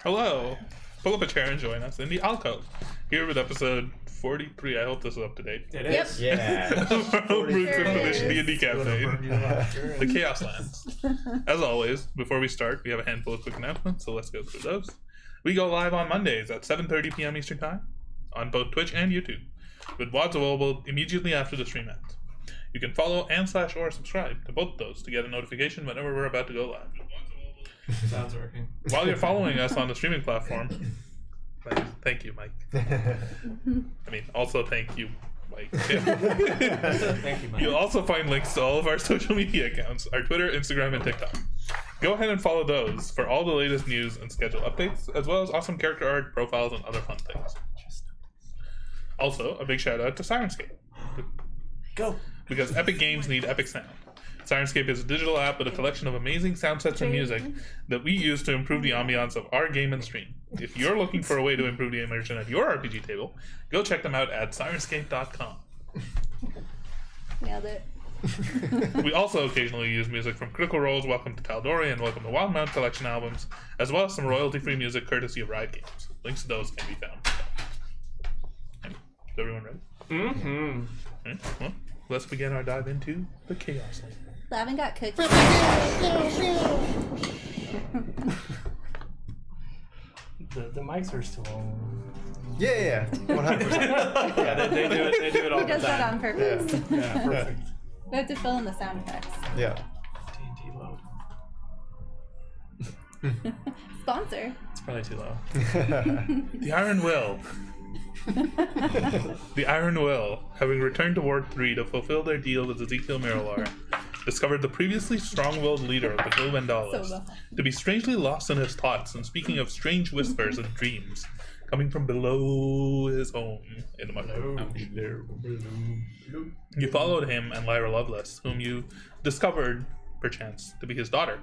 Hello. Pull up a chair and join us in the alcove. Here with episode 43. I hope this is up to date. It is. Yeah. Homebrew Edition D&D campaign. The Chaoslands. As always, before we start, we have a handful of quick announcements, so let's go through those. We go live on Mondays at 7:30 p.m. Eastern Time on both Twitch and YouTube, with VODs available immediately after the stream ends. You can follow and/or subscribe to both of those to get a notification whenever we're about to go live. Sounds working. While you're following us on the streaming platform, thank you, Mike. I mean, also thank you, Mike. Thank you, Mike. You'll also find links to all of our social media accounts, our Twitter, Instagram, and TikTok. Go ahead and follow those for all the latest news and schedule updates, as well as awesome character art, profiles, and other fun things. Also, a big shout out to Syrinscape. Go. Because epic games need epic sound. Syrinscape is a digital app with a collection of amazing sound sets and music that we use to improve the ambiance of our game and stream. If you're looking for a way to improve the immersion at your RPG table, go check them out at Syrinscape.com. Nailed it. We also occasionally use music from Critical Role's Welcome to Tal'Dorei and Welcome to Wildmount collection albums, as well as some royalty-free music courtesy of Riot Games. Links to those can be found. Is everyone ready? Mm-hmm. Okay, well, let's begin our dive into the Chaoslands. I haven't got cookies. The mics are still on. Yeah, 100%. Yeah, they do it all He the does that time. on purpose. Yeah, perfect. We have to fill in the sound effects. Yeah. D&D low. Sponsor. It's probably too low. The Iron Will. The Iron Will, having returned to Ward 3 to fulfill their deal with Ezekiel Miralar, discovered the previously strong-willed leader of the Gil Vendalis to be strangely lost in his thoughts and speaking of strange whispers and dreams coming from below his home in the Mushroom. You followed him and Lyra Lovelace, whom you discovered, perchance, to be his daughter,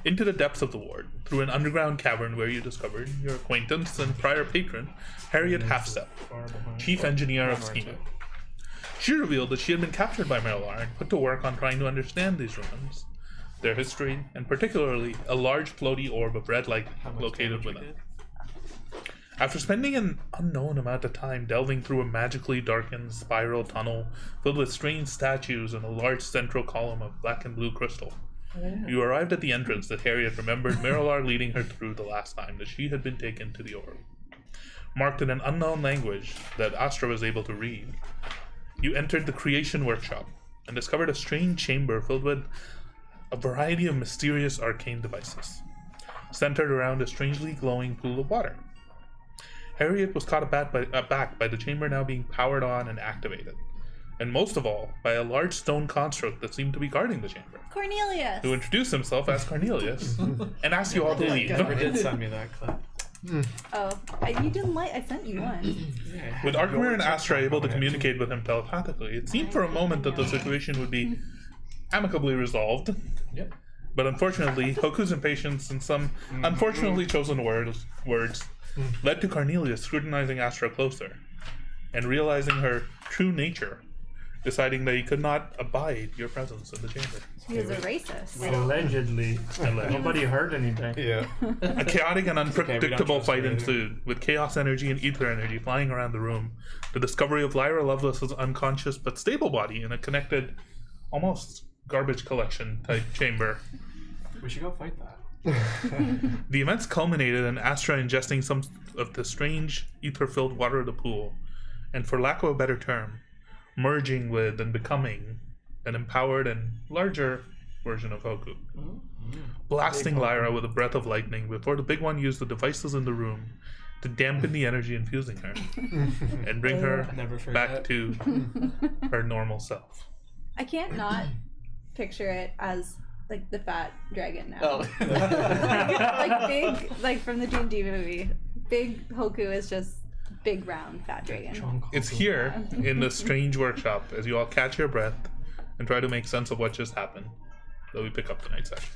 into the depths of the ward, through an underground cavern where you discovered your acquaintance and prior patron, Harriet Halfstep, chief engineer of Schema. She revealed that she had been captured by Miralar and put to work on trying to understand these ruins, their history, and particularly a large floaty orb of red light located within. After spending an unknown amount of time delving through a magically darkened spiral tunnel filled with strange statues and a large central column of black and blue crystal, you arrived at the entrance that Harriet remembered Miralar leading her through the last time that she had been taken to the orb. Marked in an unknown language that Astra was able to read, you entered the creation workshop and discovered a strange chamber filled with a variety of mysterious arcane devices, centered around a strangely glowing pool of water. Harriet was caught aback by the chamber now being powered on and activated, and most of all, by a large stone construct that seemed to be guarding the chamber, Cornelius. who introduced himself as Cornelius and asked you all to leave. Never did send me that clip. Oh, you didn't like. I sent you one. With Arkmir and Astra able to communicate with him telepathically, it seemed for a moment that the situation would be amicably resolved. Yep. But unfortunately, Hoku's impatience and some unfortunately chosen words led to Cornelius scrutinizing Astra closer and realizing her true nature, deciding that he could not abide your presence in the chamber. He was a racist. Allegedly. Nobody heard anything. Yeah. A chaotic and unpredictable trust fight her either. ensued, with chaos energy and ether energy flying around the room. The discovery of Lyra Lovelace's unconscious but stable body in a connected, almost garbage collection type chamber. We should go fight that. The events culminated in Astra ingesting some of the strange ether-filled water of the pool, and for lack of a better term, merging with and becoming an empowered and larger version of Hoku. Blasting Lyra with a breath of lightning before the big one used the devices in the room to dampen the energy infusing her and bring her Never forget. back to her normal self. I can't not picture it as like the fat dragon now. Oh. Like big, like from the D&D movie. Big Hoku is just big round fat dragon. It's here in the strange workshop as you all catch your breath and try to make sense of what just happened, that we pick up tonight's session.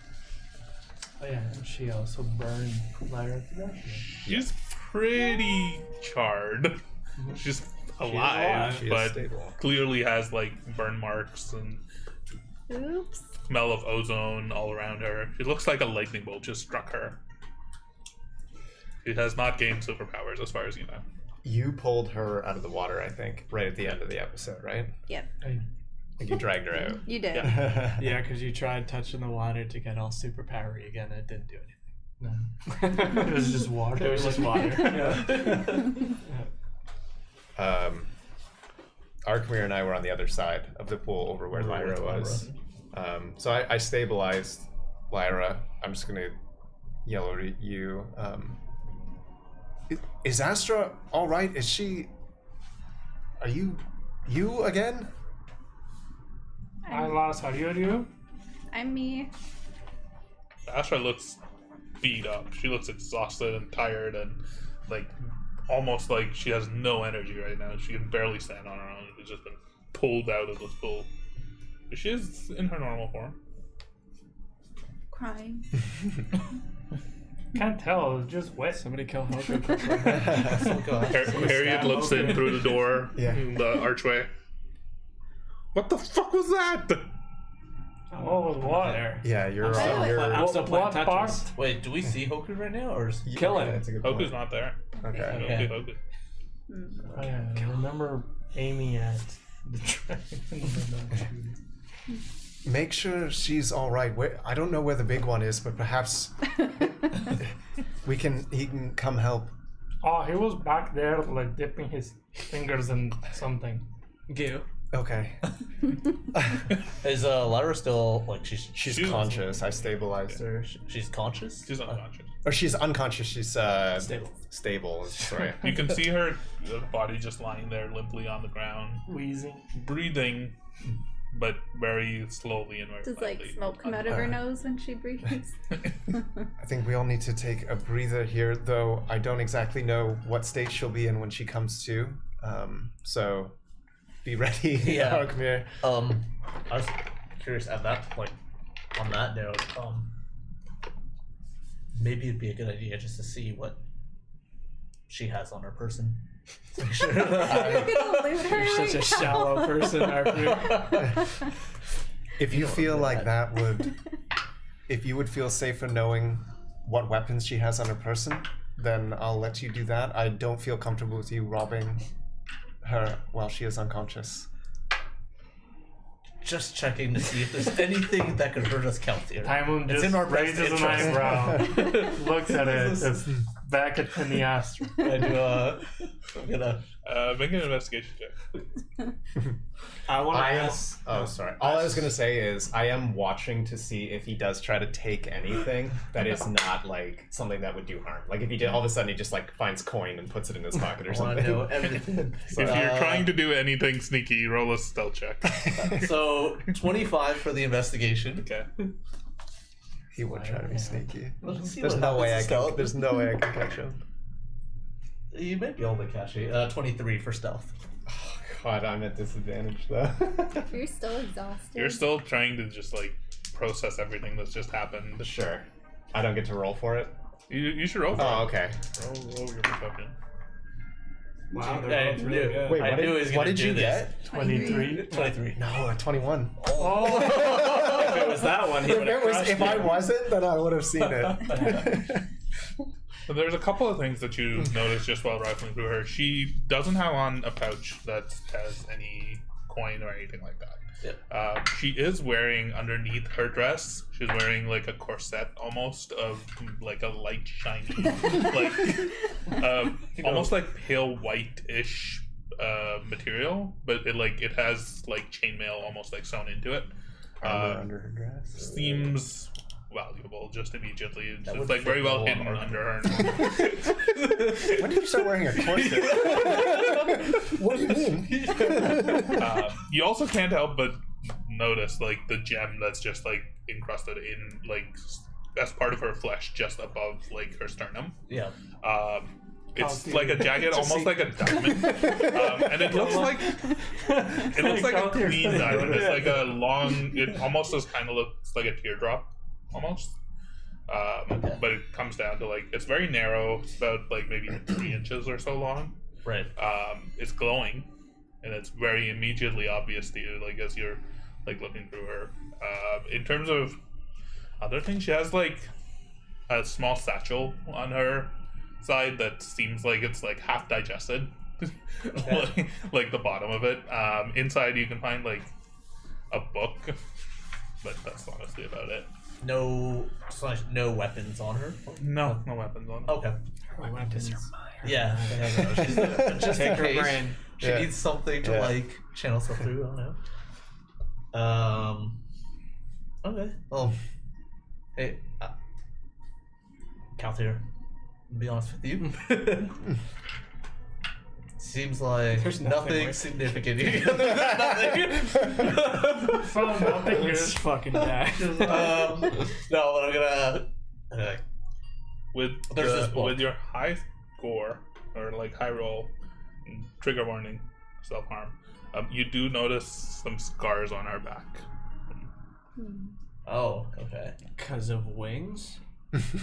Oh yeah, and she also burned Lyra to death. She's pretty charred. She's alive, She is but stable. clearly has like burn marks and Oops. smell of ozone all around her. She looks like a lightning bolt just struck her. She has not gained superpowers as far as you know. You pulled her out of the water, I think, right at the end of the episode, right? Yep. Like you dragged her out. You did. Yeah, because you tried touching the water to get all superpowery again. It didn't do anything. No. It was just water. It was just water. Yeah. Arkmir and I were on the other side of the pool over where Lyra was. So I stabilized Lyra. I'm just going to yell over at you. Is Astra all right? Is she... Are you again? I lost. Are you? I'm me. Astra looks beat up. She looks exhausted and tired and like almost like she has no energy right now. She can barely stand on her own. She's just been pulled out of this pool. But she is in her normal form. Crying. Can't tell. It's just wet. Somebody kill Hoku. Harriet looks in through the door, the archway. What the fuck was that? Oh, what? There. Yeah, you're... I'm still playing What Tetris. part? Wait, do we see Hoku right now, or is Kill him. That's a good Hoku's point. not there. Okay. You don't see Hoku. I remember aiming at the dragon. Make sure she's all right. I don't know where the big one is, but perhaps he can come help. Oh, he was back there, like dipping his fingers in something. Goo. Okay. is Lyra still like She's conscious. I stabilized her. she's conscious? She's unconscious. Or she's unconscious. She's Stable. Stable. Sorry. You can see her body just lying there limply on the ground, Wheezing. breathing, but very slowly and very Does like lightly. smoke come out of her nose when she breathes? I think we all need to take a breather here, though I don't exactly know what state she'll be in when she comes to. So be ready, Yeah. Arkmir. I was curious at that, like, on that note, maybe it'd be a good idea just to see what she has on her person. Make sure. You're gonna loot her You're such a right shallow person, Arthur. If you feel like that would, if you would feel safer knowing what weapons she has on her person, then I'll let you do that. I don't feel comfortable with you robbing her while she is unconscious. Just checking to see if there's anything that could hurt us, Keltier. Taimon It's just in our best raises an interest. eyebrow, looks at it, just back at the Astra. I do, I'm gonna... Make an investigation check. I want to I am. ask. Oh, sorry. All I was gonna say is I am watching to see if he does try to take anything that is not like something that would do harm. Like if he did, all of a sudden he just like finds coin and puts it in his pocket or I want something. to know everything. If you're trying to do anything sneaky, roll a stealth check. So, 25 for the investigation. Okay. He would try to be sneaky. Let's see There's what no way I happens to can. stealth. There's no way I can catch him. You might be able to catch it. 23 for stealth. God, I'm at disadvantage though. You're still exhausted. You're still trying to just like process everything that's just happened. Sure. I don't get to roll for it. You should roll for Oh, it. okay. Roll your perception. Wow, I they're both really knew- good. Wait, I what knew he was did, gonna what did do you this. get? 23. 23. No, a 21. Oh! If it was that one, he would have crushed If you. I wasn't, then I would have seen it. So there's a couple of things that you notice just while rifling through her. She doesn't have on a pouch that has any coin or anything like that. Yep. She is wearing underneath her dress. She's wearing like a corset almost of like a light shiny, like almost like pale white-ish material, but it has like chainmail almost like sewn into it. Armor under her dress. Seems valuable just immediately. That It's would like very fit well well hidden on under her. When did you start wearing a corset? What do you mean? You also can't help but notice like the gem that's just like encrusted in like as part of her flesh just above like her sternum. Yeah. It's like a jagged, almost like a diamond, and it looks like a clean diamond. It's like a long. It almost just kind of looks like a teardrop, almost. But it comes down to like it's very narrow. It's about like maybe 3 inches or so long. Right. It's glowing, and it's very immediately obvious to you, like as you're like looking through her. In terms of other things, she has like a small satchel on her, side that seems like it's like half digested, like the bottom of it. Inside you can find like a book, but that's honestly about it. No weapons on her. No weapons on it. Okay. Her weapons. Yeah. She's, just Take in her case brain. she Yeah. needs something to like channel stuff through. I don't know. Okay. Well. Hey. Calthair, to be honest with you. Seems like There's nothing nothing significant here. Nothing. Found nothing here. This fucking guy. No, but I'm gonna. With There's this book. with your high score or like high roll, trigger warning, self harm. You do notice some scars on her back, Oh, okay. Because of wings?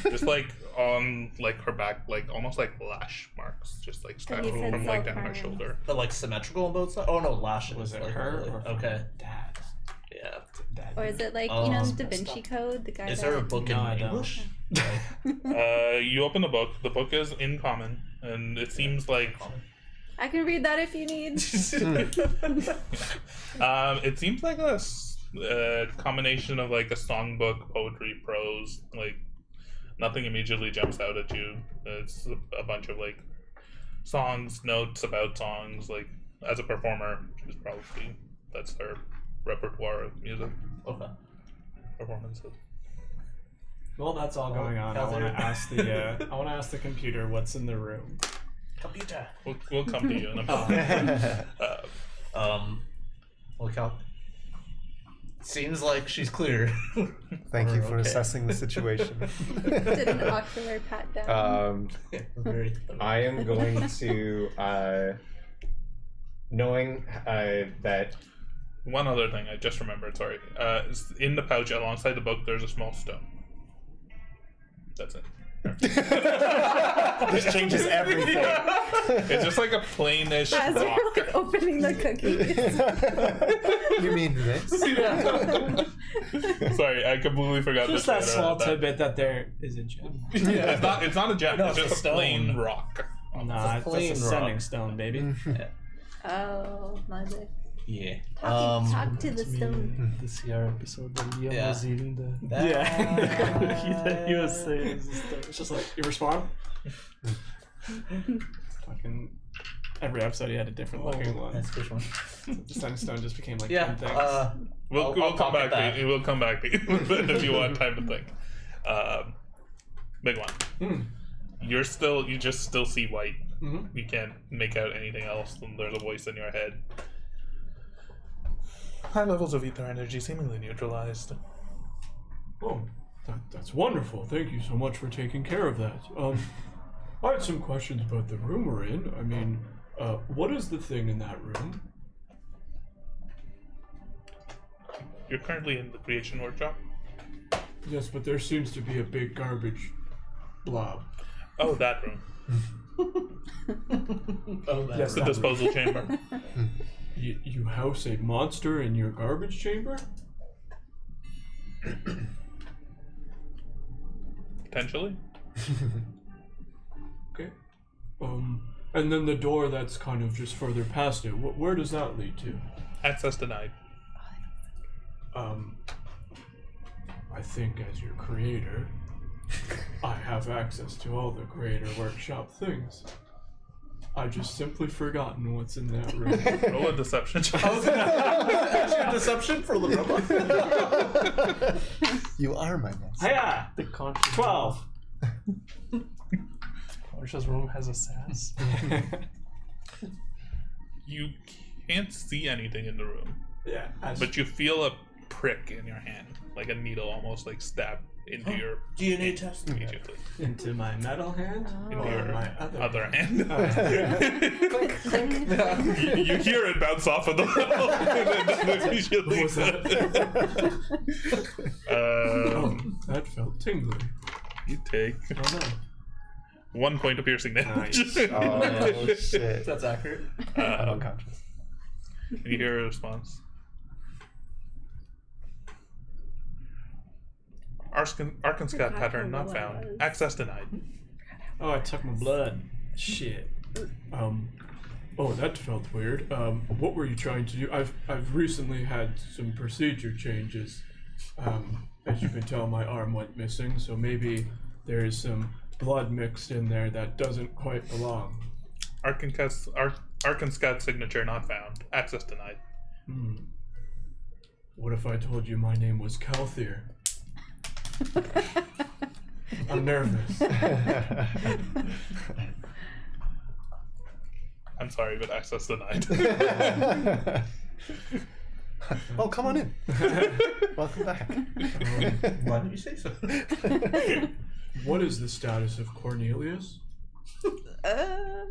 just like on like her back, like almost like lash marks, just like But you from said like down her self-harm. shoulder. But like symmetrical on both sides? Oh no, lashes. Was it like, her really. or Okay. Dad? Yeah. Dad. Or is it like Oh, Da that's Vinci Code? The guy Is that... there a book No, in I don't. English? You open the book. The book is in common, and it seems like I can read that if you need. it seems like a combination of like a songbook, poetry, prose. Like nothing immediately jumps out at you. It's a bunch of like songs, notes about songs. Like as a performer, she's probably that's her repertoire of music Okay. performances. Well, that's all going on. I want to ask the computer what's in the room. Computer. We'll come to you in a moment. Well, Cal. Seems like she's clear. Thank you for Okay. assessing the situation. Did an ocular pat down. Very I am going to, knowing that One other thing I just remembered. Sorry. In the pouch alongside the book, there's a small stone. That's it. This changes everything. It's just like a plainish As you're rock. like opening the cookies. You mean this? Sorry, I completely forgot. Just to that say small that. tidbit that there is a gem. Yeah, it's not a gem. No, it's it's just a a plain stone. rock. Nah, it's plain a sending rock. stone, baby. Oh, magic. Yeah. Talk to the stone. The CR episode that Liam Yeah. was eating the Yeah. cookie that he was saying. It's just like, you respond? Fucking every episode he had a different looking one. That's a good one. The sending stone just became like Yeah. 10 things. We'll I'll come pocket back that. to you. We'll come back to you if you want time to think. Big one. You just still see white. Mhm. You can't make out anything else. And there's a voice in your head. High levels of ether energy seemingly neutralized. Oh, that's wonderful. Thank you so much for taking care of that. I had some questions about the room we're in. I mean, what is the thing in that room? You're currently in the creation workshop. Yes, but there seems to be a big garbage blob. Oh, that room. Oh, that. Yes, The disposal chamber. You house a monster in your garbage chamber? Potentially. Okay. And then the door that's kind of just further past it, where does that lead to? Access denied. I think as your creator, I have access to all the creator workshop things. I just simply forgotten what's in that room. Roll a deception check. Actually, deception for the robot. You are my master. Hiya! the conscious 12. conscious room has a sass. You can't see anything in the room, Yeah. but you feel a prick in your hand, like a needle almost like stabbed into your DNA test. immediately. Into my metal hand? Into Or your my other other hand? hand. you hear it bounce off of the wall. And then immediately- What was that? That felt tingly. You take Oh no. 1 point of piercing damage. Nice. Oh shit. That's accurate. I'm unconscious. You hear a response. Arkanscat pattern not found. Access denied. Oh, I took my blood. Shit. Oh, that felt weird. What were you trying to do? I've recently had some procedure changes. As you can tell, my arm went missing, so maybe there is some blood mixed in there that doesn't quite belong. Arkansas signature not found. Access denied. What if I told you my name was Calthier? I'm nervous. I'm sorry, but access denied. Oh, come on in. Welcome back. Why didn't you say so? What is the status of Cornelius? I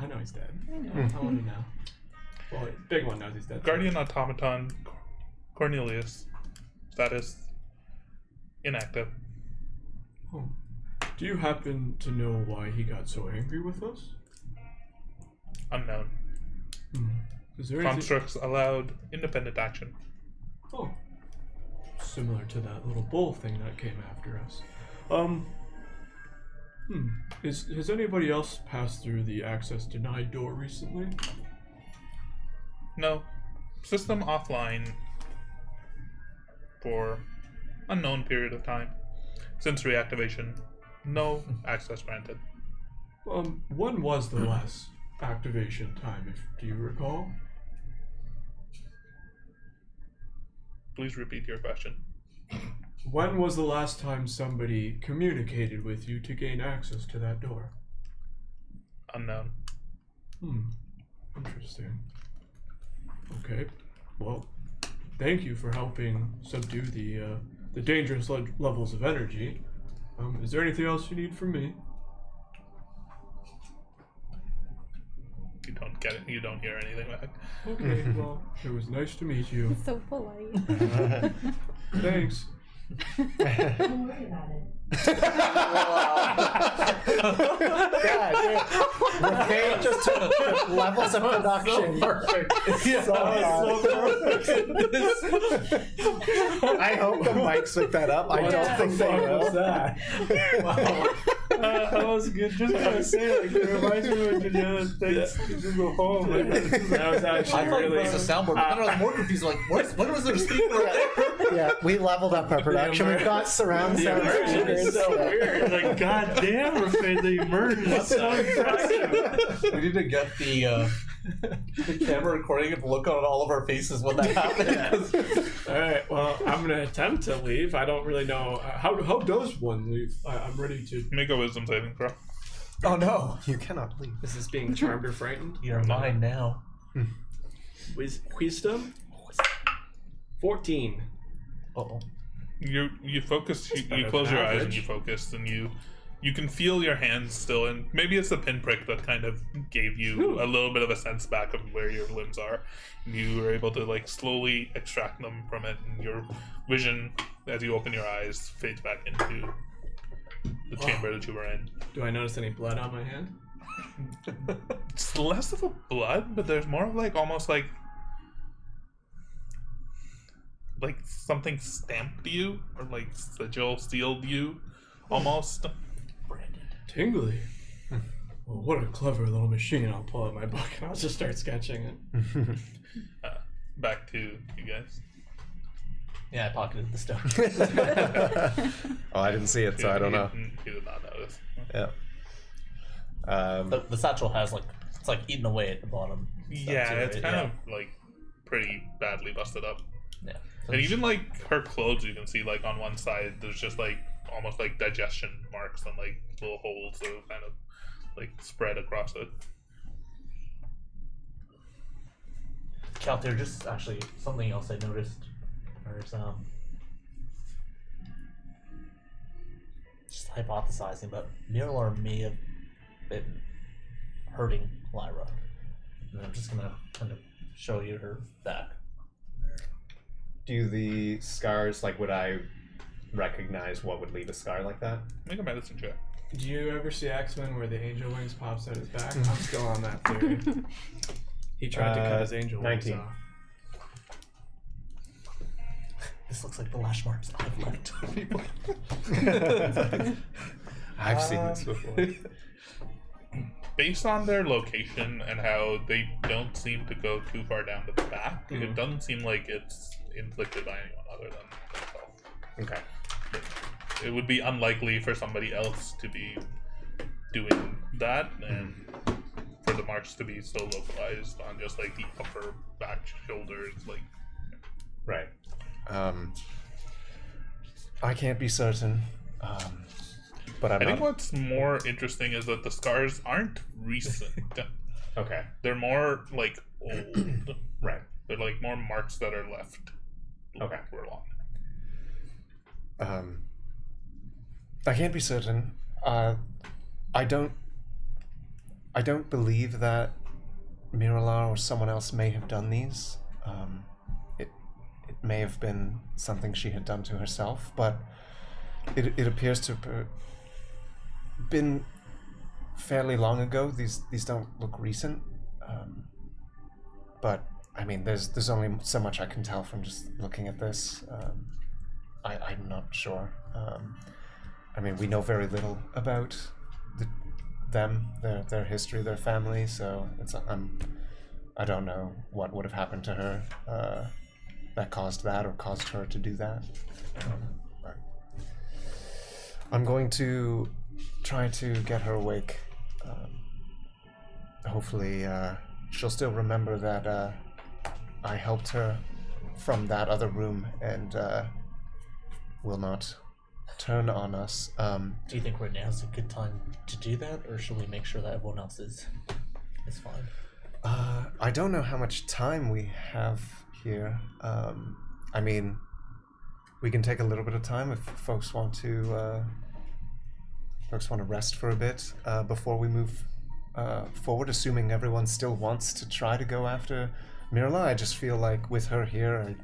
know he's dead. I want to know. Well, big one knows he's dead. Guardian automaton Cornelius. Status inactive. Oh. Do you happen to know why he got so angry with us? Unknown. Is there anything... Constructs allowed independent action. Oh. Similar to that little bull thing that came after us. Has anybody else passed through the access denied door recently? No. System offline for unknown period of time. Since reactivation, no access granted. When was the last activation time, do you recall? Please repeat your question. When was the last time somebody communicated with you to gain access to that door? Unknown. Interesting. Okay. Well, thank you for helping subdue the dangerous levels of energy. Is there anything else you need from me? You don't get it. You don't hear anything back. Okay, well, it was nice to meet you. He's so polite. Thanks. Don't worry about it. Raffaele just took levels of production. Perfect. I hope the mics pick that up. I don't think they will. that? That was good. Just gonna say, like, it reminds me when Janelle takes to go home. Like, That was I actually thought really... it was a soundboard, but then I was more confused. Like, when was there a speaker there? Yeah, we leveled up our production. We've got surround sound speakers. so weird. Like, goddamn, Raffaele, the immersion. That's so impressive. We need to get the camera recording and look on all of our faces when that happens. Alright, well, I'm gonna attempt to leave. I don't really know. How does one leave? I'm ready to... Make a wisdom saving throw. Oh no. You cannot leave. Is this being charmed or frightened? You're mine now. Wisdom? 14. Uh-oh. You focus. You better close than your eyes and average. you focus, and you can feel your hands still, and maybe it's the pinprick that kind of gave you a little bit of a sense back of where your limbs are. You were able to like slowly extract them from it, and your vision, as you open your eyes, fades back into the chamber that you were in. Do I notice any blood on my hand? It's less of a blood, but there's more of like almost like something stamped you, or like sigil sealed you, almost. Tingly. Well, what a clever little machine. I'll pull out my book and I'll just start sketching it. Back to you guys. Yeah, I pocketed the stuff. Oh, I didn't see it, so I don't know. You did not notice. Yeah. The satchel has like, it's like eaten away at the bottom. Yeah, too, it's right? kind of like pretty badly busted up. Yeah. And even like her clothes, you can see like on one side there's just like almost like digestion marks and like little holes that are kind of like spread across it. Calthier, just actually something else I noticed. There's just hypothesizing, but Mirlar may have been hurting Lyra. And I'm just gonna kind of show you her back. Do the scars, like, would I recognize what would leave a scar like that? Make a medicine check. Do you ever see X-Men where the angel wings pops out his back? I'm still on that theory. He tried to cut his angel 19. wings off. This looks like the lash marks I've left. I've seen this before. Based on their location and how they don't seem to go too far down to the back, it doesn't seem like it's inflicted by anyone other than themselves. Okay. It would be unlikely for somebody else to be doing that, and for the marks to be so localized on just like the upper back shoulders, like. Right. I can't be certain, but I'm I think not. what's more interesting is that the scars aren't recent. Okay. They're more like old. Right. They're like more marks that are left. Okay. For long. I can't be certain. I don't believe that Miralar or someone else may have done these. It may have been something she had done to herself, but it appears to have been fairly long ago. These don't look recent. But I mean, there's only so much I can tell from just looking at this. I'm not sure. I mean, we know very little about their history, their family. So I don't know what would have happened to her that caused that or caused her to do that. But I'm going to try to get her awake. Hopefully, she'll still remember that I helped her from that other room and will not turn on us. Do you think right now is a good time to do that, or should we make sure that everyone else is fine? I don't know how much time we have here. I mean, we can take a little bit of time if folks want to rest for a bit before we move forward, assuming everyone still wants to try to go after Mirla. I just feel like with her here, it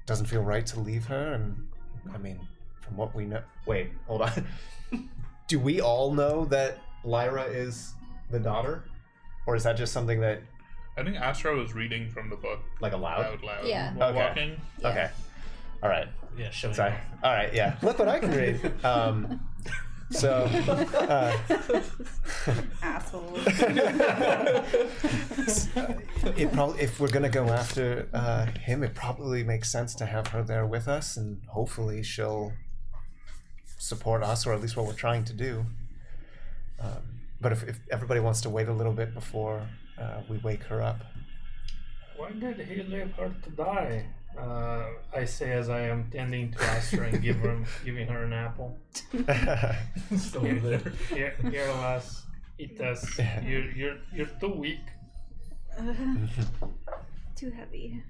doesn't feel right to leave her, and I mean, from what we know... Wait, hold on. Do we all know that Lyra is the daughter? Or is that just something that... I think Astra was reading from the book Like aloud? out loud Yeah. while Okay. walking. Yeah. Okay. All right. Yeah, show me. Sorry. All right, yeah. Look what I can read. So... Asshole. It probably, if we're gonna go after him, it probably makes sense to have her there with us, and hopefully she'll support us, or at least what we're trying to do. But if everybody wants to wait a little bit before we wake her up. Why did he leave her to die? I say as I am tending to Astra and giving her an apple. Still over there. Here, lass, eat this. You're too weak. Too heavy.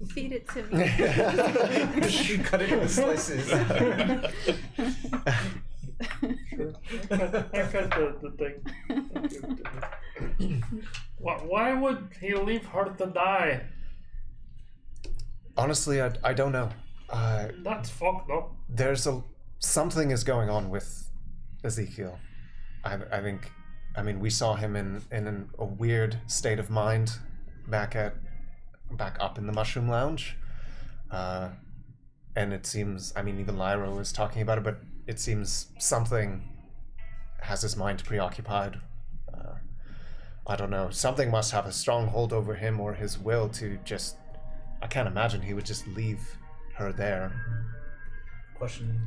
Feed it to me. You cut it into slices. Sure. I cut the thing. Why would he leave her to die? Honestly, I don't know. That's fucked up. Something is going on with Ezekiel. I think, I mean, we saw him in a weird state of mind back up in the Mushroom Lounge. And it seems, I mean, even Lyra was talking about it, but it seems something has his mind preoccupied. I don't know. Something must have a strong hold over him or his will to just... I can't imagine he would just leave her there. Question,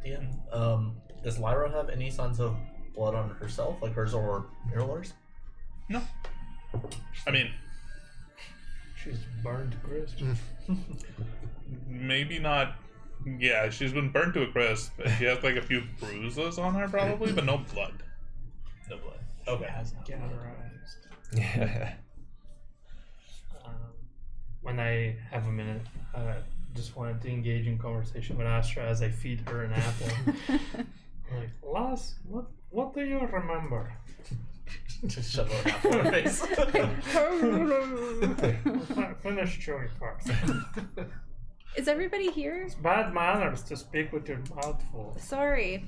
Ian. Does Lyra have any signs of blood on herself, like hers or Miralar's? No. I mean, She's burned to crisp. maybe not. Yeah, she's been burnt to a crisp. She has like a few bruises on her probably, but no blood. No blood. Okay. Cauterized. Yeah. When I have a minute, just wanted to engage in conversation with Astra as I feed her an apple. I'm like, Lass, what do you remember? Just shove an apple in her face. Finish chewing first. Is everybody here? It's bad manners to speak with your mouth full. Sorry.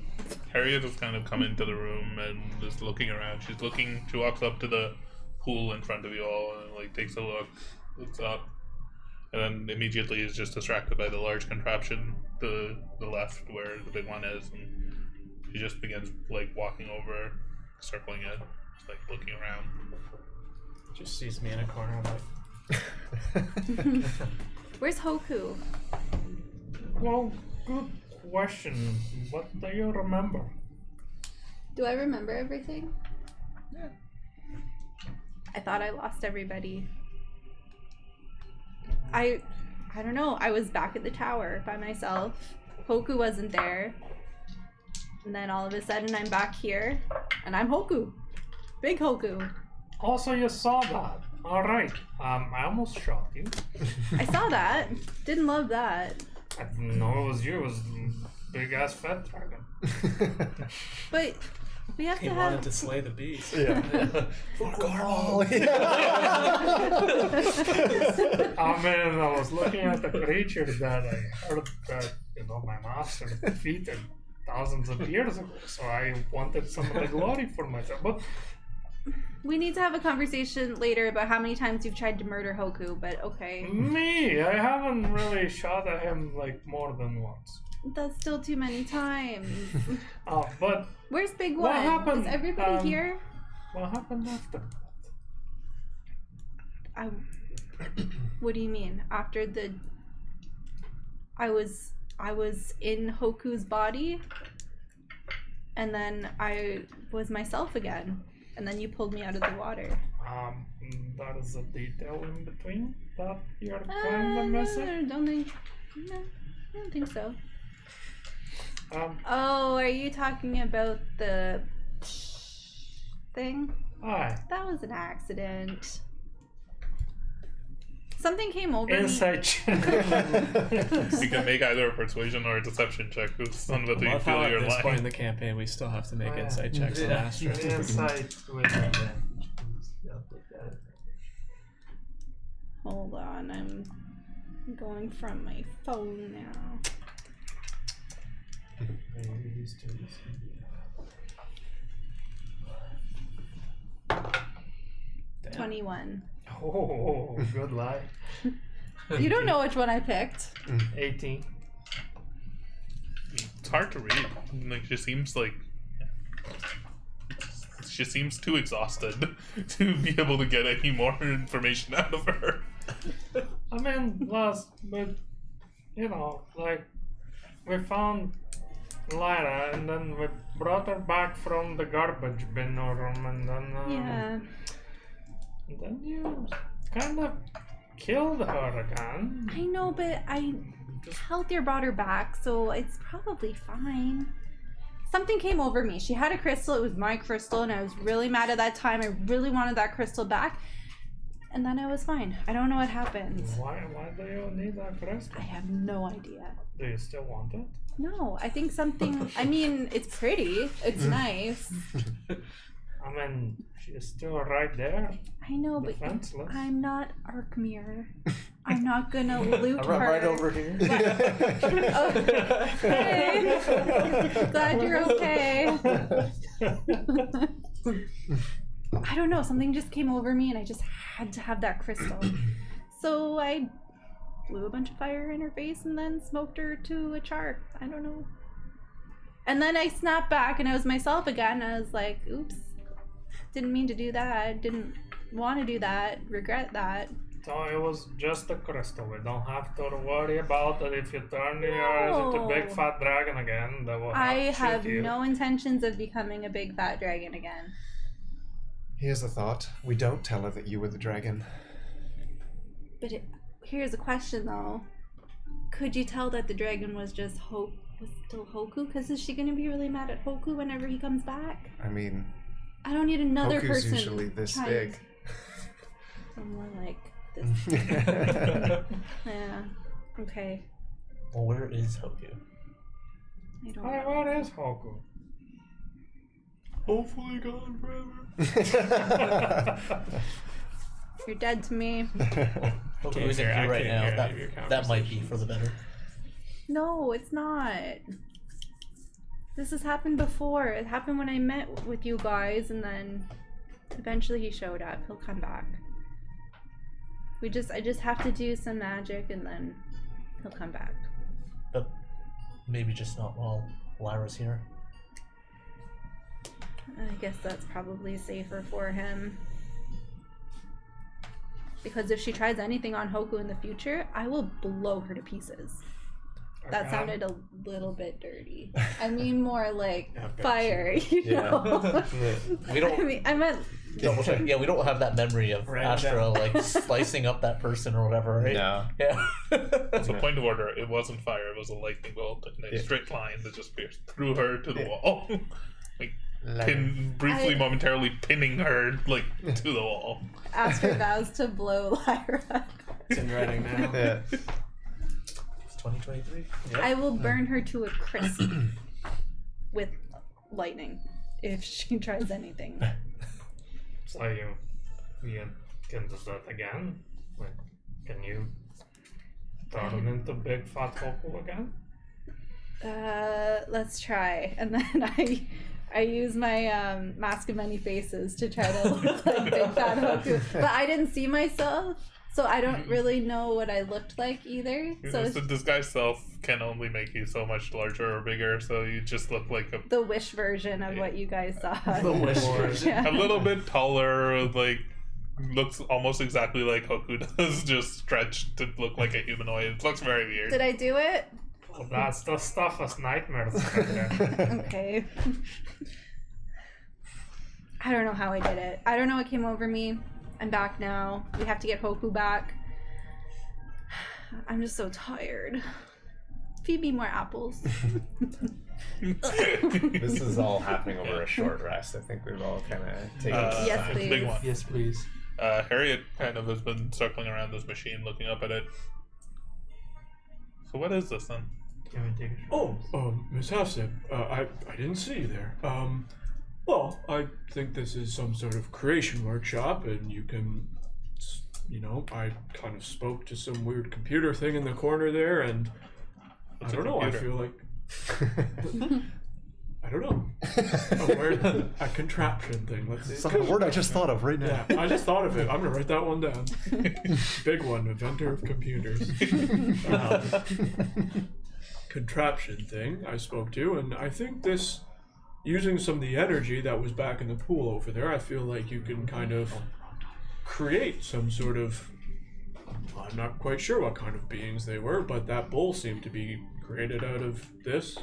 Harriet has kind of come into the room and is looking around. She walks up to the pool in front of you all and like takes a look, looks up. and then immediately is just distracted by the large contraption to the left where the big one is, and he just begins like walking over, circling it, just, like looking around. Just sees me in a corner like. Where's Hoku? Well, good question. What do you remember? Do I remember everything? Yeah. I thought I lost everybody. I don't know. I was back at the tower by myself. Hoku wasn't there. And then all of a sudden I'm back here and I'm Hoku. Big Hoku. Also, you saw that. Alright. I almost shot you. I saw that. Didn't love that. I didn't know it was you. It was big ass fat dragon. But we have He to wanted have to slay the beast. Yeah. I mean, I was looking at the creature that I heard that, my master defeated thousands of years ago, so I wanted some of the glory for myself. But we need to have a conversation later about how many times you've tried to murder Hoku, but okay. me, I haven't really shot at him like more than once. That's still too many times. But Where's Big what One? happened? Is everybody here? What happened after that? What do you mean? After the I was in Hoku's body and then I was myself again. And then you pulled me out of the water. That is a detail in between that you're kind of missing. I don't think so. Oh, are you talking about the thing? Aye. That was an accident. Something came over Inside check. You can make either a persuasion or a deception check on whether you Love how feel at you're this point in lying. the campaign we still have to make Oh, yeah. insight checks on Astra. Insight with advantage. Hold on, I'm going from my phone now. 21. Oh, good lie. You don't know which one I picked. 18. It's hard to read. Like, she seems too exhausted to be able to get any more information out of her. I mean, but we found Lyra and then we brought her back from the garbage bin room, and then Yeah. and then you kind of killed her again. I know, but I healthier brought her back, so it's probably fine. Something came over me. She had a crystal. It was my crystal, and I was really mad at that time. I really wanted that crystal back. And then I was fine. I don't know what happened. Why do you need that crystal? I have no idea. Do you still want it? No, I think something... I mean, it's pretty. It's nice. I mean, she's still right there. I know, but Defenseless. I'm not Arkmir. I'm not gonna loot her. I'm right over here. Okay. Glad you're okay. I don't know, something just came over me and I just had to have that crystal. So I blew a bunch of fire in her face and then smoked her to a char. I don't know. And then I snapped back and I was myself again. I was like, oops. Didn't mean to do that. Didn't want to do that. Regret that. So it was just a crystal. We don't have to worry about it. If you turn yours into a big fat dragon again, that will I shoot have you. no intentions of becoming a big fat dragon again. Here's a thought. We don't tell her that you were the dragon. But here's a question though. Could you tell that the dragon was just was still Hoku? Because is she going to be really mad at Hoku whenever he comes back? I mean, I don't need another Hoku's person. usually this trying big. to- More like this. Yeah. Okay. Well, where is Hoku? I don't Hey, know. what is Hoku? Hopefully gone forever. You're dead to me. Hoku Can't isn't hear- I here right can't now. hear any of your That might be for the better. No, it's not. This has happened before. It happened when I met with you guys, and then eventually he showed up. He'll come back. I just have to do some magic and then he'll come back. But maybe just not while Lyra's here. I guess that's probably safer for him. Because if she tries anything on Hoku in the future, I will blow her to pieces. That sounded a little bit dirty. I mean more like fire, you know? We don't. I mean, I meant Double check. Yeah, we don't have that memory of Astra like slicing up that person or whatever, right? No. Yeah. It's a point of order. It wasn't fire. It was a lightning bolt in a straight line that just pierced through her to the wall. Like momentarily pinning her like to the wall. Astra vows to blow Lyra. It's in writing now. Yeah. It's 2023. I will burn her to a crisp with lightning if she tries anything. So you can do that again? Like, can you turn him into big fat Hoku again? Let's try. And then I use my mask of many faces to try to look like big fat Hoku. But I didn't see myself, so I don't really know what I looked like either. So The disguised self can only make you so much larger or bigger, so you just look like the Wish version of what you guys saw. The Wish version. Yeah. a little bit taller, like looks almost exactly like Hoku does, just stretched to look like a humanoid. It looks very weird. Did I do it? Well, that's the stuff of nightmares. Right there. Okay. I don't know how I did it. I don't know what came over me. I'm back now. We have to get Hoku back. I'm just so tired. Feed me more apples. This is all happening over a short rest. I think we've all kind of taken Yes, It's a please. big one. Yes, please. Harriet kind of has been circling around this machine, looking up at it. So what is this then? Can we take a shot? Miss Hafsip, I didn't see you there. Well, I think this is some sort of creation workshop, and you can, I kind of spoke to some weird computer thing in the corner there, and What's I a don't know, I computer? feel like, I don't know, a contraption thing, let's It's a word I just thought of right now. Yeah, I just thought of it. I'm gonna write that one down. Big one, inventor of computers. Contraption thing I spoke to, and I think this, using some of the energy that was back in the pool over there, I feel like you can kind of create some sort of, I'm not quite sure what kind of beings they were, but that bowl seemed to be created out of this.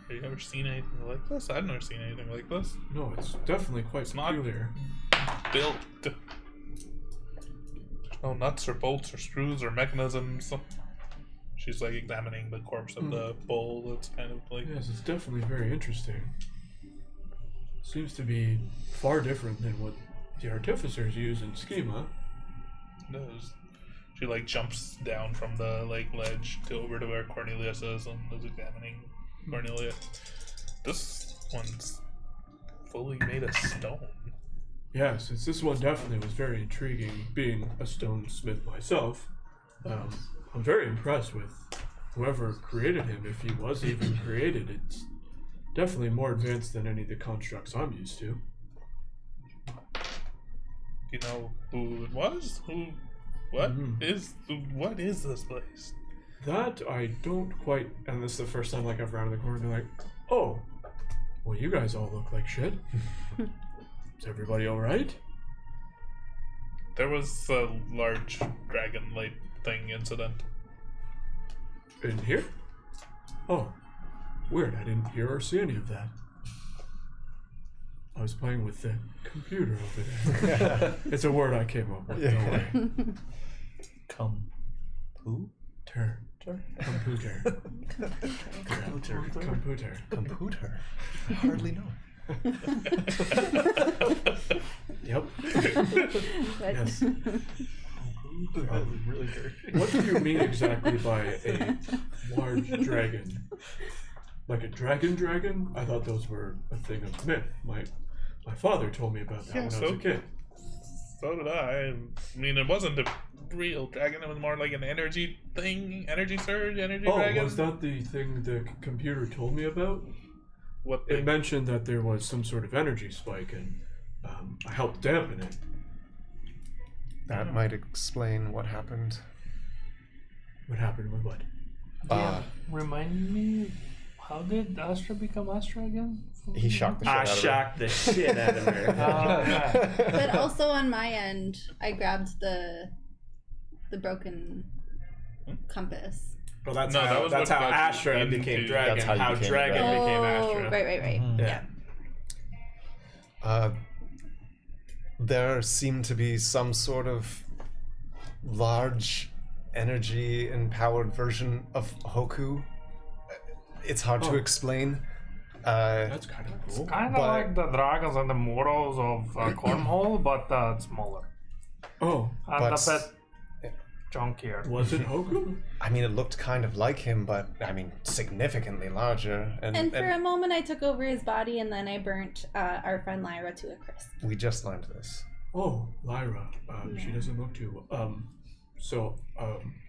Have you ever seen anything like this? I've never seen anything like this. No, it's definitely quite not- peculiar. Built. There's no nuts or bolts or screws or mechanisms. She's like examining the corpse of the bull. It's kind of like Yes, it's definitely very interesting. Seems to be far different than what the artificers use in Schema. does. She like jumps down from the like ledge to over to where Cornelius is and is examining Cornelia. This one's fully made of stone. Yeah, since this one definitely was very intriguing, being a stonesmith myself, I'm very impressed with whoever created him, if he was even created. It's definitely more advanced than any of the constructs I'm used to. You know who it was? What is this place? That I don't quite, and this is the first time like I've rounded the corner and be like, oh, well you guys all look like shit. Is everybody alright? There was a large dragon light thing incident. In here? Oh, weird. I didn't hear or see any of that. I was playing with the computer over there. It's a word I came up with. Don't worry. Computer. Computer. Computer. Computer. I hardly know. Yep. But Yes. Really dirty. What do you mean exactly by a large dragon? Like a dragon? I thought those were a thing of myth. My father told me about that when I was a kid. So did I. I mean, it wasn't a real dragon. It was more like an energy thing, energy surge, energy dragon. Oh, was that the thing the computer told me about? What It thing? mentioned that there was some sort of energy spike, and I helped dampen it. That might explain what happened. What happened with what? Remind me, how did Astra become Astra again? He shocked the shit I out of her. shocked the shit out of her. Okay. But also on my end, I grabbed the broken compass. Well, that's No, how, that was that's what how got you Astra into- became that's Dragon. how you How became Dragon Dragon. became Oh, Astra. right. Yeah. There seemed to be some sort of large energy empowered version of Hoku. It's hard to explain. That's kind of cool. Kind of But- like the dragons and the Moros of Cornhole, but smaller. Oh, And But- a bit chunkier. was it Hoku? I mean, it looked kind of like him, but I mean, significantly larger. And for a moment, I took over his body, and then I burnt our friend Lyra to a crisp. we just learned this. Oh, Lyra. She doesn't look too well. So,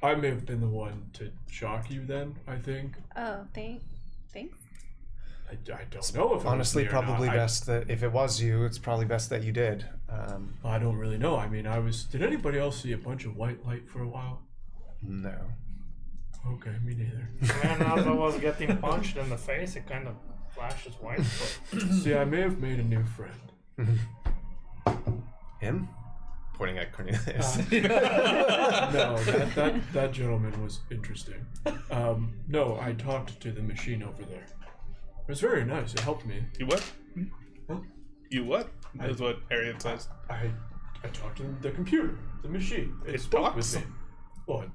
I may have been the one to shock you then, I think. Oh, thanks. I don't know if it Honestly, was me or probably not. best that if it was you, it's probably best that you did. I don't really know. I mean, did anybody else see a bunch of white light for a while? No. Okay, me neither. And as I was getting punched in the face, it kind of flashes white. See, I may have made a new friend. Him? Pointing at Cornelius. No, that gentleman was interesting. No, I talked to the machine over there. It was very nice. It helped me. You what? Huh? You what? Is what Harriet says. I talked to the computer, the machine. It spoke talks? with me. Well,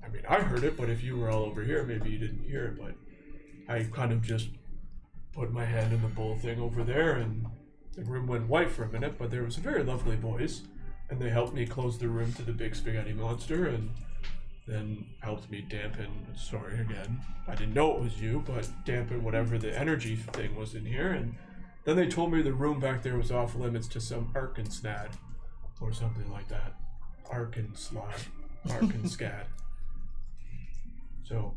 I mean, I heard it, but if you were all over here, maybe you didn't hear it. But I kind of just put my hand in the bowl thing over there, and the room went white for a minute. But there was a very lovely voice, and they helped me close the room to the big spaghetti monster, and then helped me dampen. Sorry again. I didn't know it was you, but dampen whatever the energy thing was in here, and then they told me the room back there was off limits to some Arkansnad or something like that. Arkanscad. So,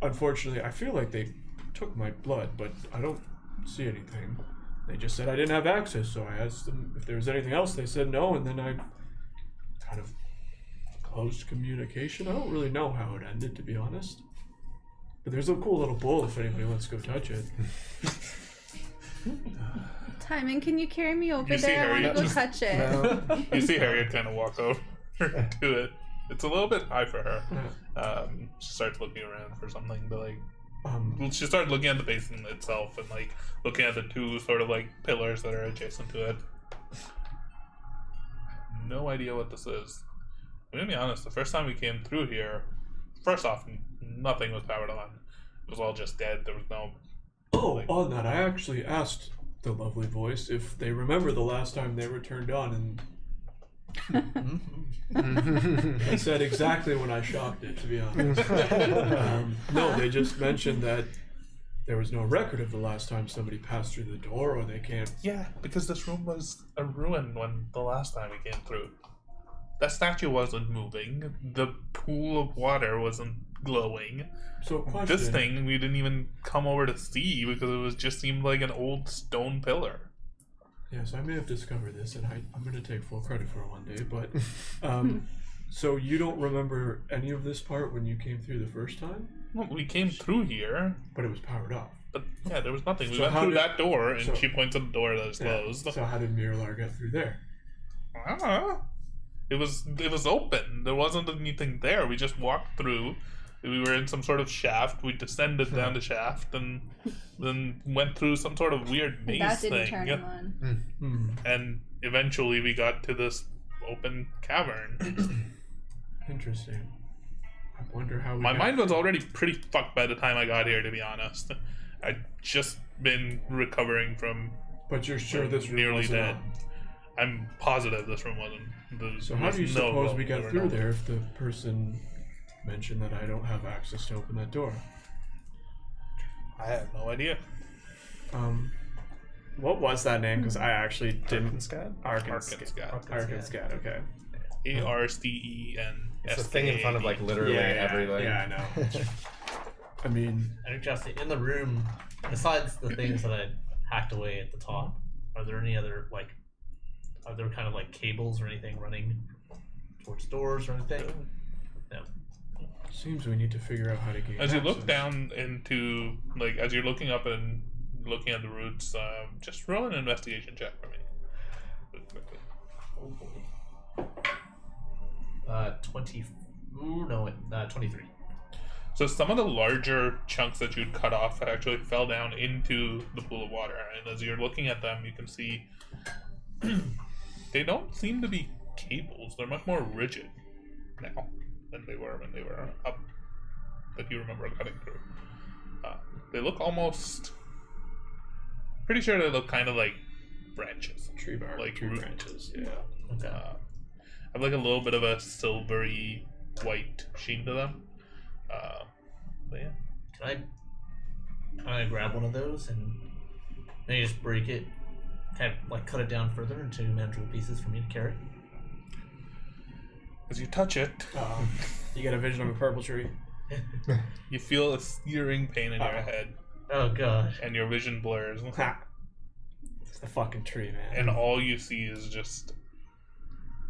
unfortunately, I feel like they took my blood, but I don't see anything. They just said I didn't have access, so I asked them if there was anything else. They said no, and then I kind of closed communication. I don't really know how it ended, to be honest. But there's a cool little bowl if anybody wants to go touch it. Timon, can you carry me over You see there? I want to Harriet? go touch it. No. You see Harriet kind of walk over to it. It's a little bit high for her. She starts looking around for something, but like, she started looking at the basin itself and like looking at the two sort of like pillars that are adjacent to it. No idea what this is. I'm gonna be honest. The first time we came through here, first off, nothing was powered on. It was all just dead. There was no. Oh, on that, I actually asked the lovely voice if they remember the last time they were turned on, and they said exactly when I shocked it, to be honest. No, they just mentioned that there was no record of the last time somebody passed through the door, or they can't. Yeah, because this room was a ruin when the last time we came through. That statue wasn't moving. The pool of water wasn't glowing. So, question. This thing we didn't even come over to see because it was just seemed like an old stone pillar. Yes, I may have discovered this, and I'm going to take full credit for it one day, but, so you don't remember any of this part when you came through the first time? Well, we came through here, But it was powered off. but yeah, there was nothing. We So went how through did- that door, and so- she points at the door that is closed. So how did Miralar get through there? I don't know. It was open. There wasn't anything there. We just walked through. We were in some sort of shaft. We descended down the shaft and then went through some sort of weird maze That didn't thing. turn him on. And eventually we got to this open cavern. Interesting. I wonder how we My got mind was through. already pretty fucked by the time I got here, to be honest. I'd just been recovering from But you're sure this room nearly wasn't dead. on? I'm positive this room wasn't. So how do you suppose we got through there if the person mentioned that I don't have access to open that door? I have no idea. What was that name? Because I actually didn't. Arkanscad? Arkanscad, okay. Arsten. It's the thing in front of like literally everything. Yeah, I know. I mean, And Justin, in the room, besides the things that I hacked away at the top, are there any other are there kind of like cables or anything running towards doors or anything. No. Seems we need to figure out how to get. As you look down into, like, as you're looking up and looking at the roots, just roll an investigation check for me. Really quickly. 23. So some of the larger chunks that you'd cut off actually fell down into the pool of water, and as you're looking at them, you can see they don't seem to be cables. They're much more rigid now than they were when they were up, that you remember cutting through. They look almost, pretty sure they look kind of like branches, tree bark, like tree root branches. Yeah. Okay. Have like a little bit of a silvery white sheen to them. But yeah. Can I grab one of those and maybe just break it, kind of like cut it down further into manageable pieces for me to carry? As you touch it, You get a vision of a purple tree. you feel a searing pain in your head, Oh gosh. and your vision blurs, Ha! It's the fucking tree, man. and all you see is just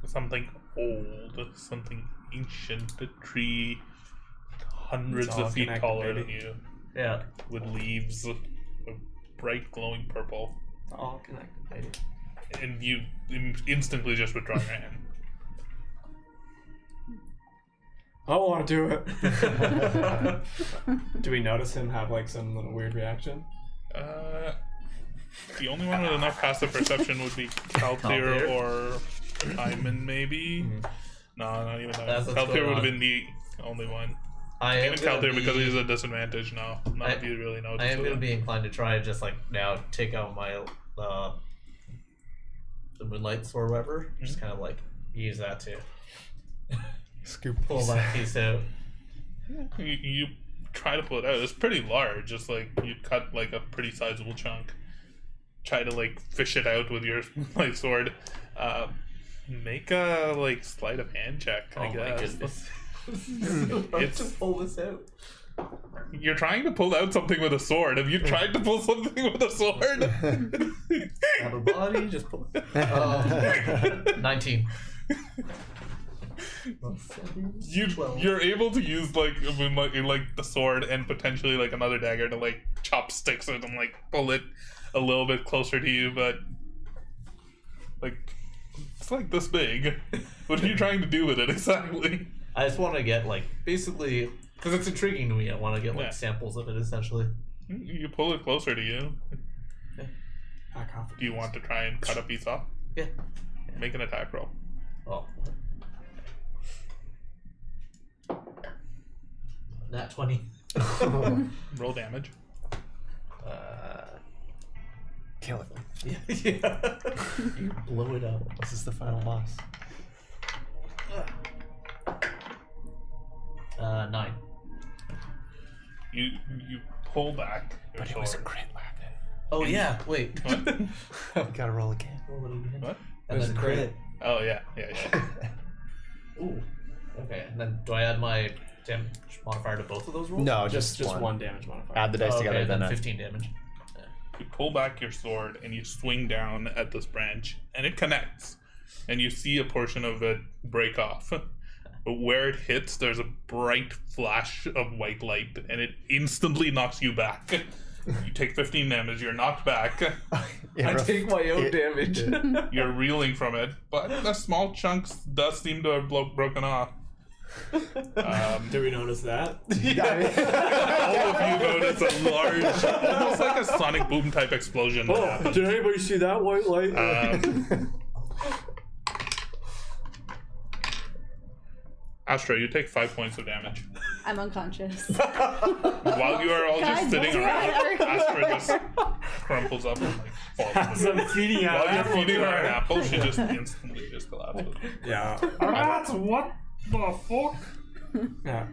something old, something ancient, a tree hundreds It's all of feet connected, taller baby. than you, Yeah. with leaves of bright glowing purple, It's all connected, baby. and you instantly just withdraw your hand. I want to do it. Do we notice him have like some little weird reaction? The only one with enough passive perception would be Kalthir Kalthir? or Hyman, maybe. No, not even that. That's what's Kalthir going would have on. been the only one. I am Even gonna Kalthir, because be- he's a disadvantage now. None of you really notice I am it. going to be inclined to try just like now take out my the moonlight sword or whatever. Just kind of like use that to Scoop. pull that piece out. You try to pull it out. It's pretty large. It's like you cut like a pretty sizable chunk. Try to like fish it out with your light sword. Make a like sleight of hand check. I Oh guess. my goodness. It's to pull this out. You're trying to pull out something with a sword. Have you tried to pull something with a sword? Have a body, just pull. 19. You're able to use like the sword and potentially like another dagger to like chop sticks with and like pull it a little bit closer to you, but like it's like this big. What are you trying to do with it exactly? I just want to get like basically because it's intriguing to me. I want to get like Yeah. samples of it essentially. You pull it closer to you. Back off. Do you want to try and cut a piece off? Yeah. Make an attack roll. Oh. Nat 20. Roll damage. Kill it. Yeah. You blow it up. This is the final boss. 9. You pull back your But it was a sword. crit weapon. Oh yeah. Wait. You gotta roll again. What? And then crit. Oh yeah. Ooh. Okay. And then do I add my damage modifier to both of those rolls? No, Just one damage modifier. Add the dice Oh, together, okay, then then 15 damage. You pull back your sword and you swing down at this branch, and it connects, and you see a portion of it break off. But where it hits, there's a bright flash of white light, and it instantly knocks you back. You take 15 damage, you're knocked back. I take my own damage. You're reeling from it, but the small chunks does seem to have broken off. Do we notice that? All of you notice a large, almost like a sonic boom type explosion that happens. Did anybody see that white light? Astra, you take 5 points of damage. I'm unconscious. While you are all just Guys, sitting what's around, wrong? Astra just crumples up and like falls. I'm feeding her While you're apple feeding to her her. an apple, she just instantly just collapses. Yeah. That's what the fuck? Yeah.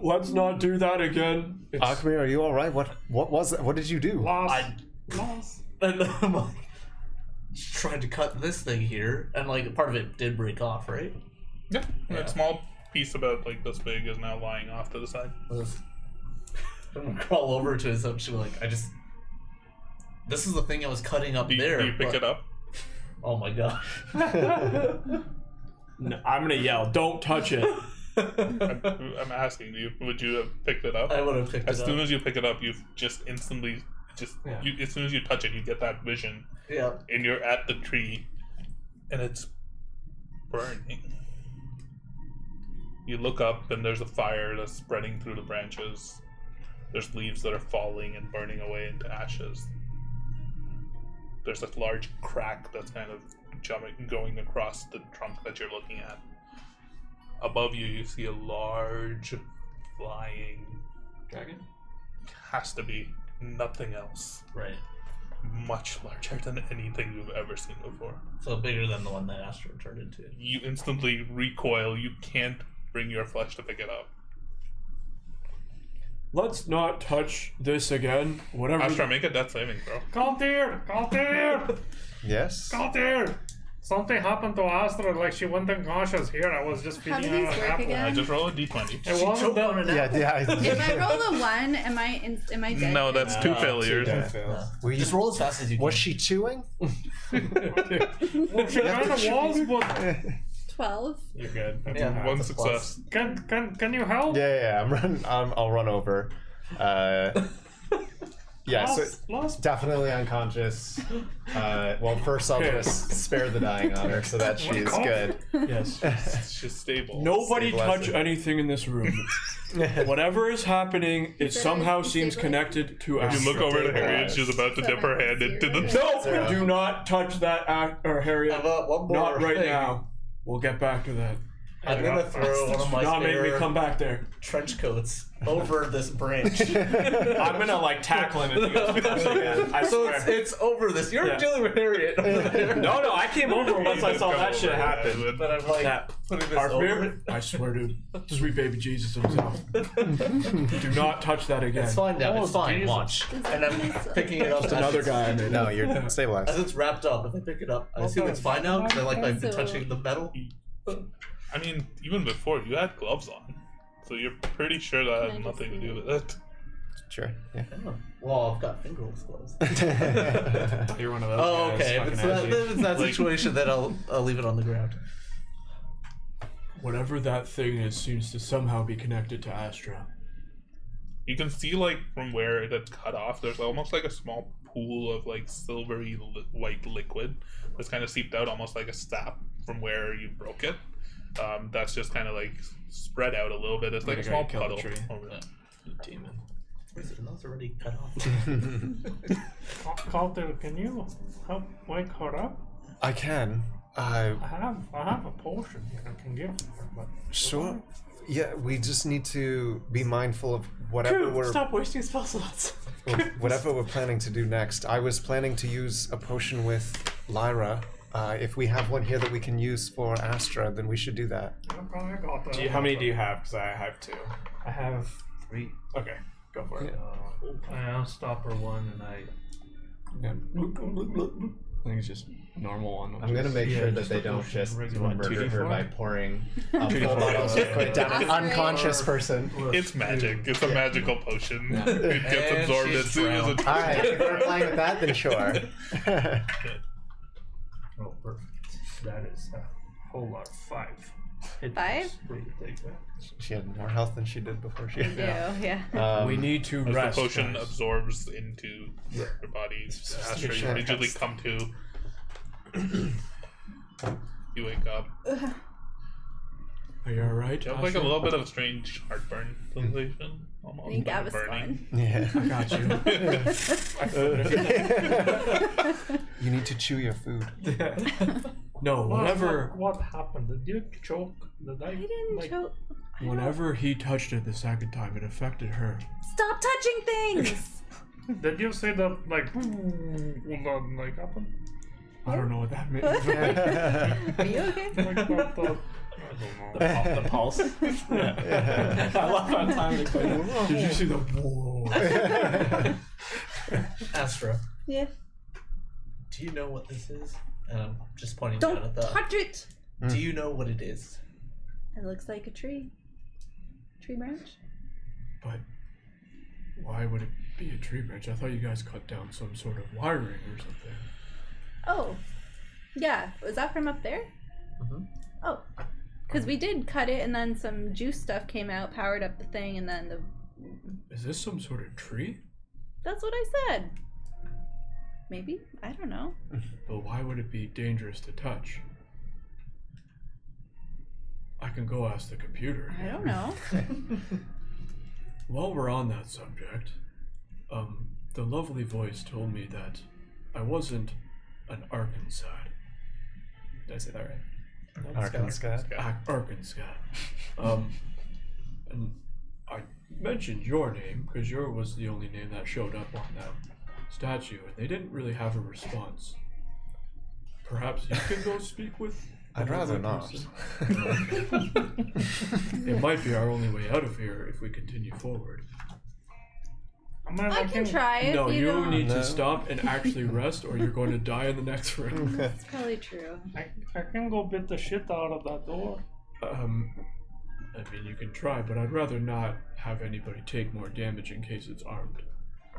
Let's not do that again. It's, Akmir, are you alright? What was that? What did you do? Lost. And I'm like, just tried to cut this thing here, and like part of it did break off, right? Yeah, Yeah. that small piece about like this big is now lying off to the side. I'm gonna crawl over to it, so she was like, this is the thing I was cutting up Do you, there. do you pick but- it up? Oh my gosh. No, I'm gonna yell, don't touch it. I'm asking you, would you have picked it up? I would have picked it As up. soon as you pick it up, you just instantly, Yeah. as soon as you touch it, you get that vision, Yeah. and you're at the tree, and it's burning. You look up, and there's a fire that's spreading through the branches. There's leaves that are falling and burning away into ashes. There's a large crack that's kind of going across the trunk that you're looking at. Above you, you see a large flying. Dragon? Has to be nothing else. Right. Much larger than anything you've ever seen before. So bigger than the one that Astra turned into. You instantly recoil. You can't bring your flesh to pick it up. Let's not touch this again. Whatever. Astra, make a death saving throw. Kaltir! Yes. Kaltir! Something happened to Astra, like she went unconscious here. I was just How feeding do her these an work apple. again? Just roll a d20. It wasn't that. Yeah. If I roll a 1, am I dead? No, that's two failures. Were you, Just roll as fast as you can. was she chewing? Well, she kind of was, but 12. You're good. That's Yeah. a half. One That's a plus. success. can you help? Yeah. I'll run over. Yeah. So Lost. definitely unconscious. Well, first I'll just spare the dying on her so that she's good. Yes. It's just stable. Nobody Stabilize touch it. anything in this room. Whatever is happening, it said somehow I seems stabilize? connected to us. You look over to Harriet. She's about to dip her hand into the. No! Do not touch that, or Harriet. How about one more Not right thing? now. We'll get back to that. I'm gonna throw one of my Not make me spare come back there. trench coats over this branch. I'm gonna like tackle him if he goes close again. I So swear. it's over this. You're Yeah. dealing with Harriet. No, I came over once I saw that shit happen. But I'm like That putting this our over fear, it. I swear to sweet baby Jesus himself. Do not touch that again. It's fine now. Oh, It's fine. Jesus. Watch. And I'm picking it up. Just another guy I made. No, you're As stabilized. it's wrapped up, if I pick it up, I assume it's fine now because I've been So- touching the metal. I mean, even before you had gloves on, so you're pretty sure that Can I had just nothing to see do it? with it. Sure. Yeah. Oh. Well, I've got fingerless gloves. You're one of those Oh, guys. okay. If fucking it's that, edgy. if it's that Like- situation, then I'll leave it on the ground. Whatever that thing is seems to somehow be connected to Astra. You can see, like, from where it had cut off, there's almost like a small pool of, like, silvery white liquid that's kind of seeped out, almost like a sap from where you broke it. That's just kind of, like, spread out a little bit. It's like a small Kill the puddle. tree. over it. Demon. Is it not already cut off? Kaltir, can you help wake her up? I can. I have a potion here I can give her, but Sure. Yeah, we just need to be mindful of whatever we're Stop wasting spell slots. whatever we're planning to do next. I was planning to use a potion with Lyra. If we have one here that we can use for Astra, then we should do that. I got that. How many do you have? Because I have 2. I have 3. Okay, go for it. I'll stop her one, and I. Yeah. I think it's just normal one. I'm gonna make Yeah, sure that just they a don't potion, just regular murder her 2d4? by pouring a full 2d4. bottle of liquid down An an unconscious person. It's magic. It's a magical potion. It gets And absorbed she's as soon as drowned. it's. Alright, if we're playing with that, then sure. Oh, perfect. That is a whole lot. 5. Hit 5? dice. Way to take that. She had more health than she did before she. Yeah. We need to As rest. the potion guys. absorbs into your body, Astra, you immediately come to. You wake up. Are you alright? You have like a little bit of a strange heartburn sensation. Almost I think like that was burning. fun. Yeah. I got you. You need to chew your food. No, whenever What happened? Did you choke? Did I? I didn't like, choke. I don't- whenever he touched it the second time, it affected her. Stop touching things! Did you say that like? Will that like happen? I don't know what that means. Are you okay? Like that? I don't know. The pulse. I love that time they play. Did you see the whoa? Astra, Yeah. do you know what this is? Just pointing Don't down at the. touch it! Do you know what it is? It looks like a tree. Tree branch? But why would it be a tree branch? I thought you guys cut down some sort of wiring or something. Oh. Yeah. Was that from up there? Oh, because we did cut it, and then some juice stuff came out, powered up the thing, and then the. Is this some sort of tree? That's what I said. Maybe, I don't know. But why would it be dangerous to touch? I can go ask the computer. I don't know. While we're on that subject, the lovely voice told me that I wasn't an Arkansas. Did I say that right? Arkansas. Arkansas. And I mentioned your name because yours was the only name that showed up on that statue, and they didn't really have a response. Perhaps you can go speak with. I'd rather not. It might be our only way out of here if we continue forward. I can try if No, you you don't. need No. to stop and actually rest, or you're going to die in the next room. That's probably true. I can go bit the shit out of that door. I mean, you can try, but I'd rather not have anybody take more damage in case it's armed.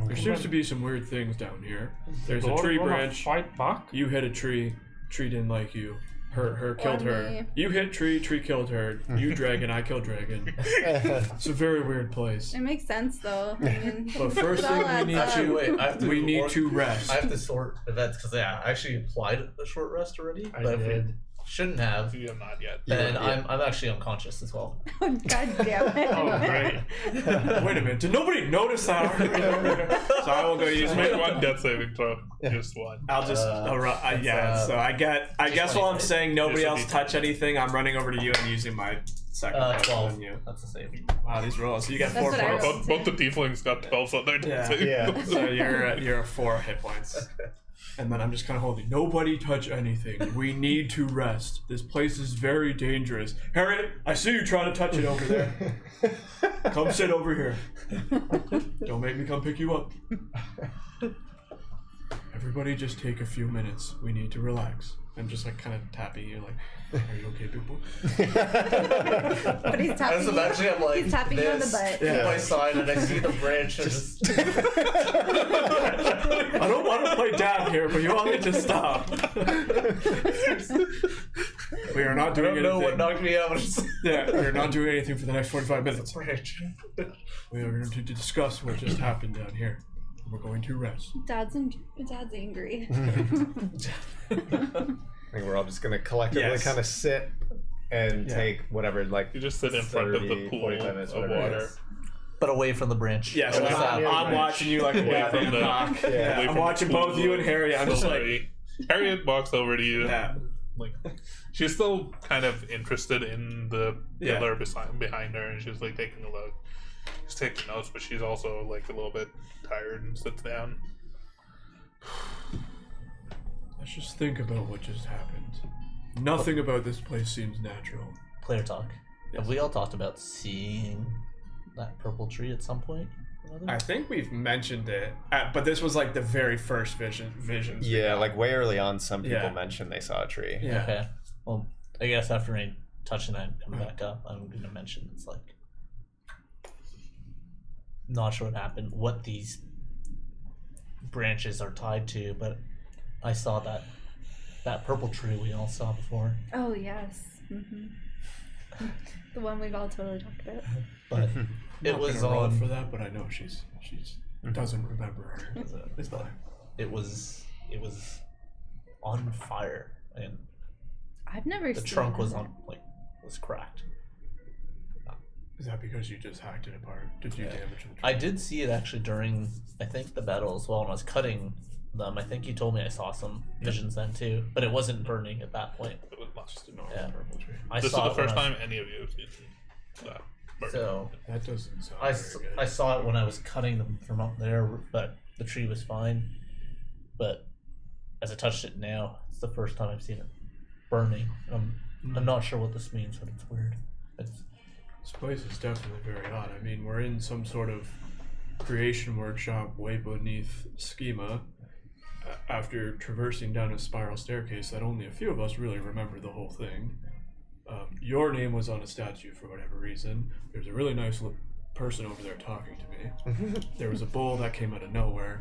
There seems to be some weird things down here. There's a Door tree gonna branch. Fight back. You hit a tree. Tree didn't like you. Her killed Or her. me. You hit tree killed her. You dragon, I killed dragon. It's a very weird place. It makes sense though. I mean, But first it all thing we adds need up. Actually, wait. I have to. We need to rest. I have to sort events because I actually applied a short rest already. I But if we did. shouldn't have, You have not yet. then I'm actually unconscious as well. God damn it. Oh, great. Wait a minute. Did nobody notice that? So I will go use Just my make one death saving throw. Just one. I'll just so I guess while I'm 26. saying nobody Just a else D10. touch anything, I'm running over to you and using my second weapon 12. on you. That's a save. Wow, these rolls. So you got That's 4 what I points. rolled. Both the tieflings got 12 on their death saving Yeah. throws. So you're 4 hit points. And then I'm just kind of holding. Nobody touch anything. We need to rest. This place is very dangerous. Harriet, I see you trying to touch it over there. Come sit over here. Don't make me come pick you up. Everybody just take a few minutes. We need to relax. I'm just like kind of tapping you like, are you okay, people? But he's I tapping was you. imagining I'm like He's tapping you on the this, butt. to my side, and I see the branch and just I don't want to play dad here, but you all need to stop. We are not I doing don't know what anything. knocked me out. Yeah, we're not doing anything for the next 45 minutes. Branch. We are going to discuss what just happened down here. We're going to rest. Dad's angry. I think we're all just gonna collectively Yes. kind of sit and Yeah. take whatever, like, You just sit in front of the 30, pool 45 minutes, of whatever it water. is. But away from the branch. Yeah, so What's that? I'm watching you like a Away cat from in the- a knock. Yeah. Away I'm from the watching pool both you and Harry. I'm just like, Sorry. Harriet walks over to you. yeah. Like, she's still kind of interested in the Yeah. pillar behind her, and she's like taking a look. She's taking notes, but she's also like a little bit tired and sits down. Let's just think about what just happened. Nothing about this place seems natural. Player talk. Have we all talked about seeing that purple tree at some point? or another? I think we've mentioned it, but this was like the very first visions. we Yeah, got. like way early on, some people Yeah. mentioned they saw a tree. Yeah. Okay. Well, I guess after I touch and I come back up, I'm going to mention it's like. Not sure what happened, what these branches are tied to, but I saw that purple tree we all saw before. Oh yes. The one we've all totally talked about. But it Not was gonna roll on. for that, but I know she's doesn't remember her. It's fine. It was on fire, and I've never the seen trunk was that. was cracked. Is that because you just hacked it apart? Did you damage the tree? I did see it actually during I think the battle as well. When I was cutting them, I think you told me I saw some visions then too, but it wasn't burning at that point. It was much. Just a normal Yeah. purple tree. I This is saw the it when first I was- time any of you have seen that. burn. So That doesn't sound I very good. saw it when I was cutting them from up there, but the tree was fine. But as I touched it now, it's the first time I've seen it burning. I'm not sure what this means, but it's weird. It's This place is definitely very odd. I mean, we're in some sort of creation workshop way beneath schema. After traversing down a spiral staircase that only a few of us really remember the whole thing. Your name was on a statue for whatever reason. There's a really nice person over there talking to me. There was a bull that came out of nowhere.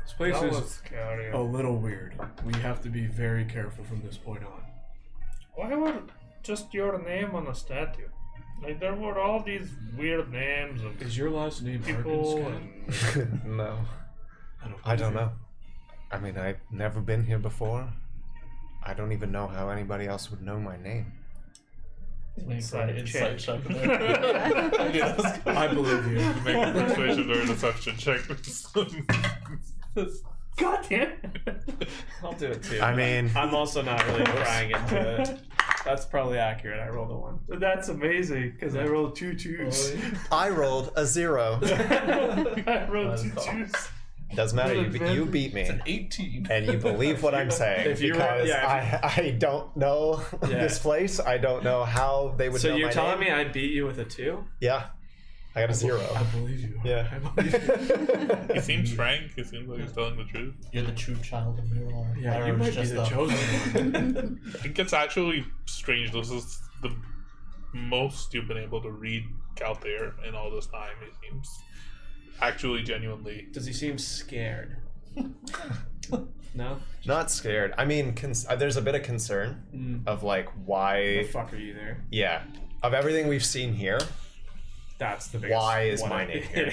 This place That is was scary. a little weird. We have to be very careful from this point on. why were just your name on a statue? Like, there were all these weird names of Is your last name people. Arkansas? And No, I believe don't you. know. I mean, I've never been here before. I don't even know how anybody else would know my name. Insight check. check there. I believe you. Make a persuasion or deception check. God damn it. I'll do it too. I mean, I'm also not really prying into it. That's probably accurate. I rolled a 1. That's amazing, because I rolled 2 twos. I rolled a 0. I rolled That's 2 cool. twos. Doesn't matter. You beat me, 18. and you believe what I'm saying If you were- because yeah, I don't know Yeah. this place. I don't know how they would So know you're my telling name. me I beat you with a 2? Yeah, I got a 0. I believe you. Yeah. I believe you. He seems frank. He seems like he's telling the truth. You're the true child of Miramar. Yeah, Lyra you was might be just the a- chosen one. I think it's actually strange. This is the most you've been able to read out there in all this time. It seems actually genuinely. Does he seem scared? No? Not scared. I mean, there's a bit of concern of like The why. fuck are you there? Yeah, of everything we've seen here. That's the biggest. Why is one my I- name here?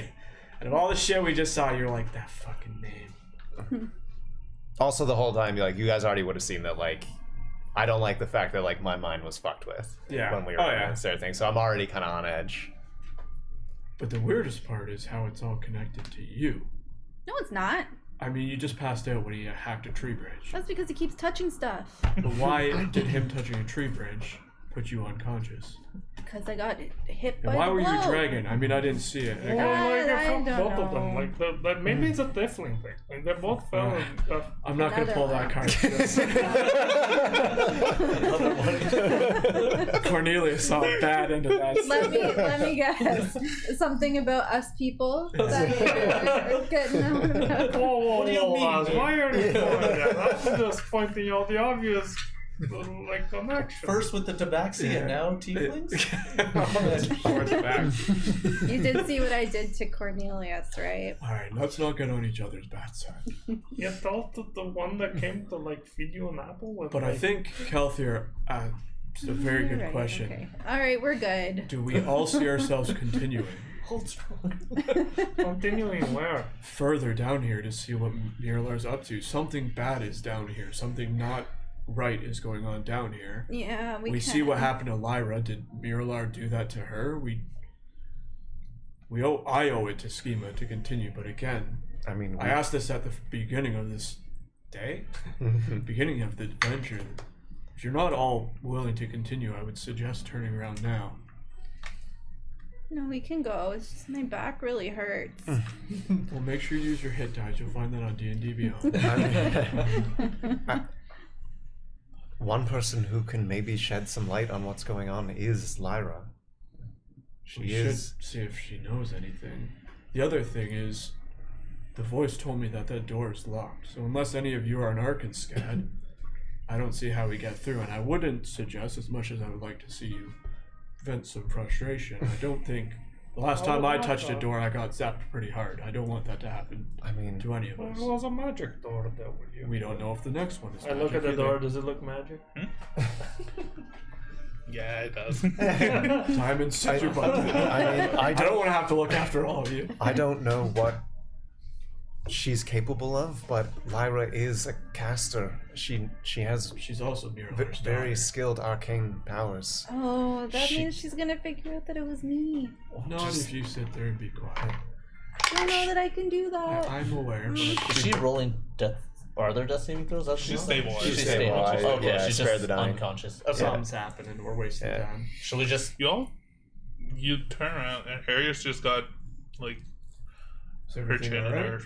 And of all the shit we just saw, you're like, that fucking name. Also, the whole time, like, you guys already would have seen that, like, I don't like the fact that, like, my mind was fucked with Yeah. when we were Oh, doing yeah. this other thing. So I'm already kind of on edge. But the weirdest part is how it's all connected to you. No, it's not. I mean, you just passed out when he hacked a tree branch. That's because he keeps touching stuff. But why did him touching a tree branch put you unconscious? Because I got hit by And why the were you blow. dragging? I mean, I didn't see it. Yeah. Like, I felt don't both of them. know. Like, like maybe it's a Tifling thing. Like, they both fell and I'm not going to Another pull that one. card. for this. Cornelius saw a bad end of that. Let me guess. Something about us people that you're getting out about. Whoa, What do you mean? Why are you doing that? I'm just pointing out the obvious, like, connection. First with the tabaxi and now tieflings? Towards the back. You did see what I did to Cornelius, right? Alright, let's not get on each other's bad side. You told the one that came to, like, feed you an apple with, But I like, think Kelthier asked a very You're good right, question. Okay. All right, we're good. Do we all see ourselves continuing Hold strong. continuing where? further down here to see what Miralar's up to? Something bad is down here. Something not right is going on down here. Yeah, We see what happened to Lyra. Did Miralar do that to her? I owe it to Schema to continue, but again, I mean, I asked this at the beginning of this day, beginning of the adventure. If you're not all willing to continue, I would suggest turning around now. No, we can go. It's just my back really hurts. Well, make sure you use your hit dice. You'll find that on D&D Beyond. one person who can maybe shed some light on what's going on is Lyra. She We is. should see if she knows anything. The other thing is, the voice told me that door is locked. So unless any of you are an Arkanscad, I don't see how we get through. And I wouldn't suggest, as much as I would like to see you vent some frustration, I don't think the last time I touched a door, I got zapped pretty hard. I don't want that to happen I mean, to any of Well, us. it was a magic door that would you. We don't know if the next one is. I look magic at the either. door. Does it look magic? Yeah, it does. Time and scissor button. I I don't want to have to look after all of you. I don't know what she's capable of, but Lyra is a caster. She has She's also Miralar's very daughter. skilled arcane powers. Oh, that She- means she's gonna figure out that it was me. Not Just- if you sit there and be quiet. I don't know that I can do that. I'm aware, but Is she rolling death? Are there death saving throws? That's She's not- stabilized. She's She's stable. stabilized. Oh, Yeah, she's spare just the dying. unconscious. Okay. Something's happening. We're wasting Yeah. time. Should we just? You turn around and Harriet's just got like is her everything chin in alright? her.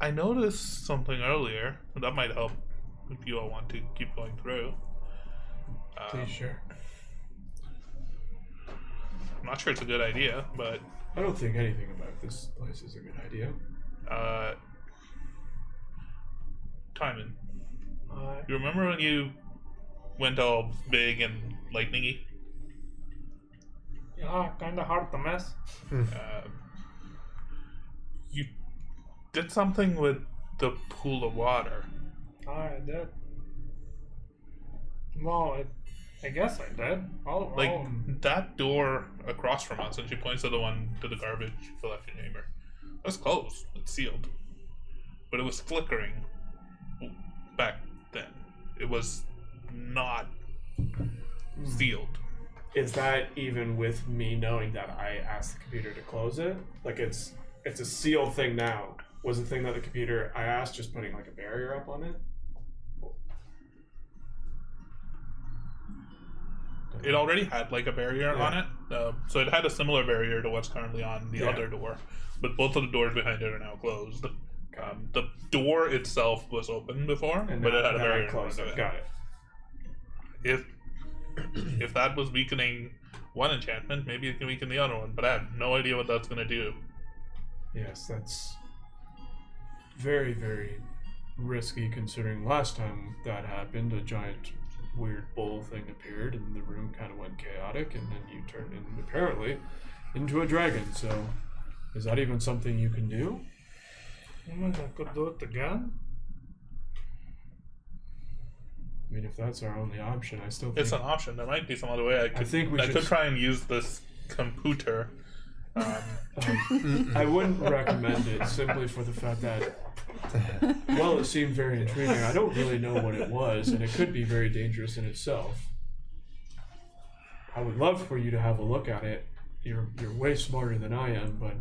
I noticed something earlier that might help if you all want to keep going through. Please share. I'm not sure it's a good idea, but I don't think anything about this place is a good idea. Timon, you remember when you went all big and lightningy? Yeah, kind of hard to miss. You did something with the pool of water. I did. Well, I guess I did. That door across from us, and she points to the one to the garbage you left your neighbor. That's closed. It's sealed. But it was flickering back then. It was not sealed. Is that even with me knowing that I asked the computer to close it? Like it's a sealed thing now. Was the thing that the computer I asked just putting like a barrier up on it? It already had like a barrier on it, so it had a similar barrier to what's currently on the other door, but both of the doors behind it are now closed. The door itself was open before, but it had a barrier in front of it. Got it. If that was weakening one enchantment, maybe it can weaken the other one, but I have no idea what that's going to do. Yes, that's very, very risky considering last time that happened, a giant weird bull thing appeared and the room kind of went chaotic and then you turned in, apparently, into a dragon. So, is that even something you can do? I mean, I could do it again. I mean, if that's our only option, I still think... It's an option. There might be some other way. I could try and use this computer. I wouldn't recommend it simply for the fact that, well, it seemed very intriguing. I don't really know what it was, and it could be very dangerous in itself. I would love for you to have a look at it. You're way smarter than I am, but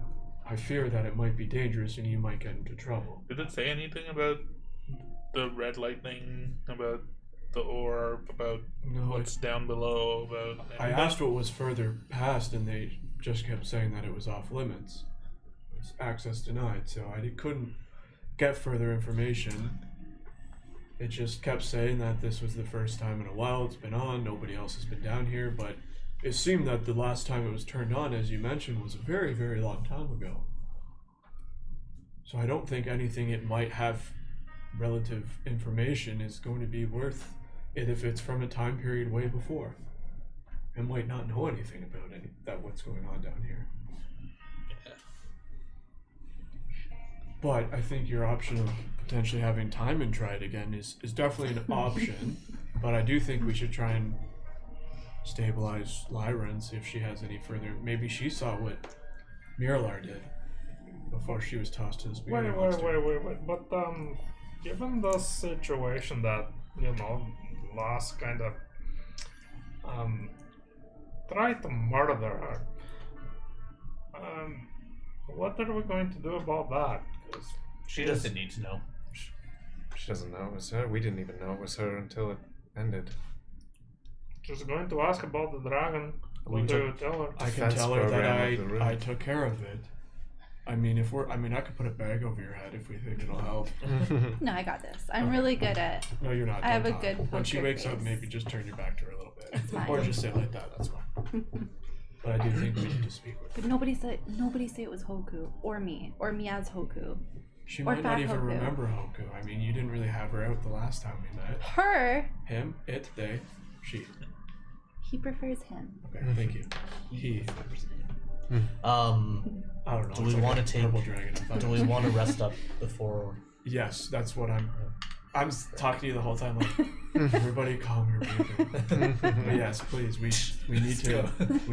I fear that it might be dangerous and you might get into trouble. Did it say anything about the red lightning, about the orb, about what's down below, about anything? I asked what was further past, and they just kept saying that it was off limits. It was access denied, so I couldn't get further information. It just kept saying that this was the first time in a while it's been on, nobody else has been down here, but it seemed that the last time it was turned on, as you mentioned, was a very, very long time ago. So I don't think anything it might have relative information is going to be worth it if it's from a time period way before. It might not know anything about what's going on down here. But I think your option of potentially having Timon try it again is definitely an option. But I do think we should try and stabilize Lyra and see if she has any further. Maybe she saw what Miralar did before she was tossed to the spirit monster. Wait. But given the situation that Loss kind of tried to murder her, what are we going to do about that? 'Cause She doesn't need to know. She doesn't know it was her. We didn't even know it was her until it ended. she's going to ask about the dragon. What do you tell her? I can Defense tell her that program of the room. I took care of it. I mean, I could put a bag over your head if we think it'll help. No, I got this. I'm really good at. No, you're not. I have Don't a good talk. When she poker wakes up, face. maybe just turn your back to her a little bit, fine. or just sit like that. That's fine. But I do think we need to speak with her. But nobody say it was Hoku or me as Hoku. She or might not Fat even Hoku. remember Hoku. I mean, you didn't really have her out the last time we met. Her. Him, it, they, she. He prefers him. Okay, thank you. He. I don't know. Do it's we like want a to take? purple dragon. Do we want to rest up before? Yes, that's what I'm talking to you the whole time. Like, everybody, calm your breathing. But yes, please. We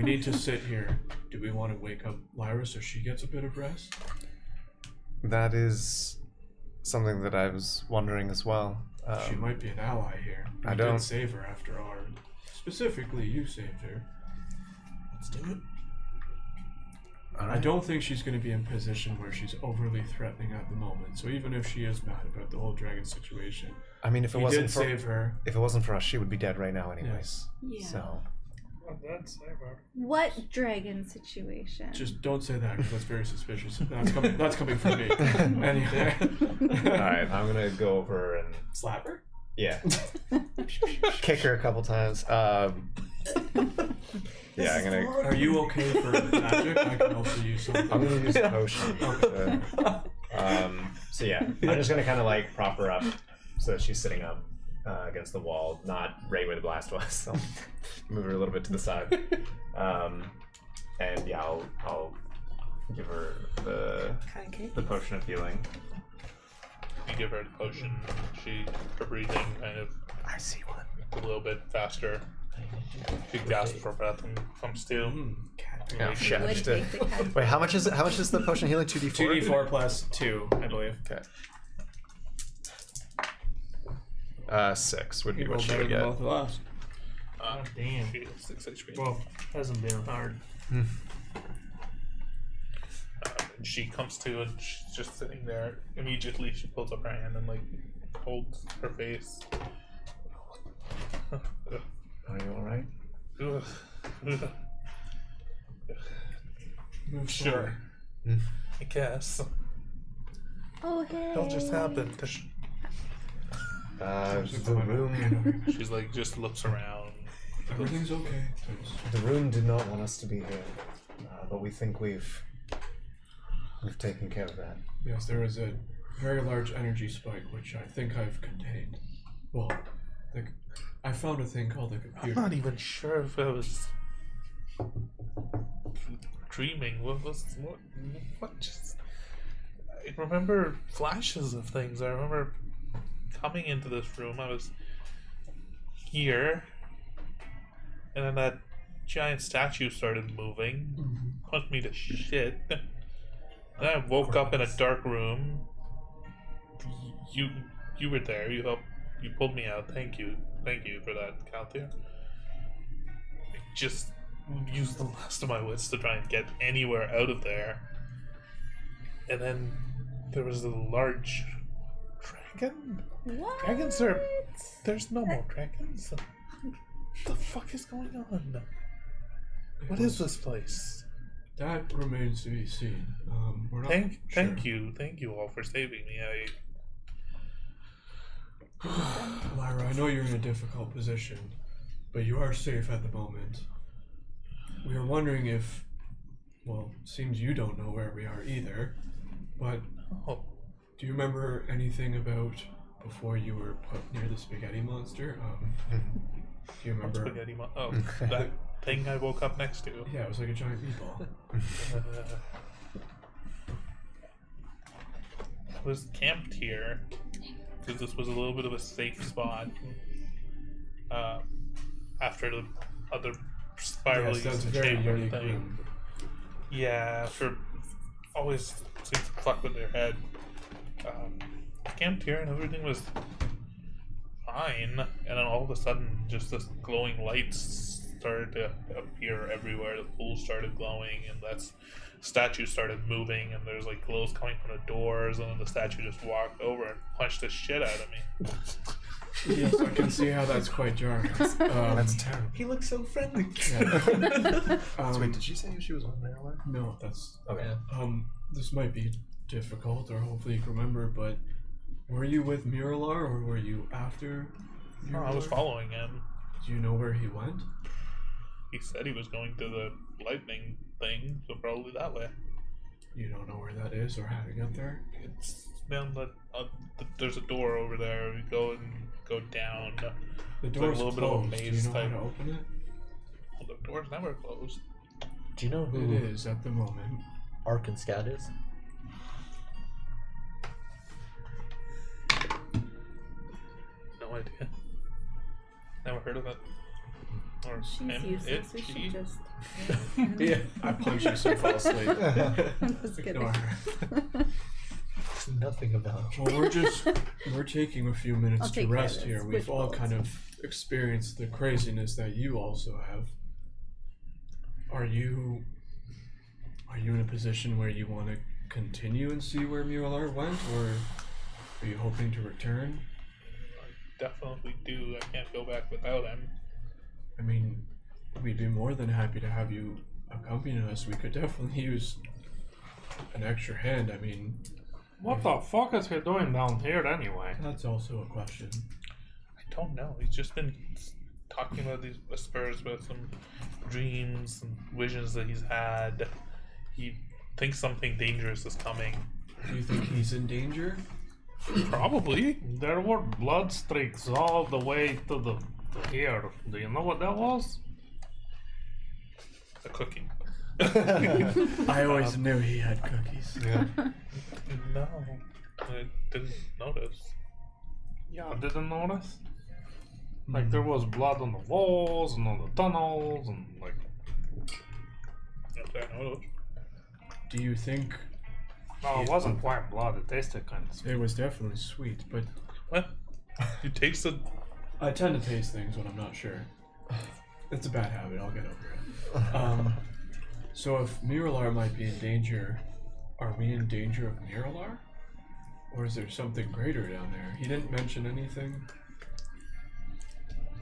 need to sit here. Do we want to wake up Lyra so she gets a bit of rest? That is something that I was wondering as well. She might be an ally here. I We don't- did save her after all. Specifically, you saved her. Let's do it. I don't think she's going to be in a position where she's overly threatening at the moment. So even if she is mad about the whole dragon situation, I mean, if it you wasn't did for save her. if it wasn't for us, she would be dead right now, anyways. Yeah. So Well, that's ever. What dragon situation? Just don't say that because that's very suspicious. That's coming from me. Anyway. Alright, I'm gonna go over and Slap her? yeah. kick her a couple times. Yeah, I'm gonna Are you okay for magic? I can also use something. I'm gonna use a potion. so yeah, I'm just gonna kinda like prop her up so that she's sitting up against the wall, not right where the blast was. So move her a little bit to the side. And yeah, I'll give her the potion of healing. You give her the potion. Her breathing kind of I see one. A little bit faster. She gasps for breath and comes to. Yeah, shit. Would take the cat. Wait, how much is it? How much is the potion healing? 2d4. 2d4 plus 2, I believe. Okay. 6 would be You what rolled she better would than get. both of us. God damn. She is 6 HP. Well, hasn't been hard. And she comes to and she's just sitting there. Immediately, she pulls up her hand and like holds her face. Are you alright? Move Sure. forward. I guess. Oh, hey. It'll just happen. The room. She's like, just looks around. Everything's okay. The room did not want us to be here, but we think we've taken care of that. Yes, there was a very large energy spike, which I think I've contained. Well, I found a thing called a I'm computer. not even sure if I was dreaming. What just? I remember flashes of things. I remember coming into this room. I was here, and then that giant statue started moving, punched me to shit. Then I woke up in a dark room. You were there. You helped. You pulled me out. Thank you for that, Calthea. I just used the last of my wits to try and get anywhere out of there. And then there was a large dragon. What? Dragons are. There's no more dragons. What the fuck is going on? What is this place? That remains to be seen. We're not Thank you all for saving me. Lyra, I know you're in a difficult position, but you are safe at the moment. We are wondering if, well, seems you don't know where we are either, but do you remember anything about before you were put near the spaghetti monster? Do you remember? Spaghetti that thing I woke up next to. Yeah, it was like a giant meatball. I was camped here because this was a little bit of a safe spot after the other spiral Yes, that's a very chamber unique thing. room. Yeah, after always seems to fuck with their head. Camped here and everything was fine, and then all of a sudden, just this glowing lights started to appear everywhere. The pool started glowing, and that statue started moving, and there's like glows coming from the doors, and then the statue just walked over and punched the shit out of me. Yes, I can see how that's quite jarring. That's terrible. He looks so friendly. Yeah. Wait, did she say she was on Maryland? No, that's Okay. this might be difficult, or hopefully you can remember, but were you with Miralar, or were you after Oh, I was Miralar? following him. Do you know where he went? He said he was going to the lightning thing, so probably that way. You don't know where that is or how to get there? It's down there's a door over there. We go down. The It's like a door's little bit of a closed. Do you maze know how type. to open it? Well, the door's never closed. Do you know It who is at the moment. Ark and Scout is? No idea. Never heard of it. Or She's him, useless. We she. should just. Yeah, I punch you so you fall asleep. I'm just kidding. Ignore her. Nothing about you. Well, we're taking a few minutes I'll to take care of rest this. here. We've Switch all bullets. kind of experienced the craziness that you also have. Are you in a position where you want to continue and see where Muralar went, or are you hoping to return? Definitely do. I can't go back without him. I mean, we'd be more than happy to have you accompany us. We could definitely use an extra hand. I mean, What the fuck is he doing down here anyway? that's also a question. I don't know. He's just been talking about these whispers, about some dreams and visions that he's had. He thinks something dangerous is coming. Do you think he's in danger? Probably. There were blood streaks all the way to the here. Do you know what that was? A cookie. I always knew he had cookies. Yeah. No, I didn't notice. Yeah, I didn't notice. Like there was blood on the walls and on the tunnels and like. Okay, no, Do you think No, it wasn't white blood. It tasted kind of sweet. it was definitely sweet? But what? You tasted. I tend to taste things when I'm not sure. It's a bad habit. I'll get over it. So if Miralar might be in danger, are we in danger of Miralar? Or is there something greater down there? He didn't mention anything.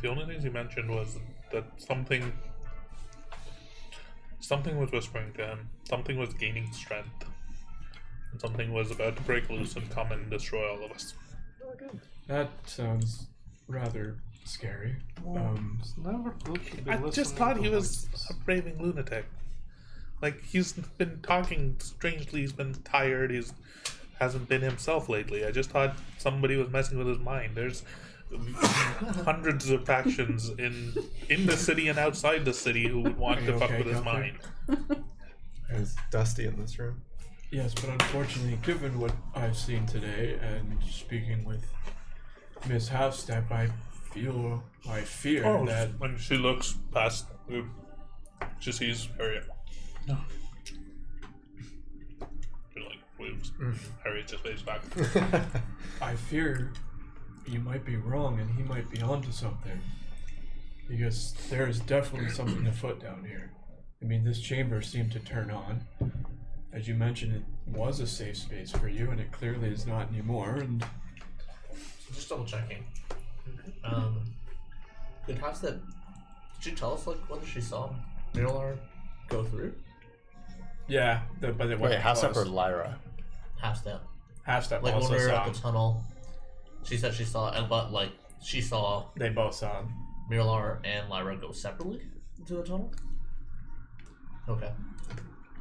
The only things he mentioned was that something was whispering to him. Something was gaining strength. And something was about to break loose and come and destroy all of us. That sounds rather scary. It's never good to be I just listening thought to he was voices. a raving lunatic. Like, he's been talking strangely, he's been tired, hasn't been himself lately. I just thought somebody was messing with his mind. There's hundreds of factions in the city and outside the city who would want to fuck Okay, with his Gunther? mind. It's dusty in this room. Yes, but unfortunately, given what I've seen today and speaking with Miss Halfstep, I fear Oh, that when she looks past, she sees Harriet. No. She like waves. Harriet just waves back. I fear you might be wrong and he might be onto something. Because there is definitely something afoot down here. I mean, this chamber seemed to turn on. As you mentioned, it was a safe space for you, and it clearly is not anymore. And So just double checking. Did she tell us like whether she saw Miralar go through? yeah, but it Wait, wasn't Half Step or close. Lyra? Half step. Half Step Like when also we were saw at him. the tunnel, she said she saw, but like she saw They both saw him. Miralar and Lyra go separately into the tunnel. Okay.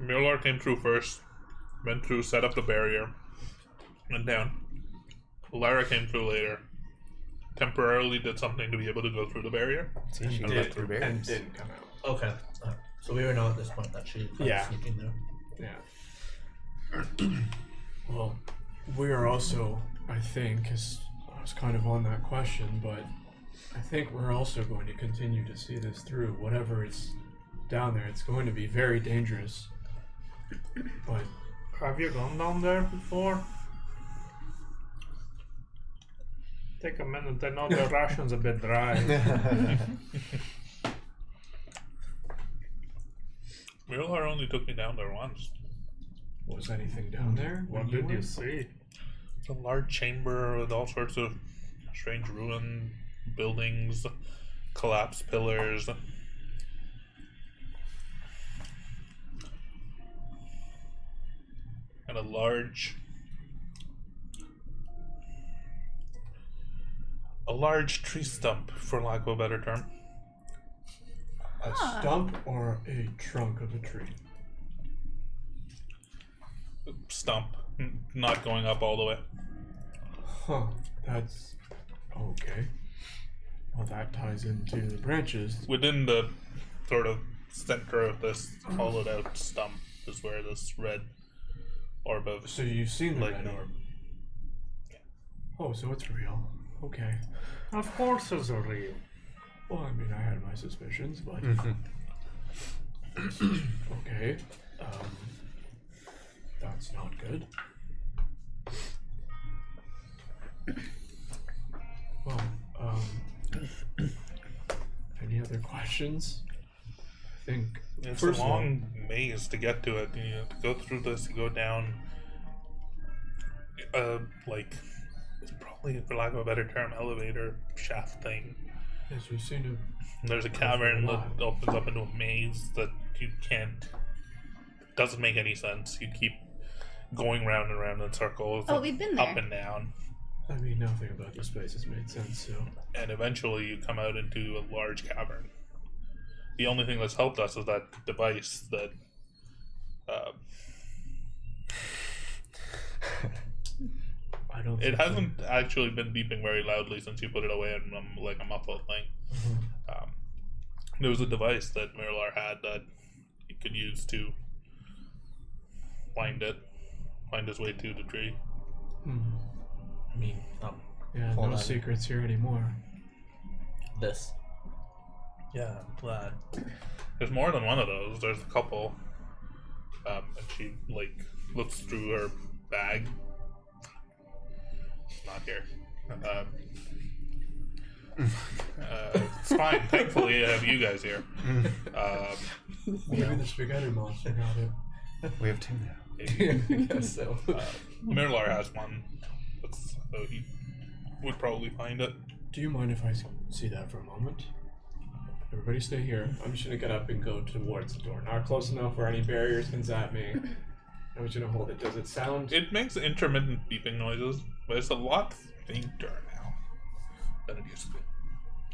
Miralar came through first, went through, set up the barrier, went down. Lara came through later. Temporarily did something to be able to go through the barrier. See, she And got did- through And barriers. didn't come out. Okay. So we already know at this point that she tried Yeah. sneaking there. Yeah. Well, we are also, I think, because I was kind of on that question, but I think we're also going to continue to see this through. Whatever is down there, it's going to be very dangerous. But Have you gone down there before? Take a minute. I know the ration's a bit dry. Miralar only took me down there once. was anything down there? What when did you went? see? It's a large chamber with all sorts of strange ruin buildings, collapsed pillars. And a large tree stump, for lack of a better term. A stump or a trunk of a tree? Stump, not going up all the way. Huh. That's okay. Well, that ties into the branches. Within the sort of center of this hollowed out stump is where this red orb of So you've seen the red lightning. orb? Oh, so it's real. Okay. Of course it's real. Well, I mean, I had my suspicions, but okay. That's not good. Well, any other questions? I think It's first a of all- long maze to get to it. You have to go through this, you go down like it's probably, for lack of a better term, elevator shaft thing. yes, you seem to. There's a cavern that opens up into a maze that you can't, doesn't make any sense. You keep going round and round in circles. Oh, we've been up there. and down. I mean, nothing about this place has made sense. So And eventually you come out into a large cavern. The only thing that's helped us is that device that I don't. it think hasn't actually been beeping very loudly since you put it away in like a muffled thing. There was a device that Miralar had that he could use to find his way to the tree. I mean, Um, yeah, Hold no on. secrets here anymore. this. Yeah, I'm glad. There's more than one of those. There's a couple. And she like looks through her bag. Not here. It's fine. Thankfully, I have you guys here. Maybe the spaghetti monster got it. We have two now. Maybe. I guess so. Mirlar has one. So he would probably find it. Do you mind if I see that for a moment? Everybody stay here. I'm just gonna get up and go towards the door. Not close enough where any barriers can zap me. I'm just gonna hold it. Does it sound... It makes intermittent beeping noises, but it's a lot fainter now than it used to be.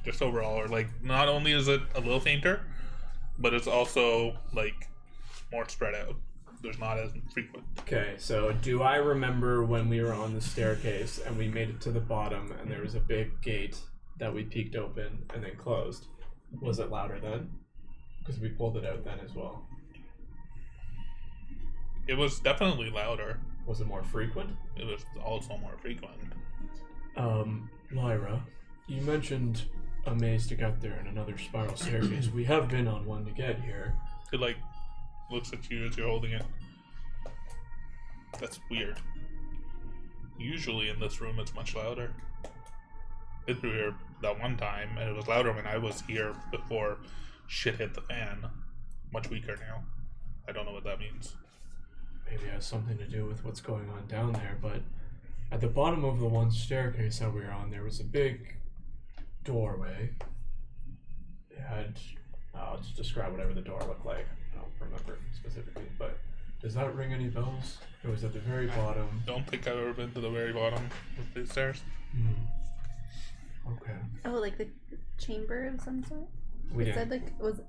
Just overall, or like, not only is it a little fainter, but it's also like more spread out. There's not as frequent. Okay, so do I remember when we were on the staircase and we made it to the bottom and there was a big gate that we peeked open and then closed? Was it louder then? Because we pulled it out then as well. It was definitely louder. Was it more frequent? It was also more frequent. Lyra, you mentioned a maze to get there and another spiral staircase. We have been on one to get here. It like looks at you as you're holding it. That's weird. Usually in this room it's much louder. Been through here that one time, and it was louder when I was here before shit hit the fan. Much weaker now. I don't know what that means. Maybe it has something to do with what's going on down there, but at the bottom of the one staircase that we were on, there was a big doorway. It had, I'll just describe whatever the door looked like. I don't remember specifically, but does that ring any bells? It was at the very bottom. Don't think I've ever been to the very bottom of these stairs. Okay. Oh, like the chamber of some sort? We It said didn't. like it was.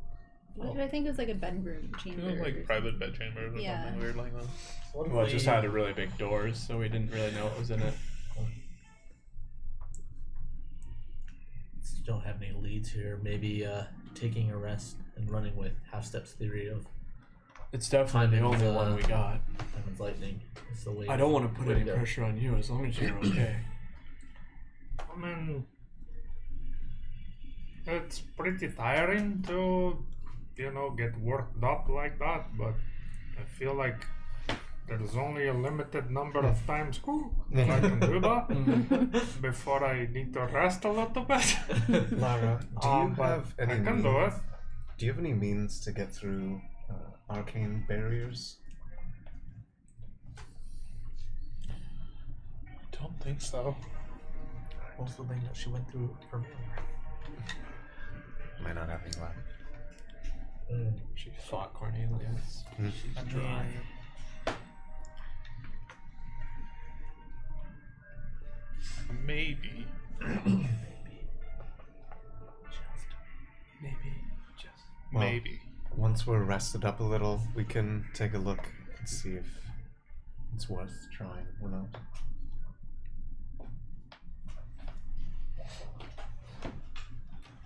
What did I think? It was like a bedroom chamber. You know, like private bed chambers or Yeah. something weird like that. Well, it just had a really big doors, so we didn't really know what was in it. Don't have any leads here. Maybe taking a rest and running with Half Step's theory of It's definitely the Timing's, only one we got. Diamond's lightning. Is the way I don't want to put way any go. pressure on you as long as you're okay. I mean, it's pretty tiring to, get worked up like that, but I feel like there's only a limited number of times I can do that before I need to rest a little bit. Lara, do you But have any I can do it. Do you have any means to get through arcane barriers? I don't think so. What was the thing that she went through for me? Might not have any left. She fought Cornelius. I mean, Maybe. Well, Maybe. Once we're rested up a little, we can take a look and see if it's worth trying or not.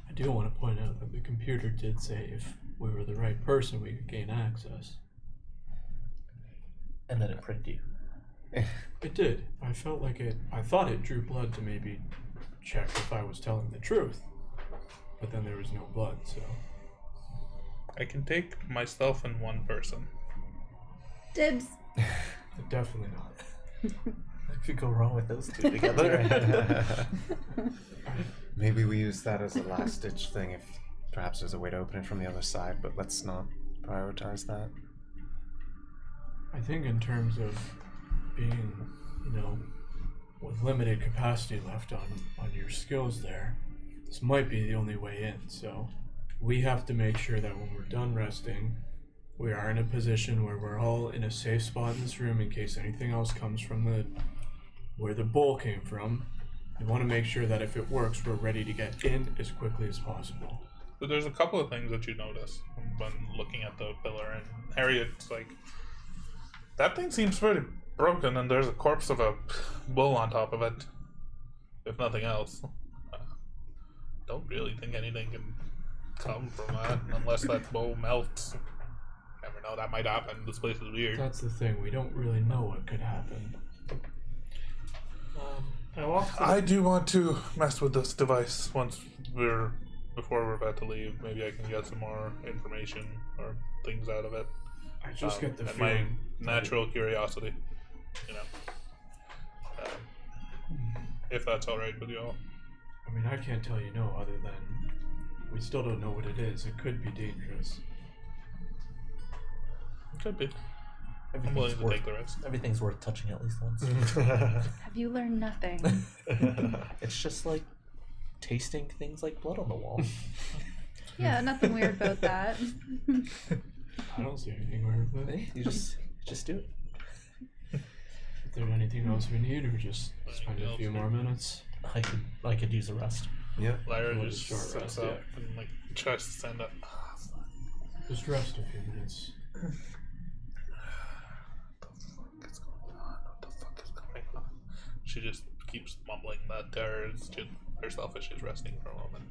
I do want to point out that the computer did say if we were the right person, we could gain access. and then it pricked you. It did. I felt like it. I thought it drew blood to maybe check if I was telling the truth, but then there was no blood, so. I can take myself and one person. Dibs. Definitely not. What could go wrong with those two together? Maybe we use that as a last ditch thing if perhaps there's a way to open it from the other side, but let's not prioritize that. I think in terms of being, with limited capacity left on your skills there, this might be the only way in, so we have to make sure that when we're done resting, we are in a position where we're all in a safe spot in this room in case anything else comes from where the bowl came from. We want to make sure that if it works, we're ready to get in as quickly as possible. So there's a couple of things that you notice when looking at the pillar, and Harriet's like, that thing seems pretty broken, and there's a corpse of a bull on top of it, if nothing else. Don't really think anything can come from that unless that bowl melts. Never know, that might happen. This place is weird. That's the thing, we don't really know what could happen. I do want to mess with this device once before we're about to leave, maybe I can get some more information or things out of it. I just get the and feeling. my natural curiosity, you know. If that's all right with you all. I mean, I can't tell you no, other than we still don't know what it is. It could be dangerous. It could be. I'm Everything's willing to worth, take the risk. everything's worth touching at least once. Have you learned nothing? It's just like tasting things like blood on the wall. Yeah, nothing weird about that. I don't see anything weird with it. Hey, you just do it. If there's anything else we need, or just spend a few more minutes. I could use a rest. Yeah. Lyra Well, just short sits rest, up yeah. and like tries to stand up. Just rest a few minutes. What the fuck is going on? She just keeps mumbling that to herself as she's resting for a moment.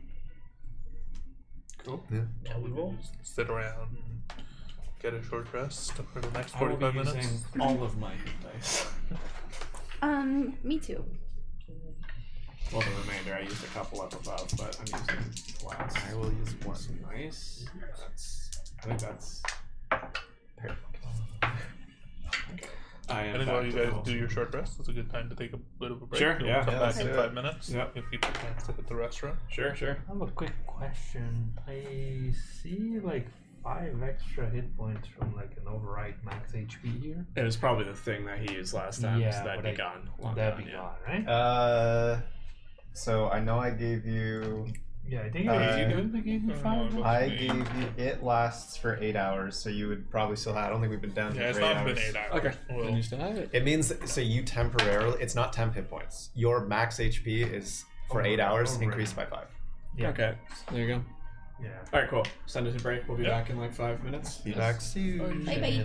Cool. Yeah, we will. Just sit around and get a short rest for the next I will 45 be minutes. using all of my hit dice. Me too. Well, the remainder I used a couple up above, but I'm using twice. I will use one. Nice. I think that's. Perfect. Okay. I am. I think back while you to guys full. do your short rest, it's a good time to take a bit of a break. Sure, We'll yeah. come Yeah, back let's in do 5 it. minutes. Yep. Give people a chance to hit the restaurant. Sure. I have a quick question. I see like 5 extra hit points from like an override max HP here. It was probably the thing that he used last time, so that'd be gone. Long That'd gone, be yeah. gone, right? So I know I gave you. Yeah, I think Uh, you good. They gave you 5. I gave you. It lasts for 8 hours, so you would probably still have. I don't think we've been down Yeah, here it's for 8 not hours. been 8 hours. Okay. We'll- Then you still have it. It means so you temporarily. It's not temp hit points. Your max HP is for 8 hours Alright. increased by 5. Yeah. Okay. There you go. Yeah. All right. Cool. Send us a break. We'll be Yeah. back in like 5 minutes. Be back soon. Bye bye.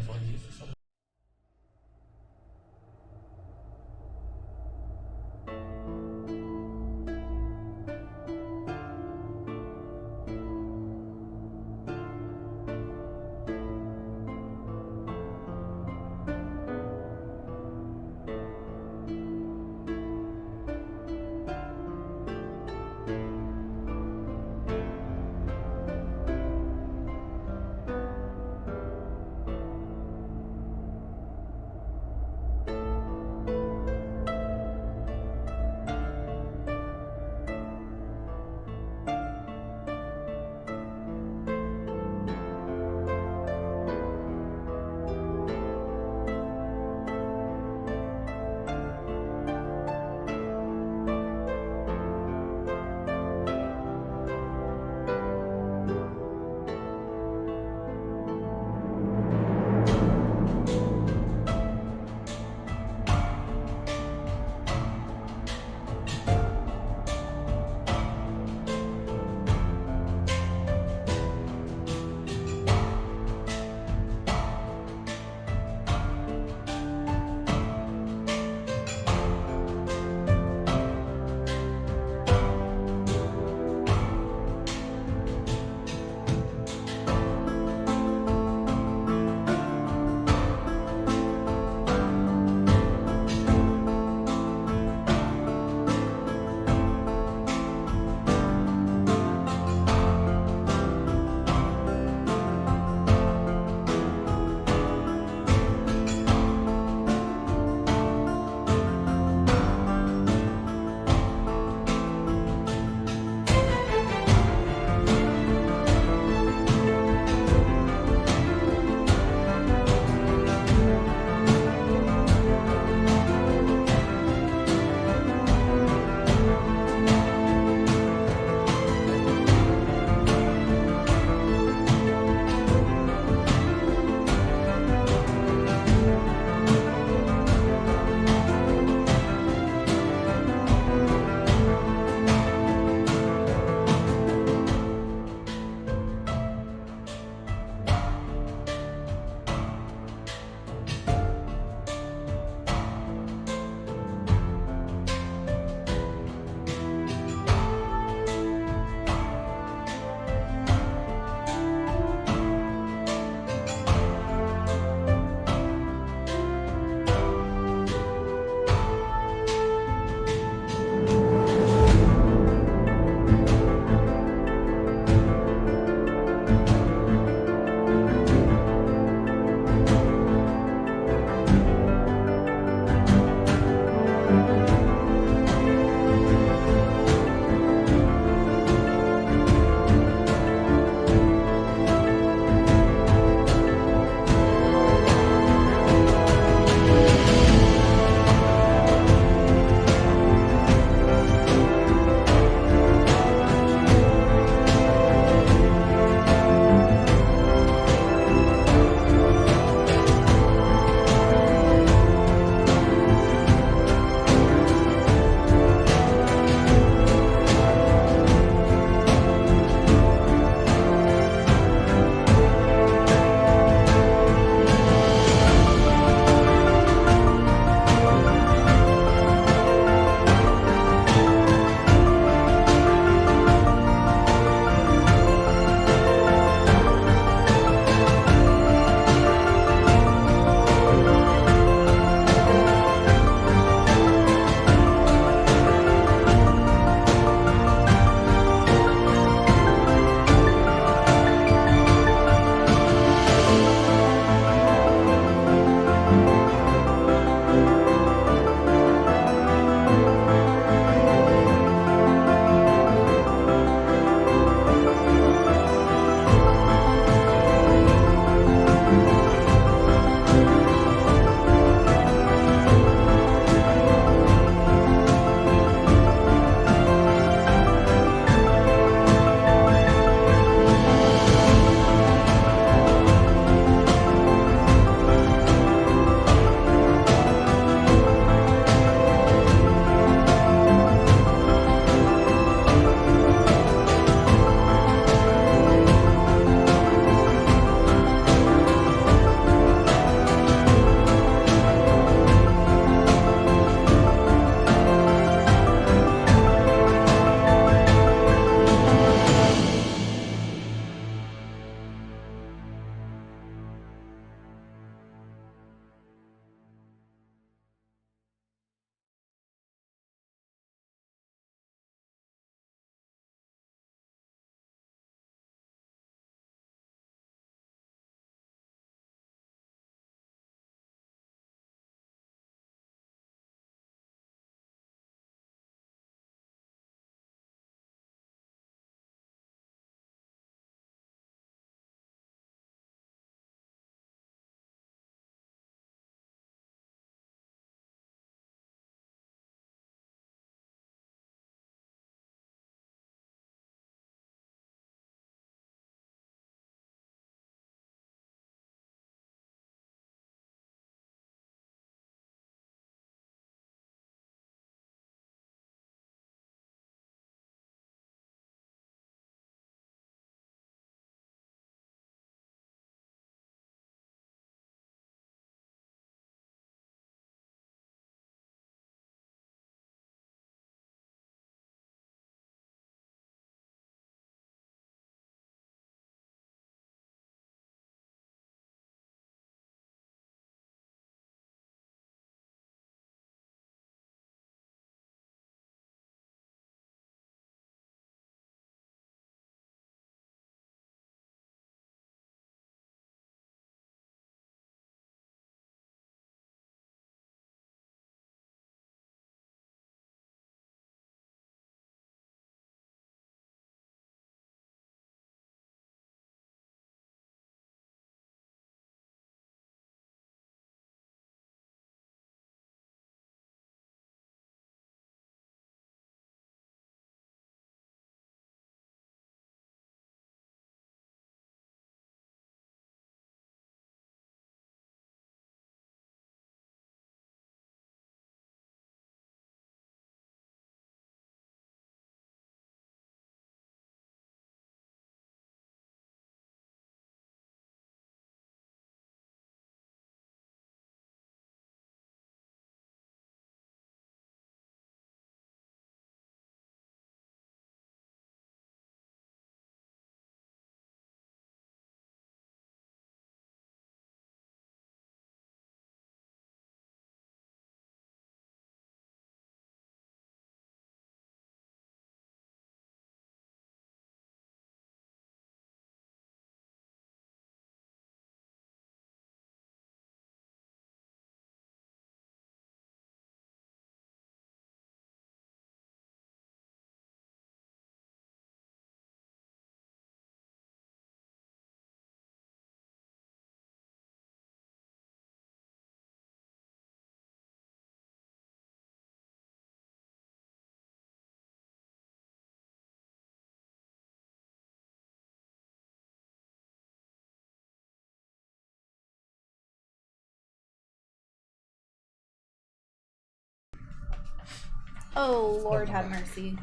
Oh, Lord have mercy.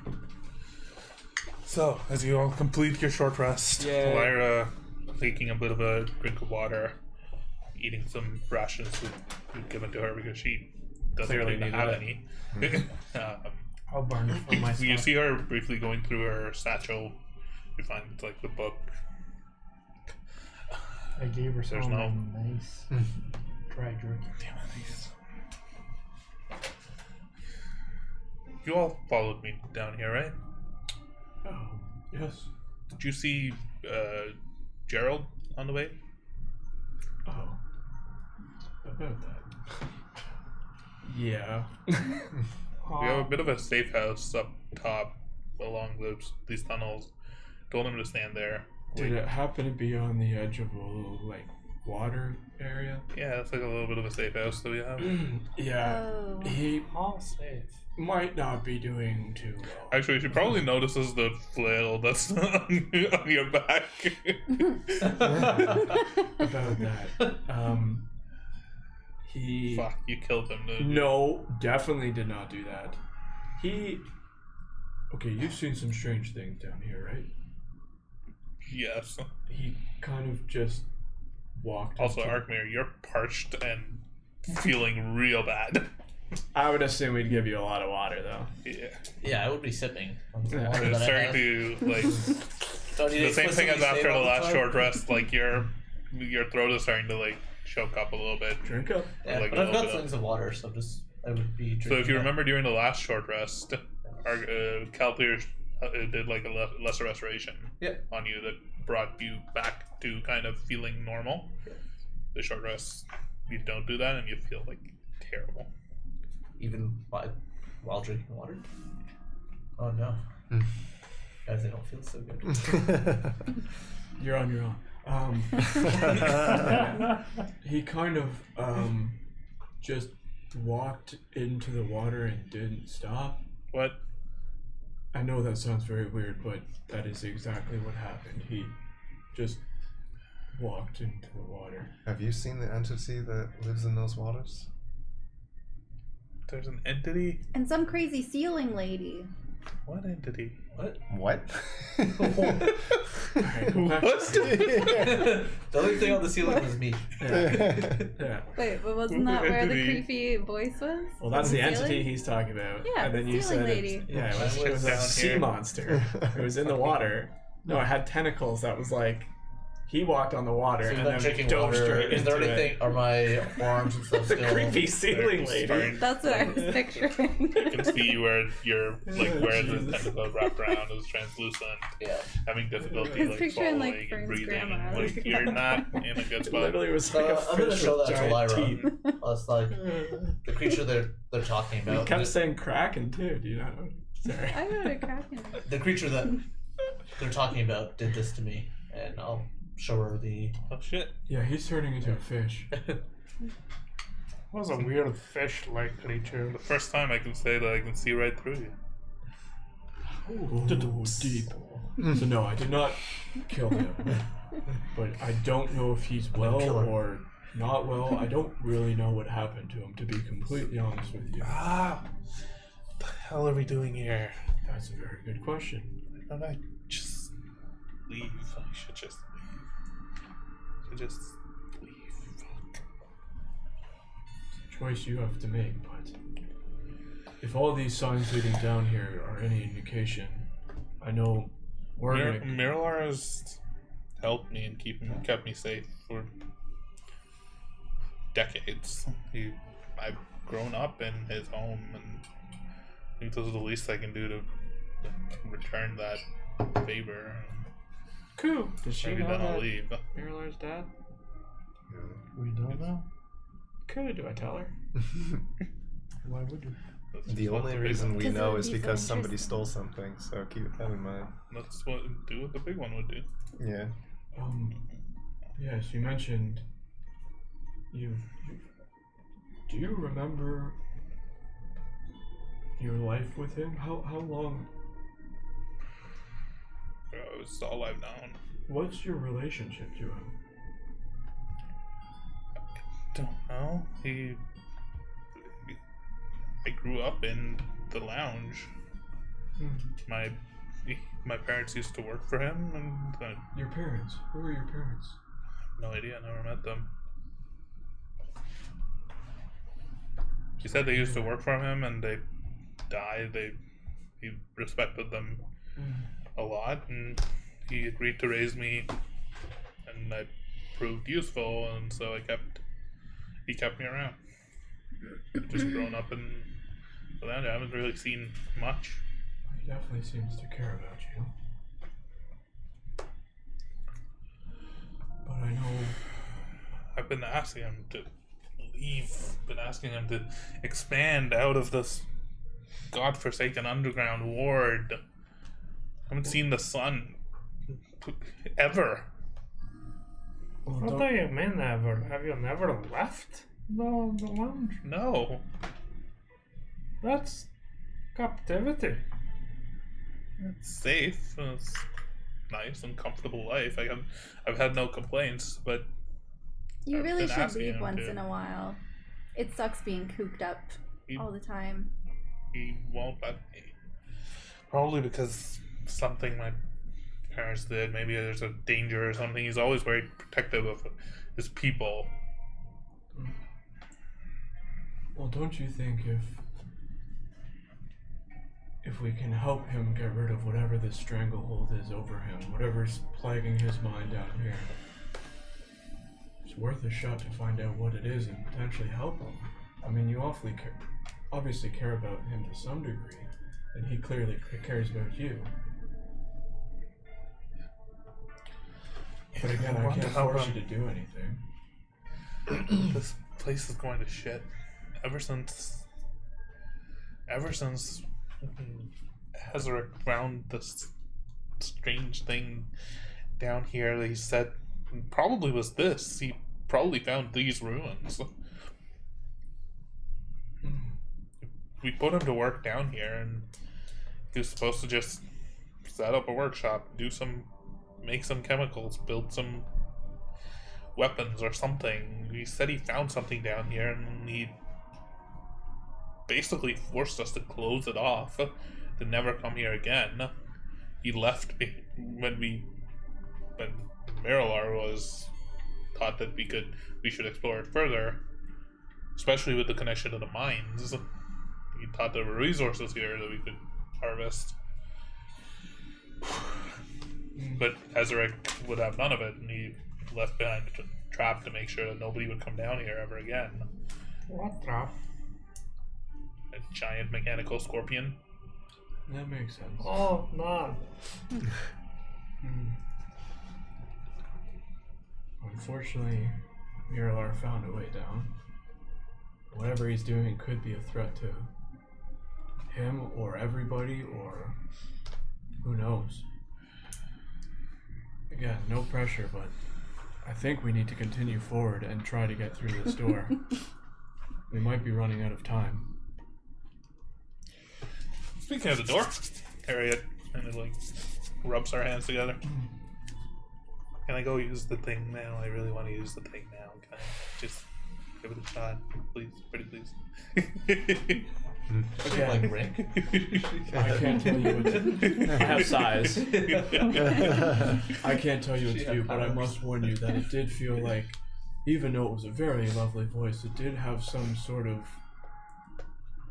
So, as you all complete your short rest, Yay. Lyra taking a bit of a drink of water, eating some rations we've given to her because she doesn't Clearly really needed have it. any. I'll burn it for my You stuff. see her briefly going through her satchel. You find like the book. I gave her There's some no- nice dry jerky. Damn it. You all followed me down here, right? Oh, yes. Did you see Gerald on the way? Oh. About that. Yeah. We have a bit of a safe house up top along these tunnels. Told him to stand there. Did it happen to be on the edge of a little, like, water area? Yeah, it's like a little bit of a safe house that we have. Yeah. Oh. He All safe. might not be doing too well. Actually, she probably notices the flail that's on your back. About that. He. Fuck, you killed him, dude. No, definitely did not do that. He. Okay, you've seen some strange things down here, right? Yes. He kind of just walked. Also, into- Arkmir, you're parched and feeling real bad. I would assume we'd give you a lot of water, though. Yeah. Yeah, I would be sipping on the Yeah. water It's that I starting have. to, like, Don't you the same thing as explicitly say after it the all last time? short rest, like, your throat is starting to, like, choke up a little bit. Drink up. Yeah, like but a I've little got bit. things of water, so I would be drinking. So if you that. remember during the last short rest, our Calclear did like a lesser restoration Yeah. on you that brought you back to kind of feeling normal. The short rest, you don't do that and you feel like terrible. Even while drinking water. Oh no, guys, I don't feel so good. You're on your own. He kind of just walked into the water and didn't stop. What? I know that sounds very weird, but that is exactly what happened. He just walked into the water. Have you seen the entity that lives in those waters? There's an entity? And some crazy ceiling lady. What entity? What? What? Alright, go back. The only thing on the ceiling was me. Yeah. Wait, but wasn't that where the Entity. creepy voice was? Well, that's the Ceiling? entity he's talking about. Yeah, and then the you ceiling said lady. yeah, I it was a down sea here. monster. It was in the water. No, it had tentacles. That was like he walked on the water So and you're then not drinking dove water. straight Is there into anything? Are my arms and stuff The still? creepy ceiling lady. Starting- That's what I was picturing. You can see where you're like where the tentacle wrapped around is translucent, Yeah. having difficulty I was like picturing, following like, and Fern's breathing. grandma. Like you're not in a good It spot. literally was like a I'm gonna fish show with that to giant Lyra. teeth. It's like the creature they're talking He about. kept saying Kraken too. Do you not know? Sorry. I got a crack in it. The creature that they're talking about did this to me, and I'll show her the. Oh shit! Yeah, he's turning into a fish. It was a weird fish-like creature. The first time I can say that I can see right through you. Ooh, deep. So no, I did not kill him. But I don't know if he's well kill her. or not well. I don't really know what happened to him, to be completely honest with you. Ah, what the hell are we doing here? That's a very good question. Why don't I just leave? I should just leave. I should just leave. Fuck. Choice you have to make, but if all these signs leading down here are any indication, I know we're gonna. Miralar has helped me and kept me safe for decades. I've grown up in his home, and I think this is the least I can do to return that favor. Cool. Does she Maybe know then I'll that leave. Miralar's dad? We don't know. Could do I tell her? Why would you? That's The what only big reason one- we Because it know would is be so because somebody interesting. stole something, so keep that in mind. That's what the big one would do. Yeah. Yes, you mentioned you do you remember your life with him? How long? It's all I've known. What's your relationship to him? Don't know. I grew up in the lounge. Mm. My parents used to work for him, and Your parents? Who are your parents? no idea. I never met them. He said they used to work for him, and they died. He respected them a lot, and he agreed to raise me, and I proved useful, and so he kept me around. Just grown up in the land. I haven't really seen much. He definitely seems to care about you. But I know I've been asking him to leave. Been asking him to expand out of this godforsaken underground ward. Haven't seen the sun ever. What do you mean ever? Have you never left the lounge? No. That's captivity. It's safe. It's nice and comfortable life. I've had no complaints, but You I've really been should asking leave him once to. in a while. It sucks being cooped up He- all the time. He won't let me. Probably because something my parents did. Maybe there's a danger or something. He's always very protective of his people. Well, don't you think if we can help him get rid of whatever this stranglehold is over him, whatever's plaguing his mind out here, it's worth a shot to find out what it is and potentially help him. I mean, you obviously care about him to some degree, and he clearly cares about you. But again, I can't force you to do anything. This place is going to shit. Ever since Hezerick found this strange thing down here that he said probably was this. He probably found these ruins. We put him to work down here, and he was supposed to just set up a workshop, make some chemicals, build some weapons or something. He said he found something down here, and he basically forced us to close it off, to never come here again. He left when Marilar was thought that we should explore it further, especially with the connection to the mines. He thought there were resources here that we could harvest. But Hezerick would have none of it, and he left behind a trap to make sure that nobody would come down here ever again. What trap? A giant mechanical scorpion. That makes sense. Oh, man. Unfortunately, Miralar found a way down. Whatever he's doing could be a threat to him or everybody, or who knows. Again, no pressure, but I think we need to continue forward and try to get through this door. We might be running out of time. Speaking of the door, Harriet kind of rubs our hands together. Can I go use the thing now? I really want to use the thing now. Can I just give it a shot? Please, pretty please. Again, Like Rick. I can't tell you what to I have size. I can't tell you what to do, but I must warn you that it did feel like, even though it was a very lovely voice, it did have some sort of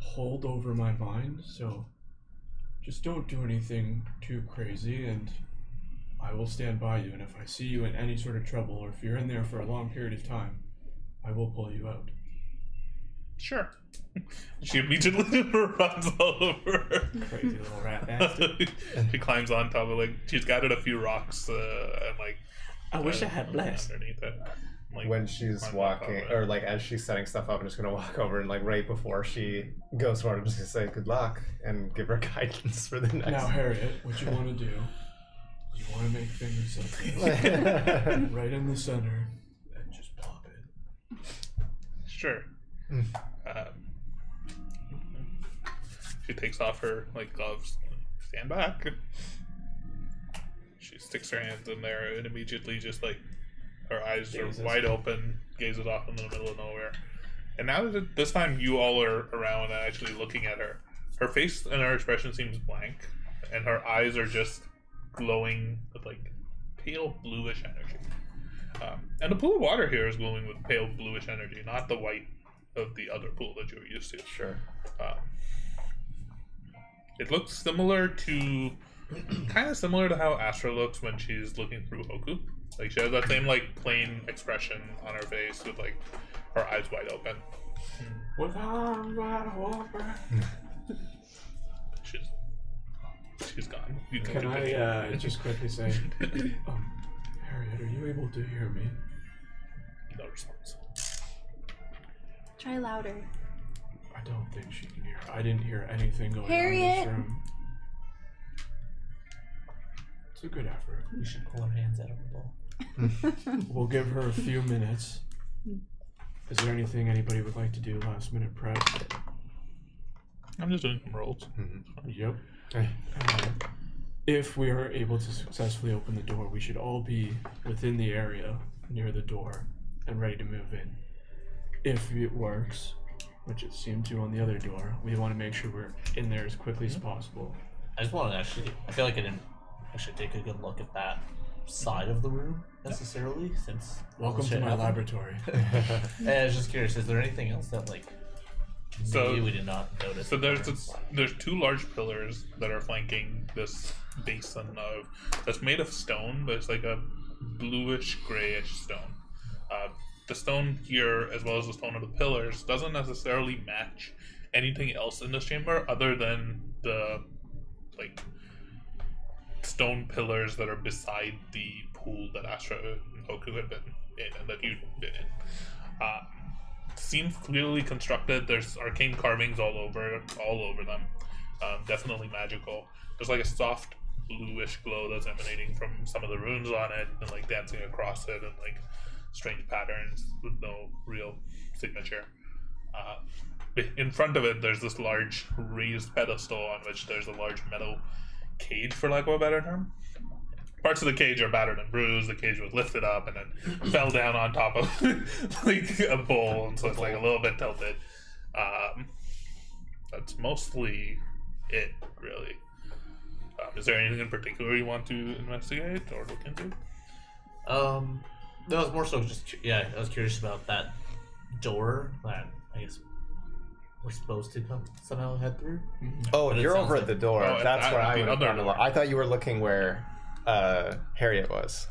hold over my mind, so just don't do anything too crazy, and I will stand by you, and if I see you in any sort of trouble, or if you're in there for a long period of time, I will pull you out. Sure. She immediately runs all over her. Crazy little rat bastard. She climbs on top of she's gathered a few rocks and I wish I had blessed. underneath it. When she's climbs on top walking, of it. or as she's setting stuff up, I'm just gonna walk over and right before she goes forward, I'm just gonna say good luck and give her guidance for the next. Now, Harriet, what you want to do, you want to make fingers like right in the center and just pop it. Sure. She takes off her gloves. Stand back. She sticks her hands in there and immediately just her eyes Gazes. are wide open, gazes off in the middle of nowhere. And now that this time you all are around and actually looking at her, Her face and her expression seems blank, and her eyes are just glowing with like pale bluish energy. And the pool of water here is glowing with pale bluish energy, not the white of the other pool that you were used to. Sure. It looks similar to, kind of similar to how Astra looks when she's looking through Hoku. Like she has that same like plain expression on her face with like her eyes wide open. With arms wide open. She's gone. You Can I just quickly say, Harriet, are you able to hear me? No response. Try louder. I don't think she can hear. I didn't hear anything going on in Harriet! this room. It's a good effort. We should pull our hands out of the ball. We'll give her a few minutes. Is there anything anybody would like to do last minute prep? I'm just doing some rolls. Yep. If we are able to successfully open the door, we should all be within the area near the door and ready to move in. If it works, which it seemed to on the other door, we want to make sure we're in there as quickly as possible. I just want to actually. I feel like I didn't actually take a good look at that side of the room necessarily, since. Welcome to shit my happened. laboratory. And I was just curious. Is there anything else that like? So- maybe we did not notice. So there's two large pillars that are flanking this basin that's made of stone, but it's like a bluish grayish stone. The stone here, as well as the stone of the pillars, doesn't necessarily match anything else in this chamber other than the like stone pillars that are beside the pool that Astra and Hoku had been in and that you'd been in. Seems clearly constructed. There's arcane carvings all over them. Definitely magical. There's like a soft bluish glow that's emanating from some of the runes on it and like dancing across it and like strange patterns with no real signature. In front of it, there's this large raised pedestal on which there's a large metal cage, for lack of a better term. Parts of the cage are battered and bruised. The cage was lifted up and then fell down on top of like a bowl, and so it's like a little bit tilted. That's mostly it, really. Is there anything in particular you want to investigate or look into? That was more so just I was curious about that door that I guess we're supposed to come somehow head through. Oh, But it you're sounds over like- at the door. Oh, That's at where I the would have other gone to look. door. I thought you were looking where Harriet was.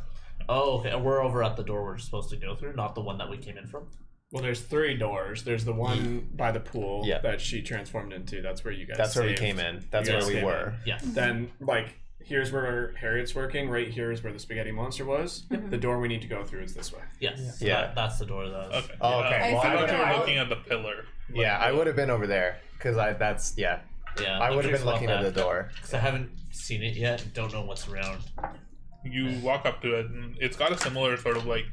Oh, okay. We're over at the door we're supposed to go through, not the one that we came in from. Well, there's 3 doors. There's the one by the pool Yeah. that she transformed into. That's where you guys That's where we saved. came in. That's You where guys we came were. Yeah. Then, like, here's where Harriet's working. Right here is where the spaghetti monster was. The door we need to go through is this way. Yes. Yeah. That's the door that was. Okay. Oh, okay. I Well, I I thought would you were have. looking at the pillar. Yeah, I would have been over there because that's Yeah. I would have been looking at the door. Because I haven't seen it yet. Don't know what's around. You walk up to it, and it's got a similar sort of like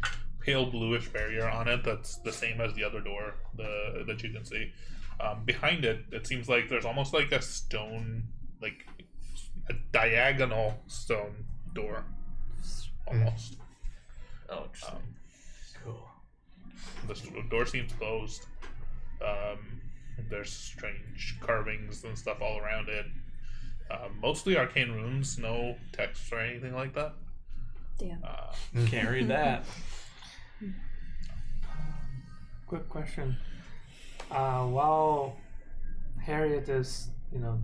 pale bluish barrier on it that's the same as the other door that you can see. Behind it, it seems like there's almost like a stone, like a diagonal stone door, almost. Oh, interesting. Cool. The door seems closed. There's strange carvings and stuff all around it. Mostly arcane runes, no text or anything like that. Damn. Can't read that. Quick question. While Harriet is,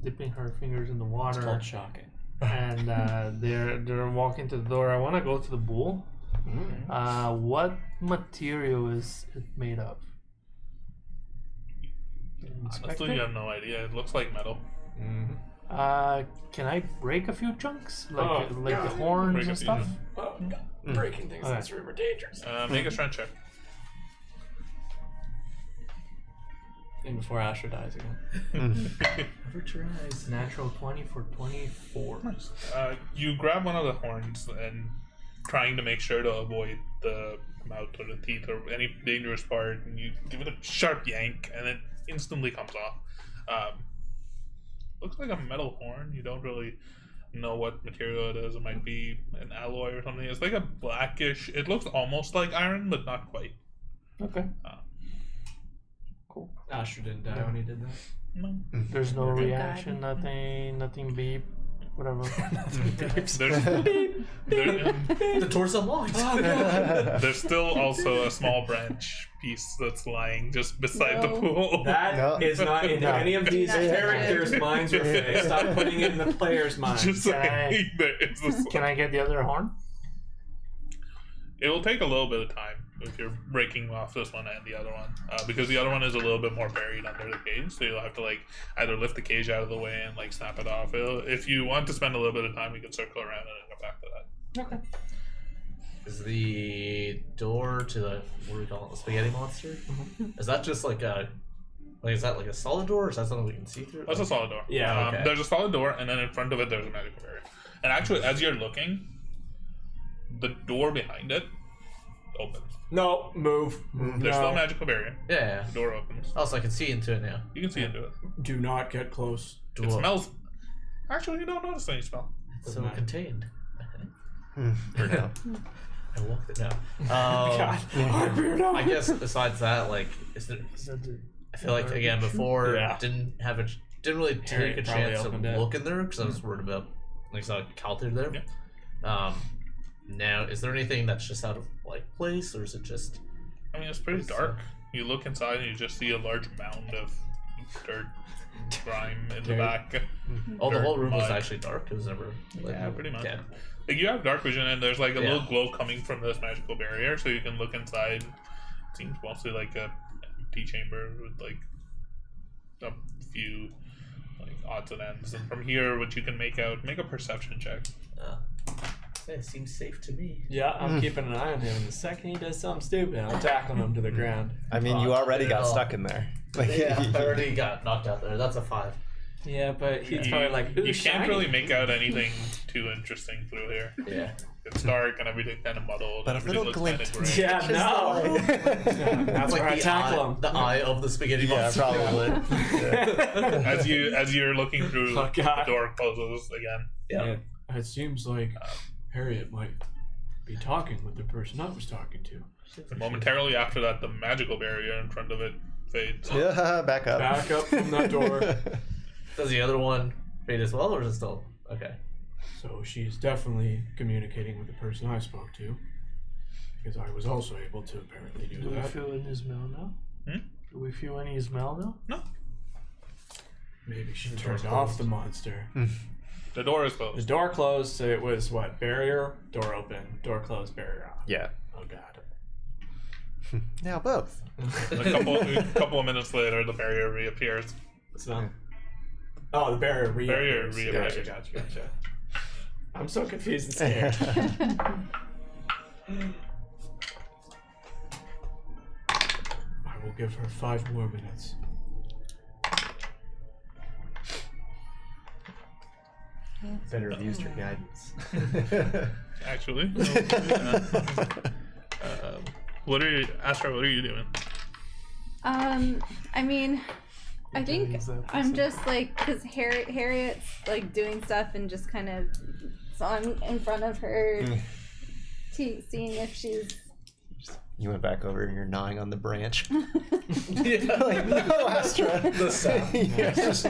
dipping her fingers in the It's water, called shocking. and they're walking to the door, I want to go to the bowl. What material is it made of? Honestly, you have no idea. It looks like metal. Can I break a few chunks, like Oh, the yeah. horns Break a and few, stuff? Breaking things Okay. in this room are dangerous. Make a strength check. And before Asher dies again. Never tries. Natural 20 for 24. You grab one of the horns and trying to make sure to avoid the mouth or the teeth or any dangerous part, and you give it a sharp yank, and it instantly comes off. Looks like a metal horn. You don't really know what material it is. It might be an alloy or something. It's like a blackish. It looks almost like iron, but not quite. Okay. Cool. Asher didn't die when he did that. No. There's no Thank reaction, God. nothing beep, whatever. There's The door's unlocked. there's still also a small branch piece that's lying just beside the No. pool. That is No. not in No. any of these Not characters' minds or face. Stop putting it in the player's mind. Just saying, there is this. Can I get the other horn? It will take a little bit of time if you're breaking off this one and the other one, because the other one is a little bit more buried under the cage. So you'll have to like either lift the cage out of the way and like snap it off. If you want to spend a little bit of time, you can circle around and then go back to that. Okay. Is the door to the what do we call it? The spaghetti monster? Is that just like a is that like a solid door, or is that something we can see through? That's a solid door. Yeah, okay. There's a solid door, and then in front of it there's a magical barrier. And actually, as you're looking, the door behind it opens. No, move. There's no. no magical barrier. Yeah. The door opens. Oh, so I can see into it now. You can see into it. Do not get close. Do It what? smells. Actually, you don't notice any smell. So contained. For now. I walked it now. God, I'm weird. I guess besides that, like, is there? I feel like again before Yeah. didn't really take Harry a probably chance to opened it. look in there because I was worried about like saw Calter there. Yeah. Now is there anything that's just out of like place, or is it just? I mean, it's pretty dark. You look inside and you just see a large mound of dirt, grime in the Dirt. back. Oh, the Dirt, whole room was mud. actually dark. It was never. Like, Yeah, pretty much. Yeah. Like you have dark vision, and there's like a Yeah. little glow coming from this magical barrier, so you can look inside. It seems mostly like a empty chamber with like a few like odds and ends. And from here, what you can make a perception check. It seems safe to me. Yeah, I'm keeping an eye on him. The second he does something stupid, I'm tackling him to the ground. I mean, you already got stuck in there. Like, Yeah, I already got knocked out there. That's a 5. Yeah, but he's probably like, ooh, you can't shiny. really make out anything too interesting through here. Yeah. It's dark and everything kind of muddled. But a everything little looks glint. Kind of gray. Yeah, no. That's why I the tackle eye, him. the eye of the spaghetti yeah, monster. probably. Yeah. As you're looking through, Oh, the God. door closes again. Yeah. It seems like Harriet might be talking with the person I was talking to. Momentarily after that, the magical barrier in front of it fades. Yeah, back up. Back up from that door. Does the other one fade as well, or is it still okay? So she's definitely communicating with the person I spoke to. Because I was also able to apparently do Do we that. feel any smell now? Do we feel any smell now? No, Maybe she turned off the monster. the door is The closed. door closed, so it was what? Barrier, door open, door closed, barrier off. Yeah. Oh god. Now both. A couple of minutes later, the barrier reappears. It's not. Oh, the barrier reappears. reappears. Gotcha. I'm so confused and scared. I will give her 5 more minutes. Better have used your guidance. Actually, what are you, Astra? What are you doing? I mean, I think Exactly. I'm just like, because Harriet's like doing stuff and just kind of, so I'm in front of her, seeing if she's. You went back over and you're gnawing on the branch. Yeah. Like, no, Astra. The sound. Yeah. Just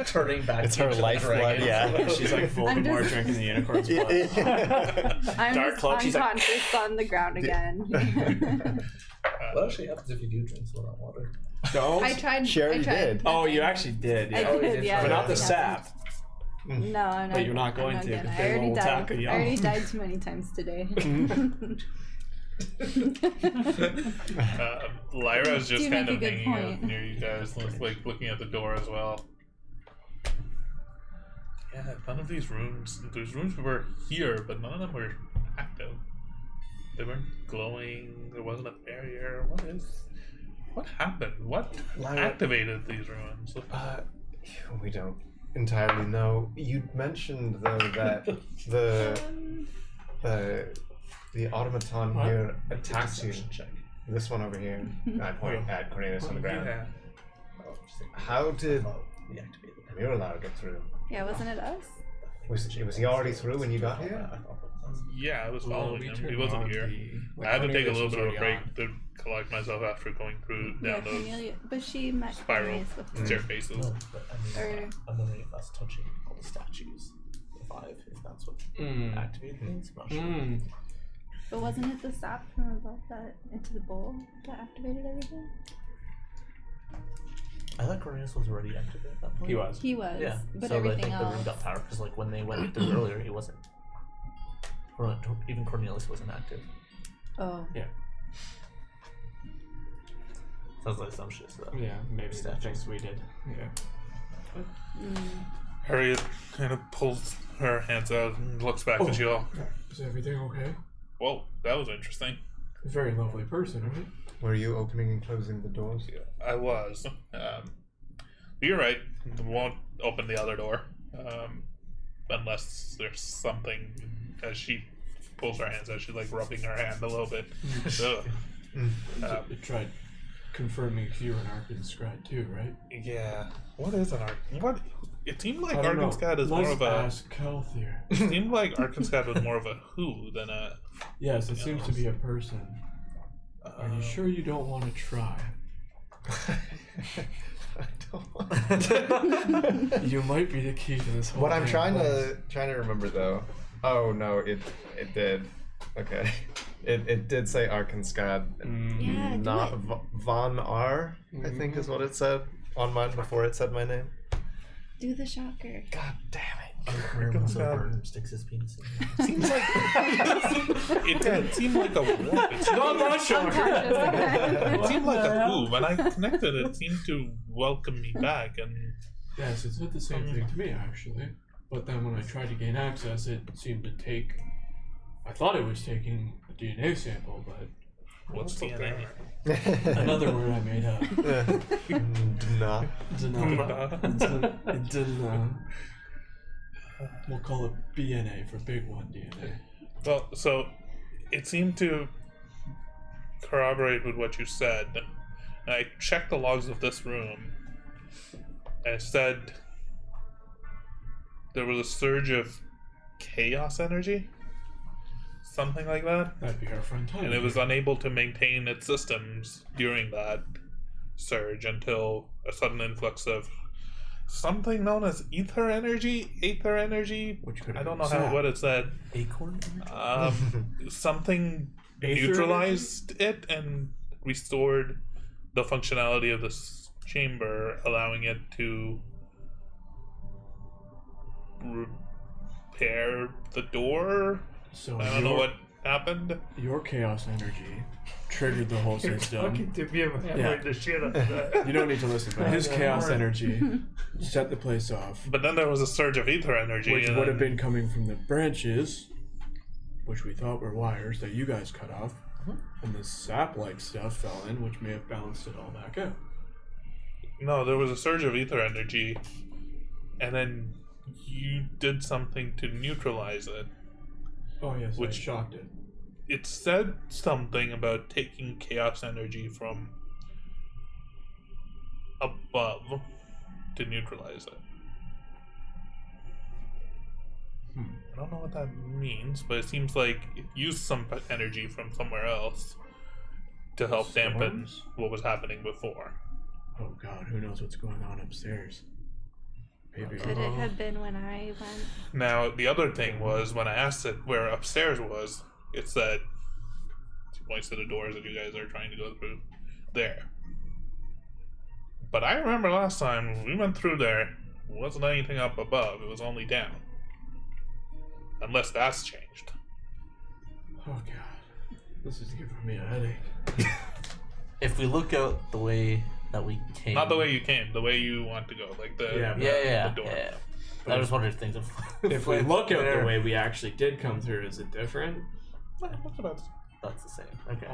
turning back. It's her into the lifeblood, dragon. yeah. She's like Voldemort just- drinking the unicorn's blood. I'm Dark just cloak, she's like- unconscious on the ground again. What actually happens if you do drink some of that water? Don't. I tried. Sure I you tried. did. Oh, you actually did. I Yeah. did, yeah. But not the yeah. sap. No, I'm not. But you're not going I'm to, gonna. 'cause I they already will died. tackle you. I already died too many times today. Lyra is just You kind make a of good hanging out point. near you guys, like looking at the door as well. Yeah, none of these rooms were here, but none of them were active. They weren't glowing. There wasn't a barrier. What happened? What Lyra- activated these ruins? We don't entirely know. You mentioned though that the automaton What? here attacked you. Perception check. This one over here. I point at Cornelius on the ground. Yeah. How did Reactivated. We were allowed to get through. Yeah, wasn't it us? was he already through when you got here? Yeah, I was Well, following we him. turned He wasn't on here. the- I had to take a Cornelius little was bit of a already break on. to collect myself after going through Yeah, down those Cornelia, but she met spiral Cornelius before. staircases. No, but I mean, Or- I'm wondering if that's touching all the statues. The 5, if that's what activated things. I'm not sure. But wasn't it the sap from above that into the bowl that activated everything? I thought Cornelius was already activated at that point. He was. He was, Yeah, but so I everything think the room else. got powered because, like, when they went through earlier, he wasn't. Even Cornelius wasn't active. Oh. Sounds like some shit. So Yeah, maybe the Statues. things we did. Yeah. Harriet kind of pulls her hands out and looks back at you all. Is everything okay? Whoa, that was interesting. A very lovely person, right? Were you opening and closing the doors? I was. You're right. We won't open the other door unless there's something. As she pulls her hands out, she's like rubbing her hand a little bit. Ugh. I tried confirming if you were an Arkanscride too, right? Yeah. What is an What? It seemed like I don't know. Arkanscat is more Let's of a. ask Kelthier. It seemed like Arkanscat was more of a who than a. Yes, it seems to be a person. Are you sure you don't want to try? I don't. You might be the key to this whole What I'm thing. trying to remember though. Oh no, it did. Okay, it did say Arkanscat, Yeah, do not it. Von R. I think is what it said on mine before it said my name. Do the shocker. God damn it. Arkansas sticks his penis in. Seems like it didn't seem like a warp. It seemed, it seemed like a who. When I connected, it seemed to welcome me back, and Yes, it said the same thing to me actually. But then when I tried to gain access, it seemed to take. I thought it was taking a DNA sample, but what's DNA? another word I made up. Nah. We'll call it BNA for big one DNA. Well, so it seemed to corroborate with what you said. And I checked the logs of this room, and it said there was a surge of chaos energy, something like that, That'd be our friend Tony. and it was unable to maintain its systems during that surge until a sudden influx of something known as aether energy. Which could I have don't been know sap. what it said. Acorn? Something Aether neutralized it and restored the functionality of this chamber, allowing it to repair the door. So I don't know what happened. your chaos energy triggered the whole system. to be able to Yeah. the shit out of that. You don't need to listen, but his chaos energy set the place off, But then there was a surge of ether energy. which and would have then- been coming from the branches, which we thought were wires that you guys cut off, and the sap-like stuff fell in, which may have balanced it all back out. No, there was a surge of ether energy, and then you did something to neutralize it. Oh yes, Which- I shocked it. It said something about taking chaos energy from above to neutralize it. I don't know what that means, but it seems like it used some energy from somewhere else to help dampen Storms? what was happening before. Oh god, who knows what's going on upstairs? Maybe. Could it have been when I went? Now, the other thing was when I asked it where upstairs was, it said, she points to the doors that you guys are trying to go through there. But I remember last time when we went through there, wasn't anything up above, it was only down. Unless that's changed. Oh god, this is giving me a headache. If we look out the way that we came. Not the way you came, the way you want to go, like the Yeah. the door. I just wondered if things have. If we look at there. the way we actually did come through, is it different? That's the same. Okay.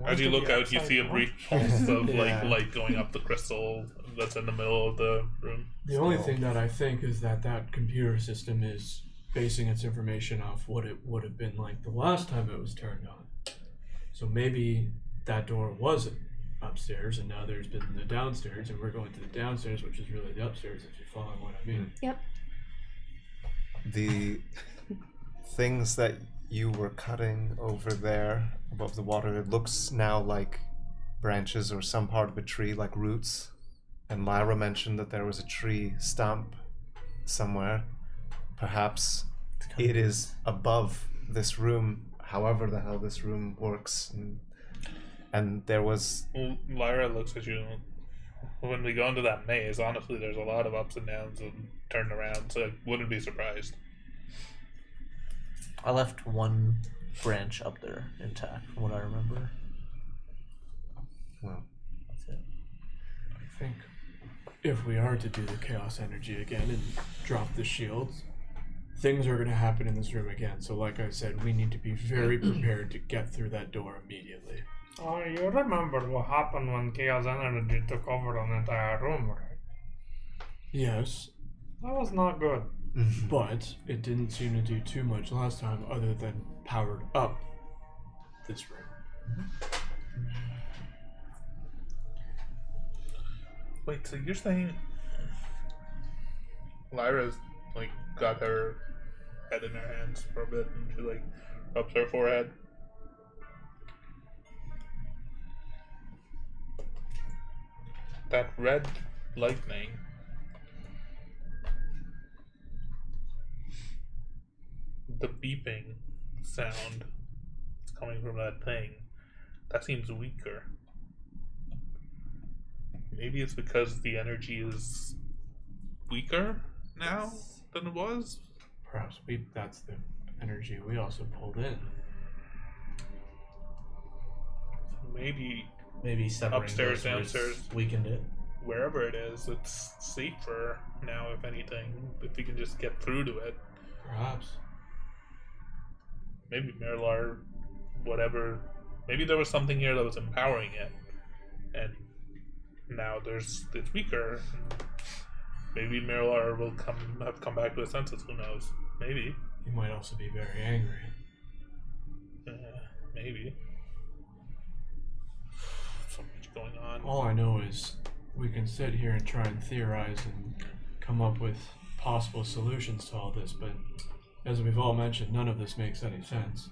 As you look out, you see a brief pulse of Yeah. light going up the crystal that's in the middle of the room. The only thing that I think is that that computer system is basing its information off what it would have been like the last time it was turned on. So maybe that door was upstairs, and now there's been the downstairs, and we're going to the downstairs, which is really the upstairs, if you're following what I mean. Yep. The things that you were cutting over there above the water, it looks now like branches or some part of a tree, like roots. And Lyra mentioned that there was a tree stump somewhere. Perhaps it is above this room, however the hell this room works. And there was... Well, Lyra looks at you. When we go into that maze, honestly, there's a lot of ups and downs and turn around, so I wouldn't be surprised. I left one branch up there intact, from what I remember. Well, That's it. I think if we are to do the chaos energy again and drop the shields, things are going to happen in this room again. So like I said, we need to be very prepared to get through that door immediately. Oh, you remember what happened when chaos energy took over an entire room, right? Yes, That was not good. but it didn't seem to do too much last time other than powered up this room. Wait, so you're saying Lyra's like got her head in her hands for a bit and she like rubs her forehead? That red lightning. The beeping sound that's coming from that thing, that seems weaker. Maybe it's because the energy is weaker now than it was? Perhaps that's the energy we also pulled in. Maybe Severing upstairs, those roots downstairs, weakened it. wherever it is, it's safer now, if anything, if we can just get through to it. Perhaps. Maybe Merilar, whatever, maybe there was something here that was empowering it, and now it's weaker. Maybe Merilar will have come back to his senses, who knows? Maybe. He might also be very angry. Maybe. So much going on. All I know is we can sit here and try and theorize and come up with possible solutions to all this, but as we've all mentioned, none of this makes any sense.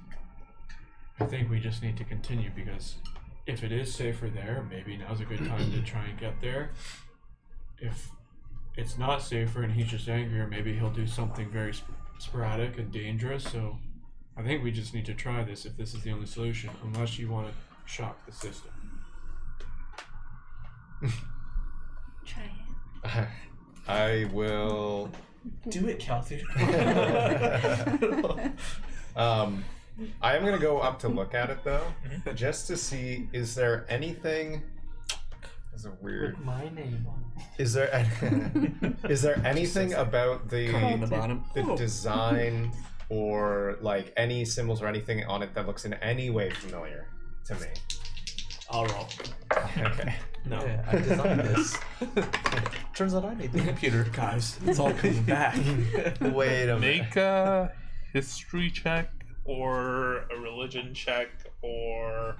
I think we just need to continue because if it is safer there, maybe now's a good time to try and get there. If it's not safer and he's just angrier, maybe he'll do something very sporadic and dangerous. So I think we just need to try this if this is the only solution, unless you want to shock the system. Try it. I will. Do it, Kelsey. I am gonna go up to look at it though, just to see, is there anything? That's a weird. With my name on it. Is there is there anything about On the bottom. the design or like any symbols or anything on it that looks in any way familiar to me? I'll roll. Okay. No. Yeah, I designed this. Turns out I made the computer. Guys, it's all coming back. Wait a minute. Make a history check or a religion check or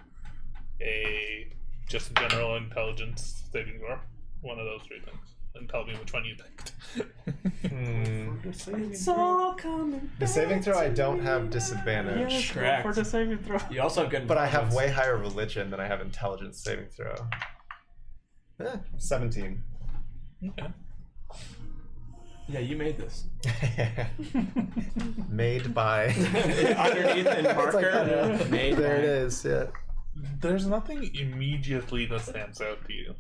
a just general intelligence saving throw. One of those three things. And tell me which one you picked. It's all coming. The saving throw, I don't have disadvantage, Yes, Correct. for the saving throw. You also have good but I have intelligence. way higher religion than I have intelligence saving throw. 17. Okay. Yeah, you made this. Made by. Underneath in marker. Made There by. it is. Yeah. There's nothing immediately that stands out to you.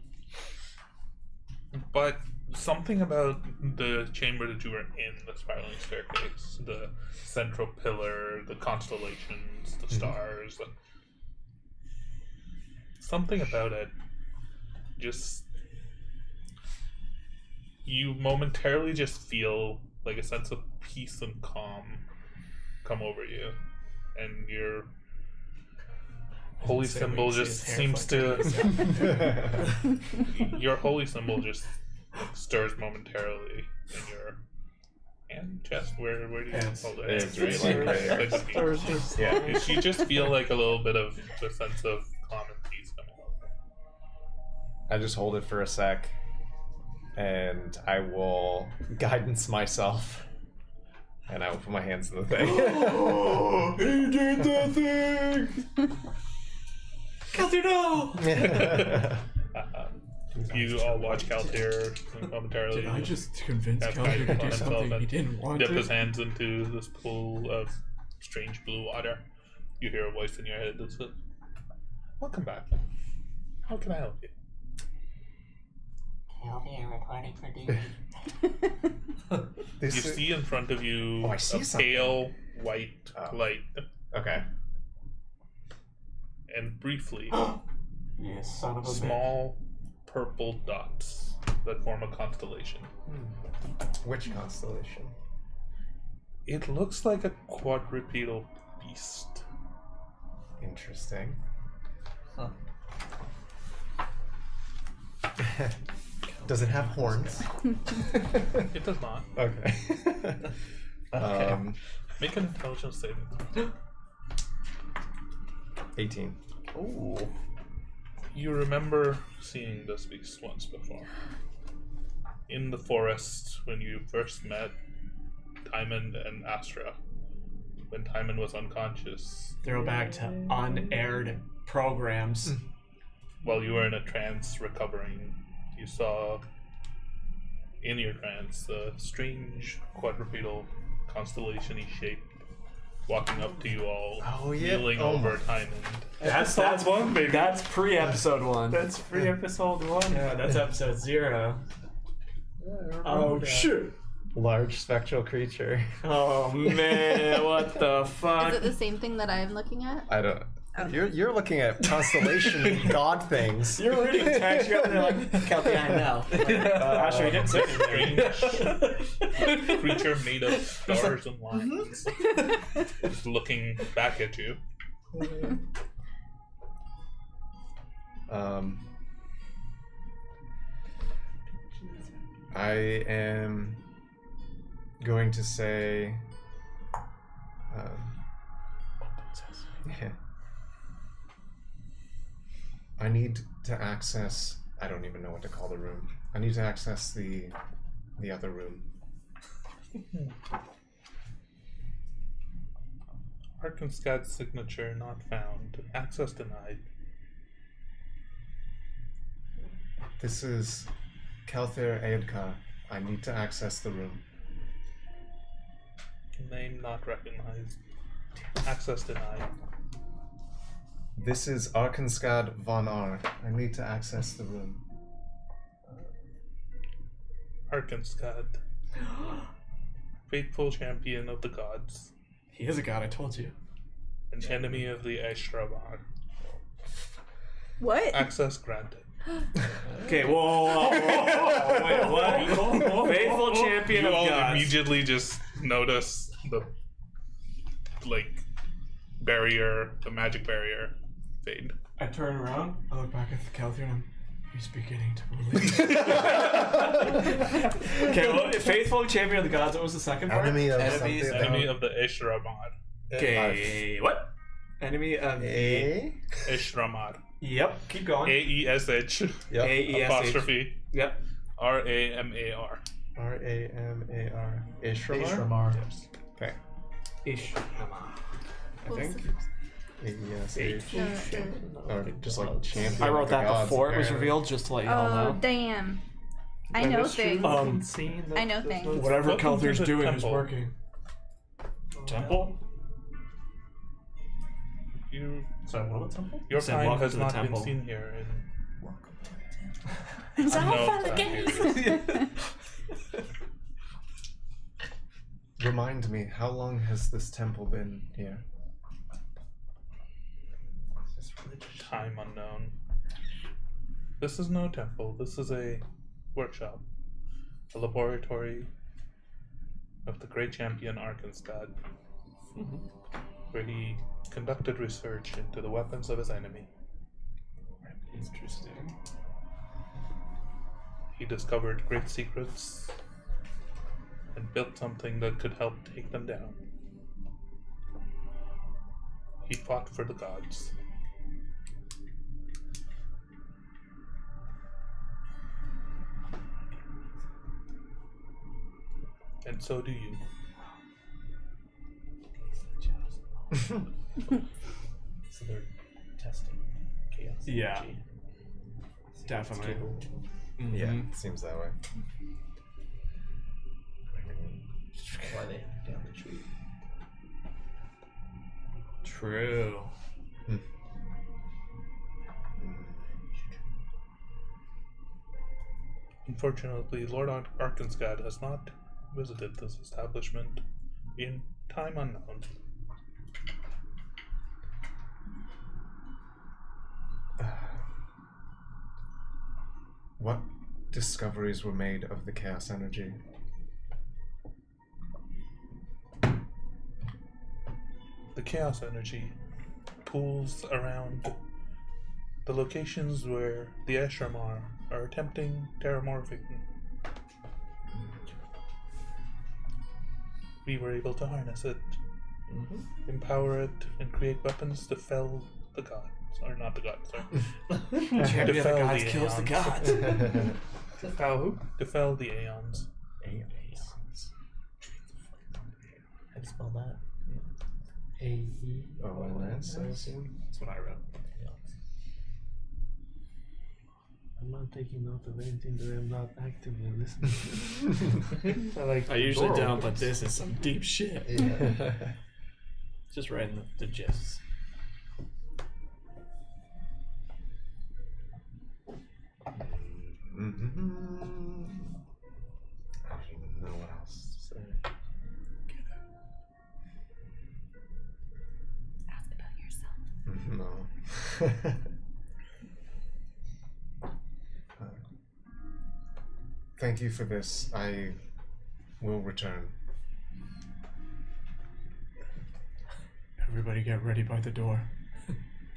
But something about the chamber that you were in, the spiraling staircase, the central pillar, the constellations, the stars, something about it just, you momentarily just feel like a sense of peace and calm come over you, and your holy Say symbol we see just his hair seems to your holy symbol just stirs momentarily in your hand, chest. Where do you Hands. hold it? It's Hands, really right? clear. Like the feet. Or it's just Yeah. You just feel like a little bit of the sense of calm and peace coming over. I just hold it for a sec, and I will guidance myself. And I will put my hands in the thing. Oh, he did the thing! Kelty, no! You all watch Kaltir momentarily. Did I just convince have Kelty to on do himself something and he didn't want dip to? his hands into this pool of strange blue water. You hear a voice in your head that says, "Welcome back. How can I help you?" Healthy reporting for duty. You see in front of you I see a something. pale white light, Okay. and briefly, You son of a bitch. small purple dots that form a constellation. Which constellation? It looks like a quadrupedal beast. Interesting. Huh. Does it have horns? It does not. Okay. Okay. Make an intelligence saving throw. 18. Ooh. You remember seeing this beast once before. In the forest when you first met Timon and Astra. When Timon was unconscious. Throwback to unaired programs. While you were in a trance recovering, you saw in your trance a strange quadrupedal constellation-y shape walking up to you all, Oh, yeah. kneeling Oh over my- Timon. That's one, baby. That's pre-episode 1. That's free episode 1. Yeah, that's episode 0. Oh shit! Large spectral creature. Oh man, what the fuck? Is it the same thing that I'm looking at? I don't. Oh. You're looking at constellation god things. You're reading text, you're there like, Kelty, I know. Asher, you didn't say anything. Creature made of stars and lines, just looking back at you. I am going to say. I need to access. I don't even know what to call the room. I need to access the other room. Arkansas's signature not found. Access denied. This is Kelthir Aedka. I need to access the room. Name not recognized. Access denied. This is Arkanskad von R. I need to access the room. Arkansas. Faithful champion of the gods. He is a god, I told you. An enemy of the Ashrabar. What? Access granted. Okay, whoa, wait, what? Faithful champion You of all gods. immediately just notice the barrier, the magic barrier fade. I turn around, I look back at the Kelthir and he's beginning to believe. Okay, well, faithful champion of the gods, what was the second part? Enemy of Enemies, something. Enemy of the Ashrabar. Okay, what? Enemy of... A. Ashramar. Yep, keep going. AESH Yep. A-E-S-H. apostrophe Yep. RAMAR. R-A-M-A-R. Ishramar? Ishramar. Yes. Okay. Ish. What was think. A-E-S-H. the- Or just like champion. I of wrote the that gods, before it was apparently. revealed, just to let you all Oh, know. damn. I That know is true. things. I know things. Whatever Welcome to Kelthir's the doing is temple. working. Temple? You, Sorry, what about temple? your Said kind welcome has to the not temple. been seen here in Welcome to the temple. Is that No, fun it's not again? Remind me, how long has this temple been here? time unknown. This is no temple. This is a workshop, a laboratory of the great champion Arkansas, where he conducted research into the weapons of his enemy. Interesting. He discovered great secrets and built something that could help take them down. He fought for the gods. And so do you. So they're testing chaos. Yeah. energy. Definitely. Yeah, Mhm. it seems that way. Why they down the tree. True. Unfortunately, Lord Arkansgad has not visited this establishment in time unknown. What discoveries were made of the chaos energy? The chaos energy pools around the locations where the Eshamar are attempting terramorphing. We were able to harness it, empower it, and create weapons to fell the gods. Or not the gods, sorry. Champion of the fell gods the kills the aeons. gods. To fell who? To fell the aeons. How do you spell that? A-E. ONS, I assume? That's what I read. I'm not taking note of anything that I'm not actively listening to. I usually door don't, but opens. this is some deep shit. Just writing the gist. I don't even know what else to say. Ask about yourself. No. Thank you for this. I will return. Everybody get ready by the door.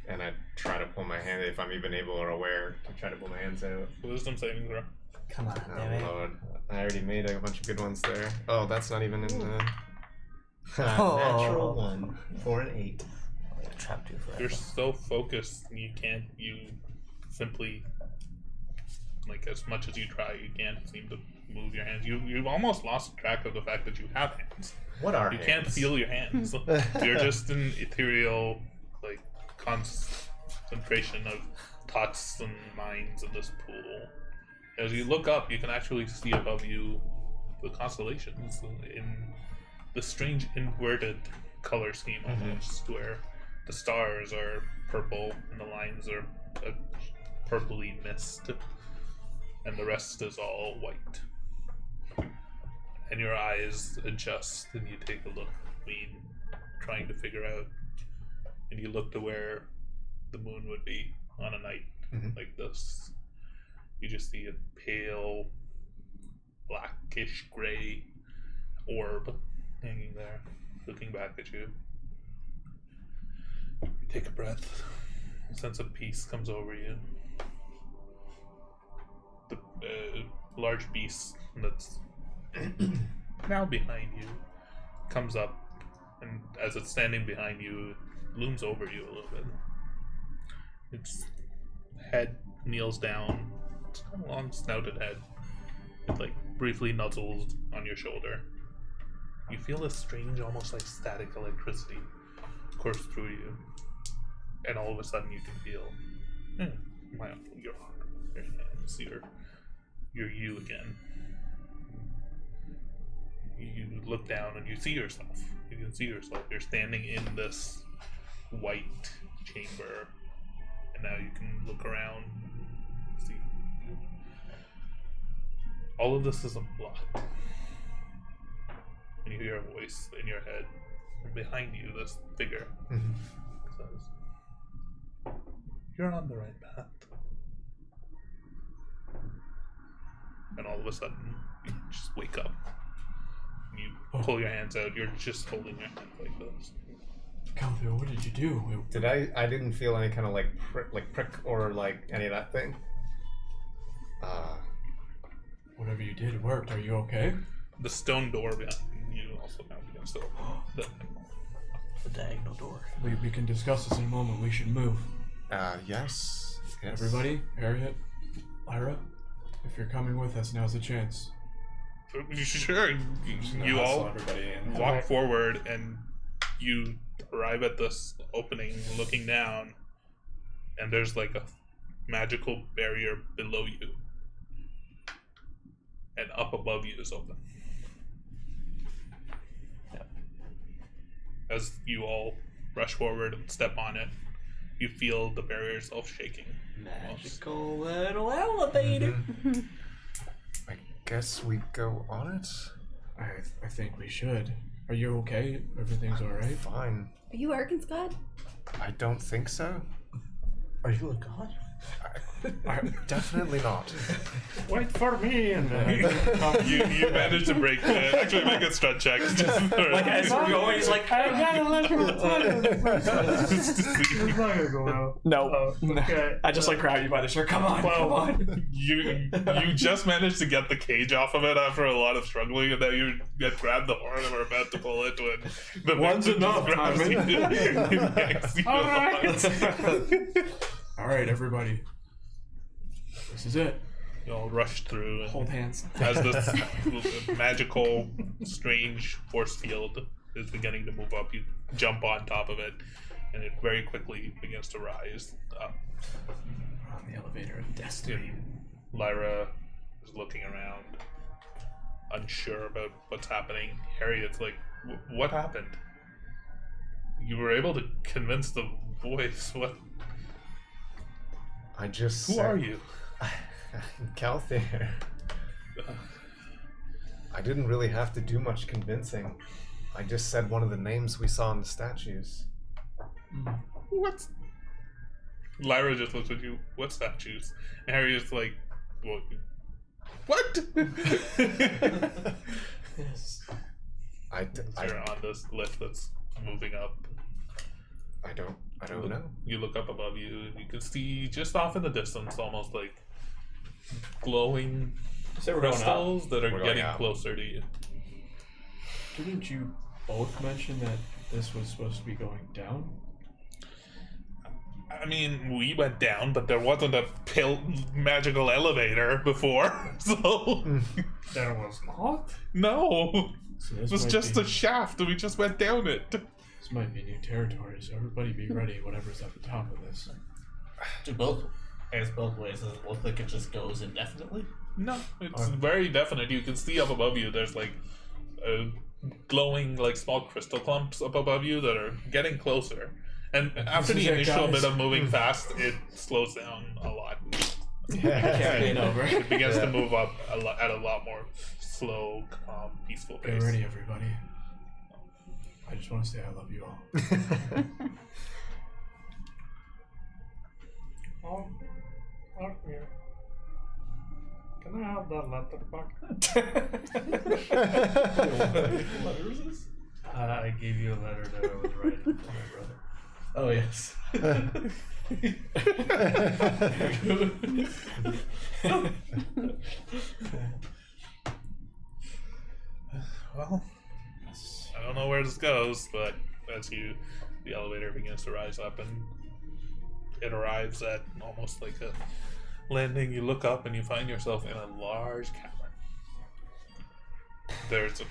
And I try to pull my hand, if I'm even able or aware, to try to pull my hands out. Wisdom saving throw. Come on, Oh damn it. lord. I already made a bunch of good ones there. Oh, that's not even in the... Natural 1 for an 8. I trapped you forever. You're so focused, you simply, like, as much as you try, you can't seem to move your hands. You've almost lost track of the fact that you have hands. What are You hands? can't feel your hands. You're just an ethereal, like, concentration of thoughts and minds in this pool. As you look up, you can actually see above you the constellations in the strange inverted color scheme almost, where the stars are purple and the lines are a purpley mist, and the rest is all white. And your eyes adjust and you take a look between trying to figure out, and you look to where the moon would be on a night like this. You just see a pale, blackish gray orb hanging there, looking back at you. You take a breath. A sense of peace comes over you. The large beast that's now behind you comes up, and as it's standing behind you, it looms over you a little bit. Its head kneels down. It's got a long snouted head. It like briefly nuzzles on your shoulder. You feel this strange, almost like static electricity course through you, and all of a sudden you can feel your arm, your hands, your you again. You look down and you see yourself. You can see yourself. You're standing in this white chamber, and now you can look around. See, all of this is a blot. And you hear a voice in your head, and behind you, this figure says, "You're on the right path." And all of a sudden, you just wake up. And you pull your hands out. You're just holding your hand like this. Calvio, what did you do? Did I didn't feel any kind of like prick or like any of that thing. Whatever you did worked. Are you okay? The stone door behind you also now begins to open. The diagonal door. We can discuss this in a moment. We should move. Yes. Everybody, Harriet, Lyra, if you're coming with us, now's the chance. Sure. You all everybody in. walk forward, and you arrive at this opening, looking down, and there's like a magical barrier below you, and up above you is open. As you all rush forward and step on it, you feel the barrier itself shaking. Magical little elevator. I guess we go on it. I think we should. Are you okay? Everything's alright? Fine. Are you Arkan's god? I don't think so. Are you a god? Definitely not. Wait for me, and You manage to break actually make a strut check. Like as we're going, he's like, I gotta let you It's not gonna go well. no. Okay. I just like grab you by the shirt. Come on, come on. You just managed to get the cage off of it after a lot of struggling, and then you get grabbed the horn and were about to pull it when the One's victim enough, grabs Timon. you and yanks you along. Alright, everybody. This is it. You all rush through and Hold hands. as this magical, strange force field is beginning to move up, you jump on top of it, and it very quickly begins to rise up. We're on the elevator of destiny. Lyra is looking around, unsure about what's happening. Harriet's like, what happened? You were able to convince the voice. What? I just. Who are you? Calthair. I didn't really have to do much convincing. I just said one of the names we saw in the statues. What? Lyra just looks at you. What statues? And Harriet's like, what? Yes. You're on this lift that's moving up. I don't know. You look up above you, and you can see just off in the distance, almost like glowing So we're going up. crystals that are We're going getting up. closer to you. Didn't you both mention that this was supposed to be going down? I mean, we went down, but there wasn't a magical elevator before, so There was not. no, So it this was might just be, a shaft, and we just went down it. This might be new territory, so everybody be ready, whatever's at the top of this. Do both. I guess both ways. Does it look like it just goes indefinitely? No, it's very definite. You can see up above you. There's like glowing, like small crystal clumps up above you that are getting closer. And after is the it, initial guys. bit of moving fast, it slows down a lot. Campaign over. It begins to move up at a lot more slow, calm, peaceful Get pace. ready, everybody. I just want to say I love you all. Oh, okay. Can I have that letter back? What is this? I gave you a letter that I was writing for my brother. Oh yes. Well, I don't know where this goes, but as the elevator begins to rise up and it arrives at almost like a landing, you look up and you find yourself in a large cavern. There's a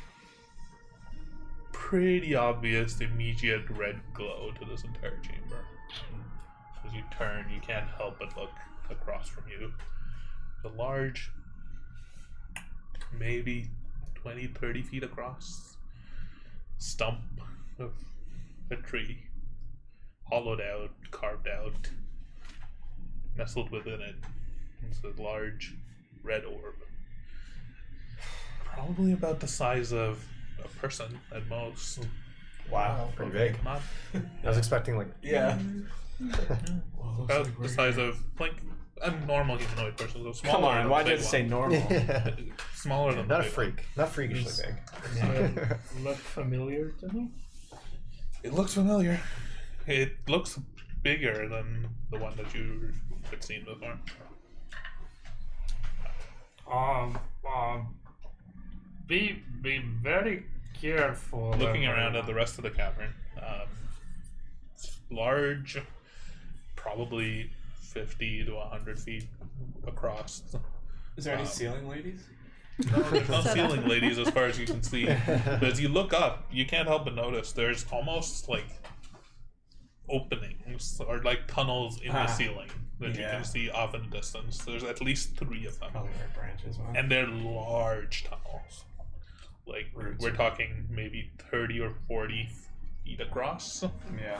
pretty obvious immediate red glow to this entire chamber. As you turn, you can't help but look across from you. The large, maybe 20, 30 feet across stump of a tree, hollowed out, carved out. Nestled within it is a large red orb. Probably about the size of a person at most. Wow, pretty big. Not I was expecting like Yeah. Well, looks about like the we're size here. of like a normal humanoid person. So smaller Come on, than why'd the you big have to say one. normal? Smaller than the not a big freak, not freakishly big. Look familiar to me. one. It looks familiar. It looks bigger than the one that you had seen before. Be very careful. Looking around at the rest of the cavern, large, probably 50 to 100 feet across. Is there any ceiling ladies? No, there's no ceiling, ladies, as far as you can see. But as you look up, you can't help but notice there's almost like openings or like tunnels in the ceiling that you yeah. can see off in the distance. There's at least 3 of them, Probably where branches went. and they're large tunnels. Like Roots we're of- talking maybe 30 or 40 feet across. Yeah.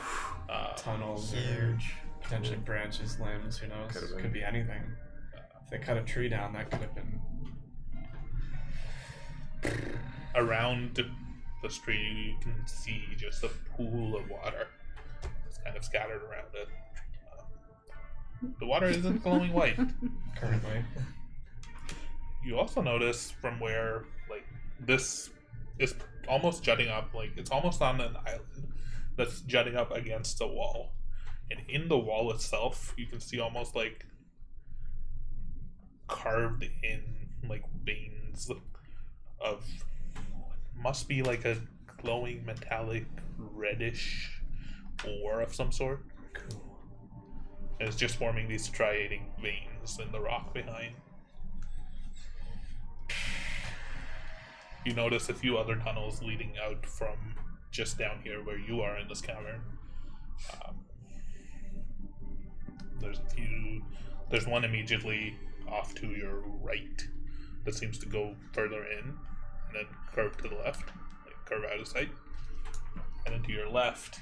Tunnels, Huge. potentially branches, limbs. Who knows? Could've been. Could be anything. If they cut a tree down, that could have been. Around the street, you can see just a pool of water. It's kind of scattered around it. The water isn't glowing white. Currently. You also notice from where, like, this is almost jutting up, like, it's almost on an island that's jutting up against the wall. And in the wall itself, you can see almost like carved in, like, veins of must be like a glowing metallic reddish ore of some sort. Cool. And it's just forming these striating veins in the rock behind. You notice a few other tunnels leading out from just down here where you are in this cavern. There's one immediately off to your right that seems to go further in and then curve to the left, like curve out of sight. And then to your left,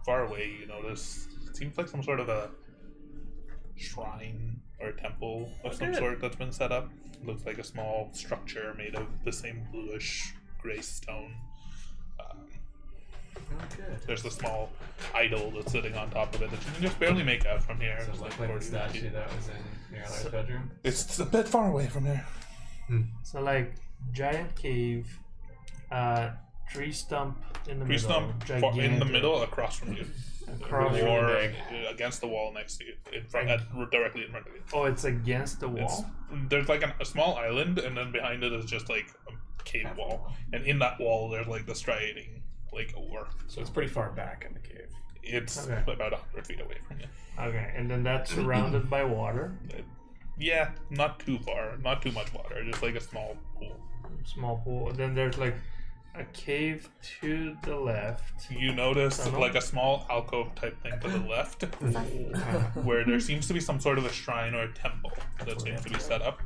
far away, you notice it seems like some sort of a shrine or a temple of some sort that's been set up. It looks like a small structure made of the same bluish gray stone. There's a small idol that's sitting on top of it that you can just barely make out from here. Does it It's look like like 40 the statue feet. that was in Yarlar's bedroom? It's a bit far away from here. So like giant cave, tree stump in the Tree middle, stump in the gigantic, middle across from you. across. Or big. against the wall next to you. Directly in front of you. Oh, it's against the wall. There's like a small island, and then behind it is just like a cave wall. And in that wall, there's like the striating, like ore. So it's pretty far back in the cave. It's Okay. about 100 feet away from you. Okay, and then that's surrounded by water. Yeah, not too far, not too much water, just like a small pool. Small pool. Then there's like a cave to the left. You notice Tunnel? like a small alcove type thing to the left, where there seems to be some sort of a shrine or a temple that seems to be set up.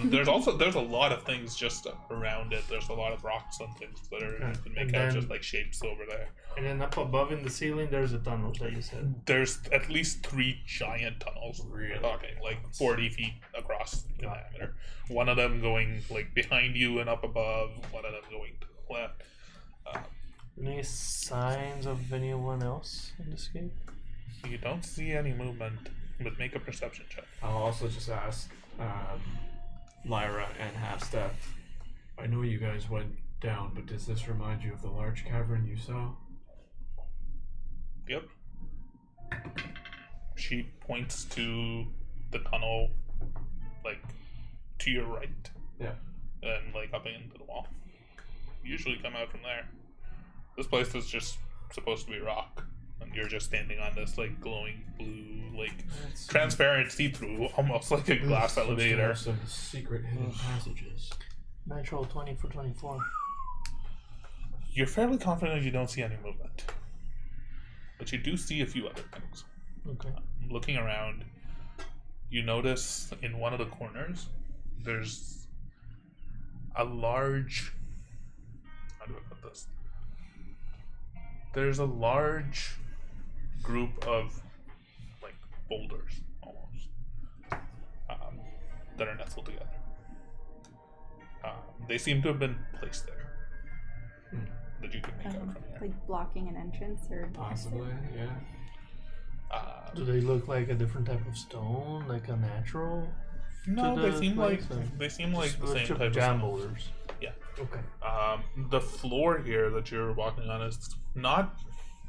There's a lot of things just around it. There's a lot of rocks and things that are you can make And out then- just like shapes over there. And then up above in the ceiling, there's a tunnel that you said. There's at least 3 giant tunnels. We're talking like 40 feet across in diameter. One of them going like behind you and up above. One of them going to the left. Any signs of anyone else in this cave? You don't see any movement, but make a perception check. I'll also just ask Lyra and Halfstep. I know you guys went down, but does this remind you of the large cavern you saw? Yep. She points to the tunnel, like to your right. Yeah. And like up into the wall. You usually come out from there. This place is just supposed to be rock, and you're just standing on this like glowing blue, like transparent see-through, almost like a glass elevator. Some secret hidden passages. Natural 20 for 24. You're fairly confident you don't see any movement, but you do see a few other things. Okay. Looking around, you notice in one of the corners there's a large, how do I put this? There's a large group of like boulders almost that are nestled together. They seem to have been placed there that you can make out from here. Like blocking an entrance or Possibly, yeah. Do they look like a different type of stone, like a natural? No, to they the seem like place, or they seem like just the a bunch same of type of jam stone. boulders? Yeah. Okay. The floor here that you're walking on is not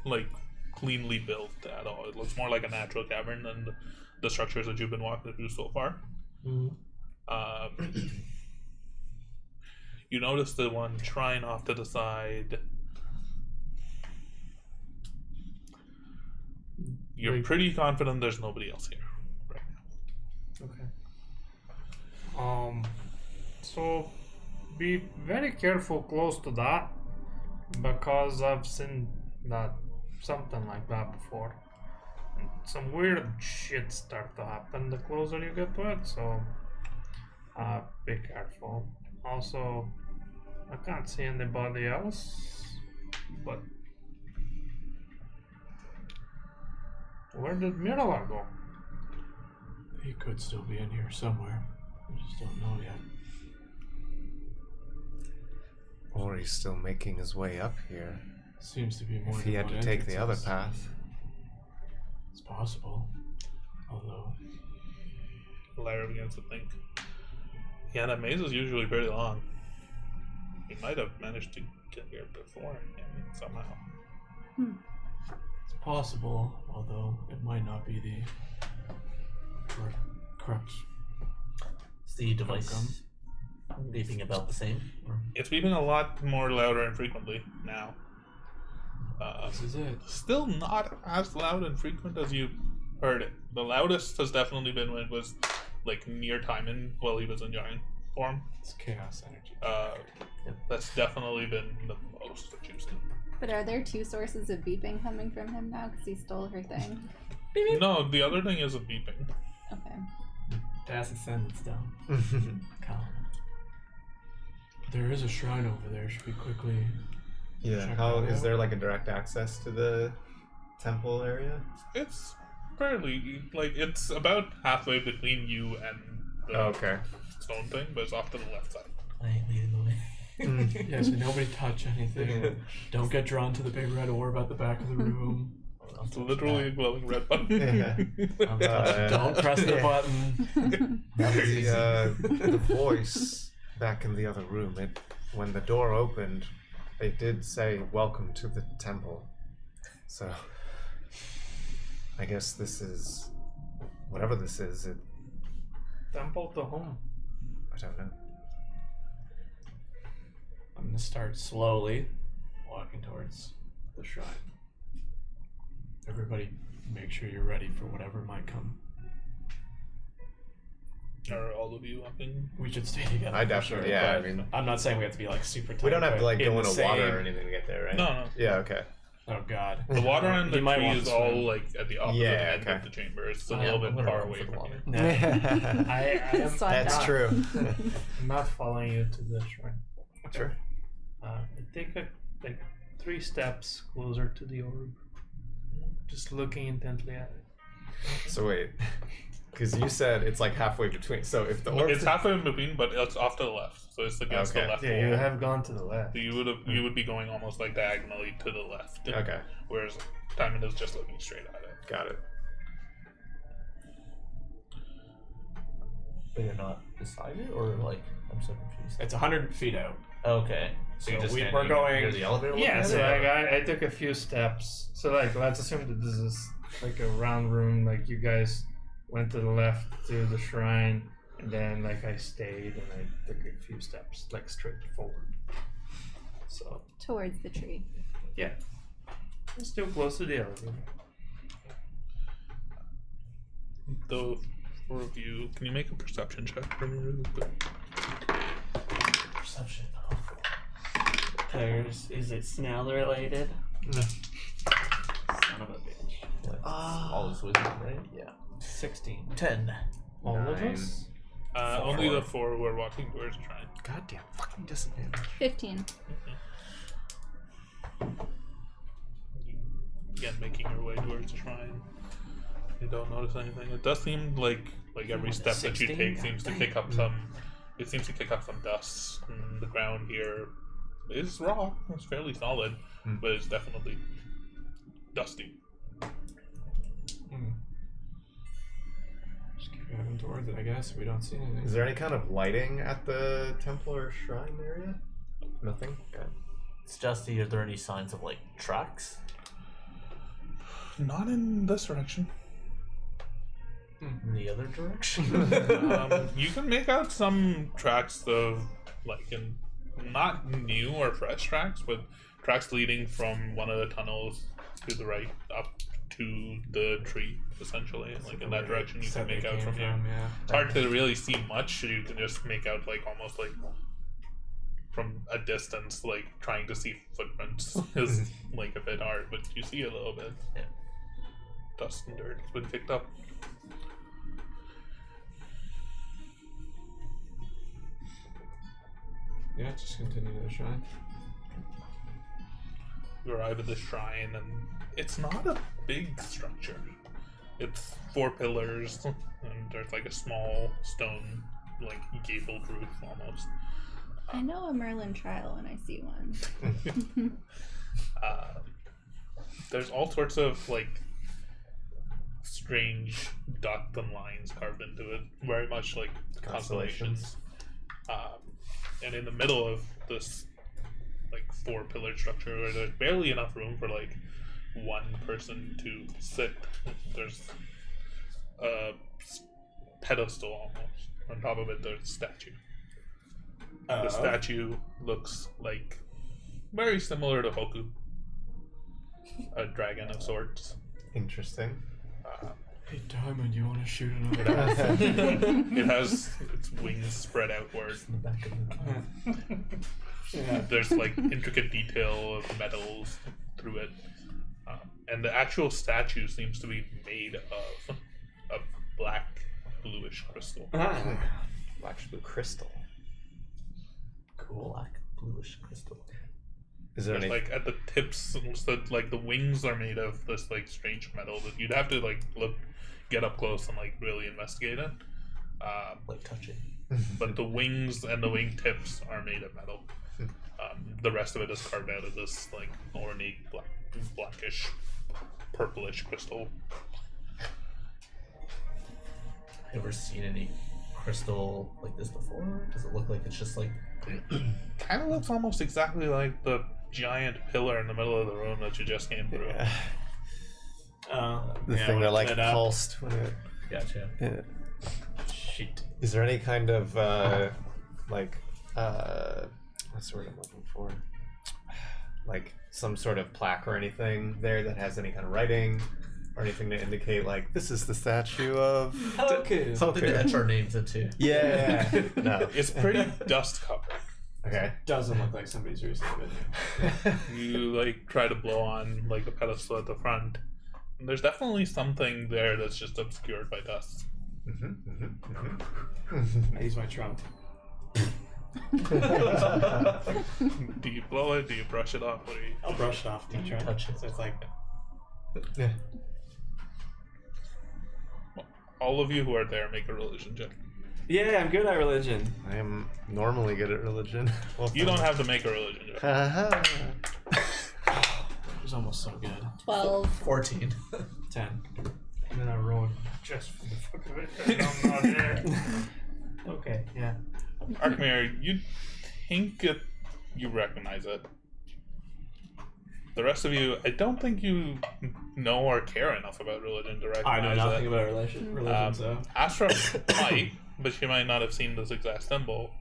like cleanly built at all. It looks more like a natural cavern than the structures that you've been walking through so far. Mm-hmm. You notice the one shrine off to the side. You're Like- pretty confident there's nobody else here right now. Okay. So be very careful close to that because I've seen that something like that before. some weird shit start to happen the closer you get to it, so be careful. Also, I can't see anybody else, but where did Mirala go? He could still be in here somewhere. We just don't know yet. Or he's still making his way up here. Seems to be more If he than had one to take the other entrances. path. It's possible. Although, Lyra begins to think. Yeah, that maze is usually pretty long. He might have managed to get here before him somehow. it's possible, although it might not be the correct. Is the device beeping about the same? Or? It's beeping a lot more louder and frequently now. This is it. Still not as loud and frequent as you heard it. The loudest has definitely been when it was like near Timon while he was in giant form. It's chaos energy. That's definitely been the most that you've seen. But are there two sources of beeping coming from him now because he stole her thing? No, the other thing isn't beeping. Okay. Pass the sentence down. Colin. There is a shrine over there. Should we quickly? Yeah. Check How that is out. there like a direct access to the temple area? It's fairly like it's about halfway between you and the Okay. stone thing, but it's off to the left side. I ain't leading the way. Yeah, so nobody touch anything. Don't get drawn to the big red orb at the back of the room. It's literally a glowing red button. Yeah. Don't press the button. The voice back in the other room, when the door opened, they did say, "Welcome to the temple." So, I guess this is, whatever this is, Temple to whom? I don't know. I'm gonna start slowly walking towards the shrine. Everybody, make sure you're ready for whatever might come. Are all of you walking? We should stay together. I for definitely, sure, yeah, but I mean- I'm not saying we have to be like super tight. We don't have to but like go the into same- water or anything to get there, right? No. Yeah. Okay. Oh God. The water and the You might tree want is to all swim. like at the opposite Yeah, end okay. of the chamber. It's a Yeah, little I'm bit gonna far run away for the from water. you. I am Slide That's down. true. not following you to the shrine. Sure. I take like 3 steps closer to the orb, just looking intently at it. So wait, because you said it's like halfway between. So if the orb, It's halfway in between, but it's off to the left, so it's against Okay. the left Yeah, you wall. have gone to the left. So you would be going almost like diagonally to the left. Okay. Whereas Timon is just looking straight at it. got it. But you're not beside it, or like I'm so confused. It's 100 feet out. Okay, So you're just we're standing going- near the elevator. Yeah, looking so at it? like, I took a few steps. So like let's assume that this is like a round room. Like you guys went to the left to the shrine, and then like I stayed and I took a few steps like straight forward. So Towards the tree. yeah, I'm still close to the elevator. The four of you, can you make a perception check for me really quick? Perception. Is it smell related? No. Son of a bitch. All is wisdom, right? Yeah. 16. 10. All of 9. us. Only the four who are walking towards the shrine. Goddamn fucking disadvantage. 15. Again, making your way towards the shrine. You don't notice anything. It does seem like every step that you 16? take seems to kick up some. It seems to kick up some dust. And the ground here is rock. It's fairly solid, but it's definitely dusty. Just keep heading towards it, I guess. If we don't see anything. Is there any kind of lighting at the temple or shrine area? Nothing. Okay. It's Justy. Are there any signs of like tracks? Not in this direction. In the other direction? You can make out some tracks of not new or fresh tracks, but tracks leading from one of the tunnels to the right up to the tree, essentially. Like in that direction, you can Except make they out came from here. yeah. It's hard to really see much. You can just make out almost from a distance, trying to see footprints is a bit hard, but you see a little bit. dust and dirt has been kicked up. Yeah, just continue to shine. You arrive at the shrine, and it's not a big structure. It's 4 pillars, and there's like a small stone, like gabled roof almost. I know a Merlin trial when I see one. There's all sorts of like strange dots and lines carved into it, very much like constellations. And in the middle of this like 4-pillar structure, where there's barely enough room for like one person to sit, there's a pedestal almost. On top of it, there's a statue. The statue looks like very similar to Hoku, a dragon of sorts. Interesting. Hey, Diamond, you want to shoot another? It has its wings spread outward. In the back of the Yeah. There's like intricate detail of metals through it, and the actual statue seems to be made of a black bluish crystal. Black blue crystal. cool black bluish crystal. Is there There's, any? like at the tips, like the wings are made of this like strange metal that you'd have to like get up close and like really investigate it. Like touch it. But the wings and the wing tips are made of metal. The rest of it is carved out of this like ornate blackish, purplish crystal. Ever seen any crystal like this before? Does it look like it's just like Kind of looks almost exactly like the giant pillar in the middle of the room that you just came through. The thing that like pulsed when it. gotcha? Yeah. Shit. Is there any kind of like what's the word I'm looking for? Like some sort of plaque or anything there that has any kind of writing or anything to indicate like this is the statue of Hoku. Something to etch our names into. Yeah. No. It's pretty dust covered. Okay. Doesn't look like somebody's recently been here. You like try to blow on like the pedestal at the front. And there's definitely something there that's just obscured by dust. I use my trunk. Do you blow it? Do you brush it off? What do you? I'll brush it off the trunk. Touch it. So it's like, Yeah. All of you who are there, make a religion check. yeah, I'm good at religion. I am normally good at religion. Well, You don't have to make a religion check. Haha. It was almost so good. 12. 14. 10. And then I rolled just for the fuck of it. And I'm not there. Okay, yeah. Arkmir, you think you recognize it. The rest of you, I don't think you know or care enough about religion to recognize I know nothing it. about religion, so. Astra might, but she might not have seen this exact symbol.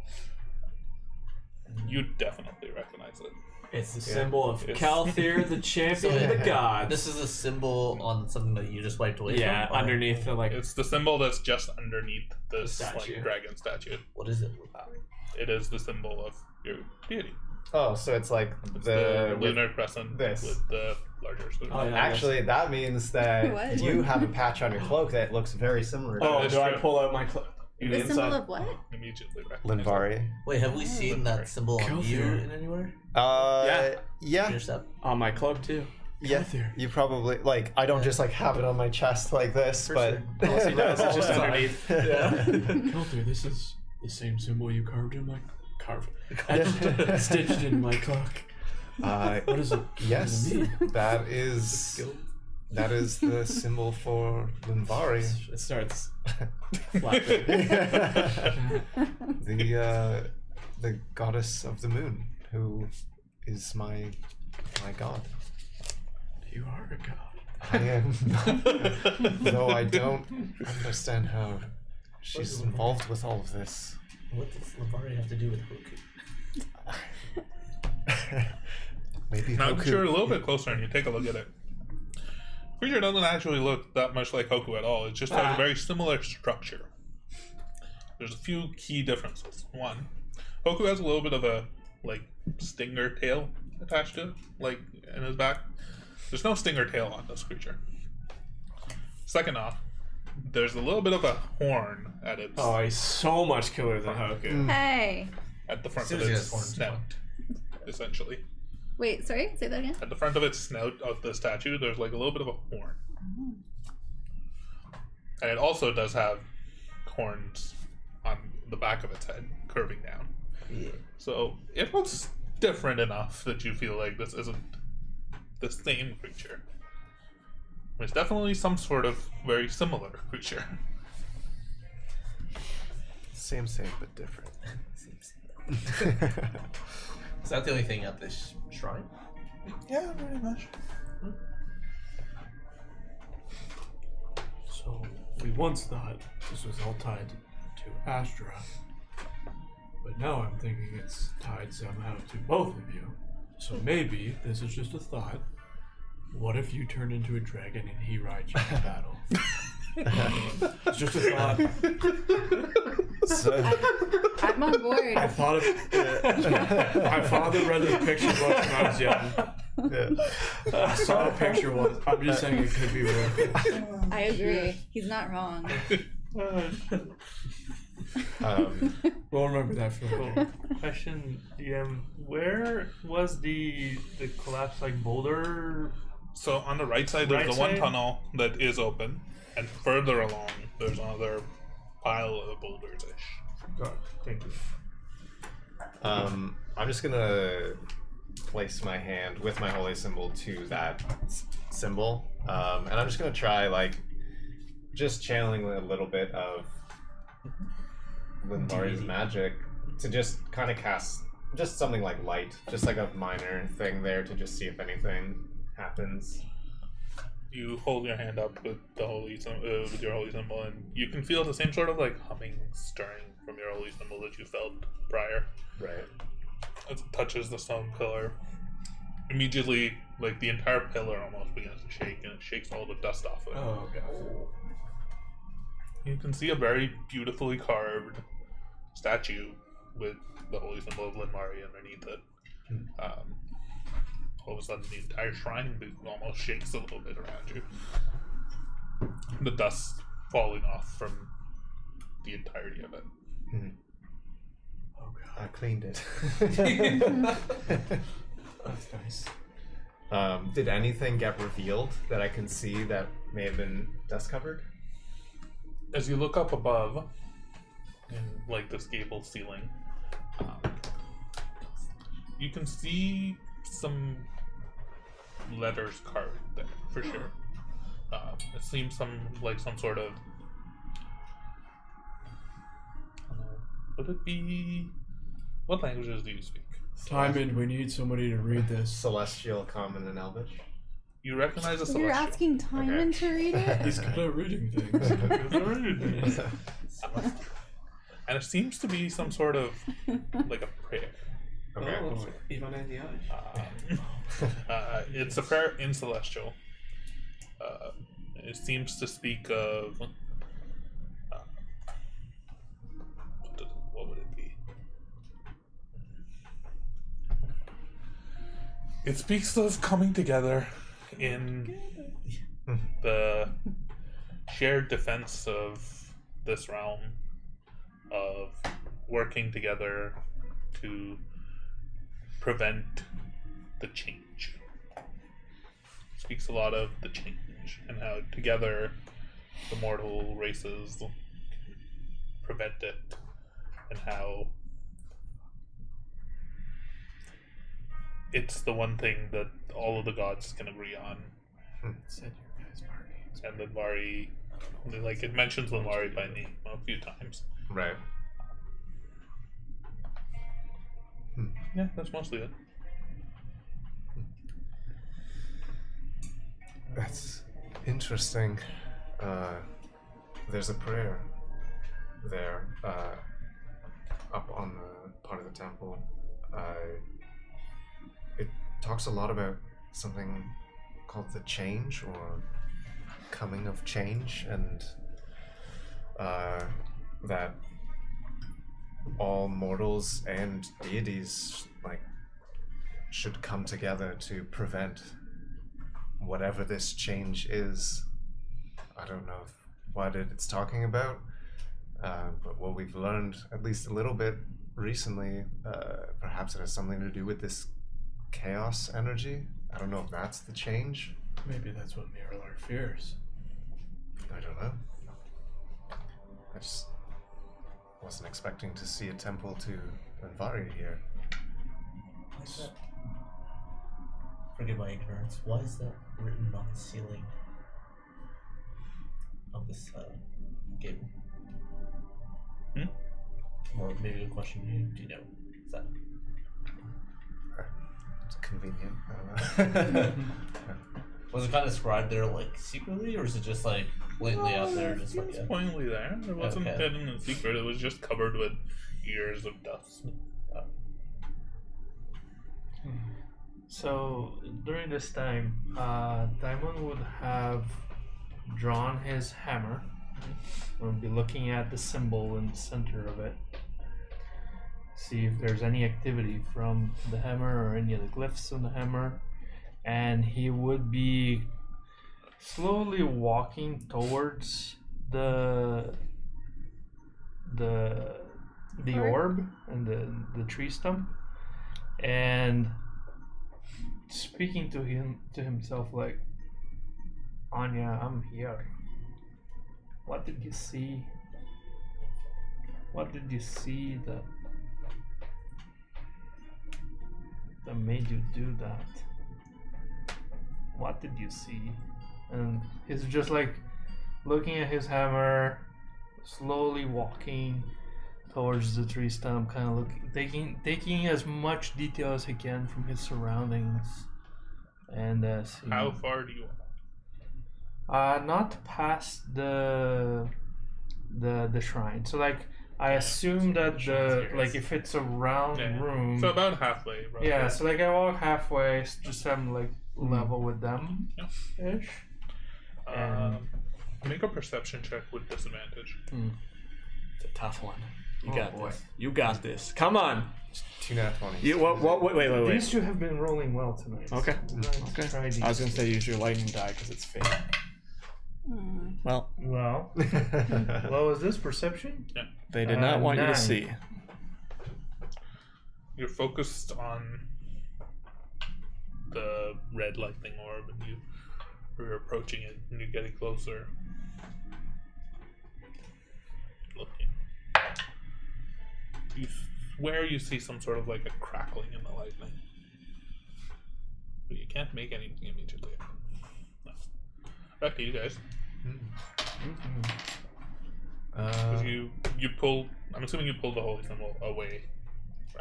You definitely recognize it. It's the symbol of It's- Kalthir, the champion of the gods. This is a symbol on something that you just wiped away yeah, from? Or underneath the like. It's the symbol that's just underneath this statue. like dragon statue. What is it? It is the symbol of your deity. Oh, so it's like It's the lunar crescent this. with the larger square. Oh, yeah. Actually, that means that What? you have a patch on your cloak that looks very similar to Oh, That's do I true. pull out my cloak? The symbol of what? Immediately recognize it. Linvari. Wait, have we seen that symbol on you Kelthir. in anywhere? Yeah. Your step? On my cloak too. Yeah. Kelthir. You probably like. I don't just like have it on my chest like this, but Unless he does, it's just all the time. underneath. Yeah. Kelthir, this is the same symbol you carved in my etched, stitched in my cloak. What is it? Yes, What does it mean? that is the symbol for Linvari. It starts flapping. The goddess of the moon, who is my god. You are a god. I am, though I don't understand how she's involved with all of this. What does Lavari have to do with Hoku? Maybe Now Hoku- that you're a little bit closer and you take a look at it, creature doesn't actually look that much like Hoku at all. It just has a very similar structure. There's a few key differences. One, Hoku has a little bit of a like stinger tail attached to it, like in his back. There's no stinger tail on this creature. Second off, there's a little bit of a horn at its Oh, he's so much killer than Hoku. Hey. at the front As soon of as he its has horns, snout, essentially. Wait, sorry? Say that again? At the front of its snout of the statue, there's like a little bit of a horn. And it also does have horns on the back of its head, curving down. Yeah. So it looks different enough that you feel like this isn't the same creature. It's definitely some sort of very similar creature. Same, but different. Is that the only thing at this shrine? Yeah, very much. So, we once thought this was all tied to Astra. But now I'm thinking it's tied somehow to both of you. So maybe this is just a thought. What if you turned into a dragon and he rides you to battle? It's just a thought. I'm on board. I thought of my father read the picture book when I was young. I saw a picture once. I'm just saying it could be real. I agree. He's not wrong. We'll remember that for later. Question, DM, where was the collapsed like boulder? So on the right side, there's Right the one side? tunnel that is open, and further along, there's another pile of boulders-ish. God, thank you. I'm just gonna place my hand with my holy symbol to that symbol, and I'm just gonna try like just channeling a little bit of Linbari's magic to just kind of cast just something like light, just like a minor thing there to just see if anything happens. You hold your hand up with the with your holy symbol, and you can feel the same sort of like humming, stirring from your holy symbol that you felt prior. Right. As it touches the stone pillar, immediately, like the entire pillar almost begins to shake, and it shakes all the dust off of it. Oh, God. You can see a very beautifully carved statue with the holy symbol of Linmari underneath it. All of a sudden, the entire shrine almost shakes a little bit around you. The dust falling off from the entirety of it. Oh, God. I cleaned it. That's nice. Did anything get revealed that I can see that may have been dust covered? As you look up above, in like this gable ceiling, you can see some letters carved there for sure. It seems some sort of. Would it be? What languages do you speak? Timon, we need somebody to read this. Celestial, Common, and Elvish. You recognize a You're celestial. asking Timon to read it? He's good at reading things. And it seems to be some sort of like a prayer. Okay. Oh, even in the eyes. It's a prayer in Celestial. It seems to speak of what would it be? It speaks of coming together in the shared defense of this realm, of working together to prevent the change. Speaks a lot of the change and how together the mortal races can prevent it, and how it's the one thing that all of the gods can agree on. Said your guys' party. And Linmari, like it mentions Linmari by name a few times. Right. Yeah, that's mostly it. That's interesting. There's a prayer there, up on the part of the temple. It talks a lot about something called the change, or coming of change, and that all mortals and deities should come together to prevent whatever this change is. I don't know what it's talking about, but what we've learned, at least a little bit recently, perhaps it has something to do with this chaos energy. I don't know if that's the change. Maybe that's what Mirror fears. I don't know. I just wasn't expecting to see a temple to Anvari here. Forgive my ignorance. Why is that written on the ceiling of this gable? Or maybe a question do you know? Is that It's convenient. I don't know. was it kind of described there like secretly, or is it just like blatantly out there? Just like It's pointedly there. It wasn't hidden in secret. It was just covered with years of dust. So during this time, Diamond would have drawn his hammer. We'll be looking at the symbol in the center of it. See if there's any activity from the hammer or any of the glyphs on the hammer. And he would be slowly walking towards the orb and the tree stump, and speaking to himself like, Anya, I'm here. What did you see? What did you see that made you do that? What did you see? And he's just like looking at his hammer, slowly walking towards the tree stump, kind of taking as much detail as he can from his surroundings. And How far do you not past the shrine. So like I assume that like if it's a round room, So about halfway, roughly. yeah. So like I walk halfway, just so I'm like level with them, ish. Make a perception check with disadvantage. It's a tough one. You Oh, got boy. this. You got this. Come on. 2 nat 20s. You wait. These two have been rolling well tonight. Okay. I'm going to try these. I was gonna say use your lightning die because it's fake. Well, Well, what was this perception? they did not want you 9. to see. You're focused on the red lightning orb, and you're approaching it, and you're getting closer. Looking. You swear you see some sort of like a crackling in the lightning, but you can't make anything immediately. No. Back to you guys. 'Cause you pull. I'm assuming you pulled the holy symbol away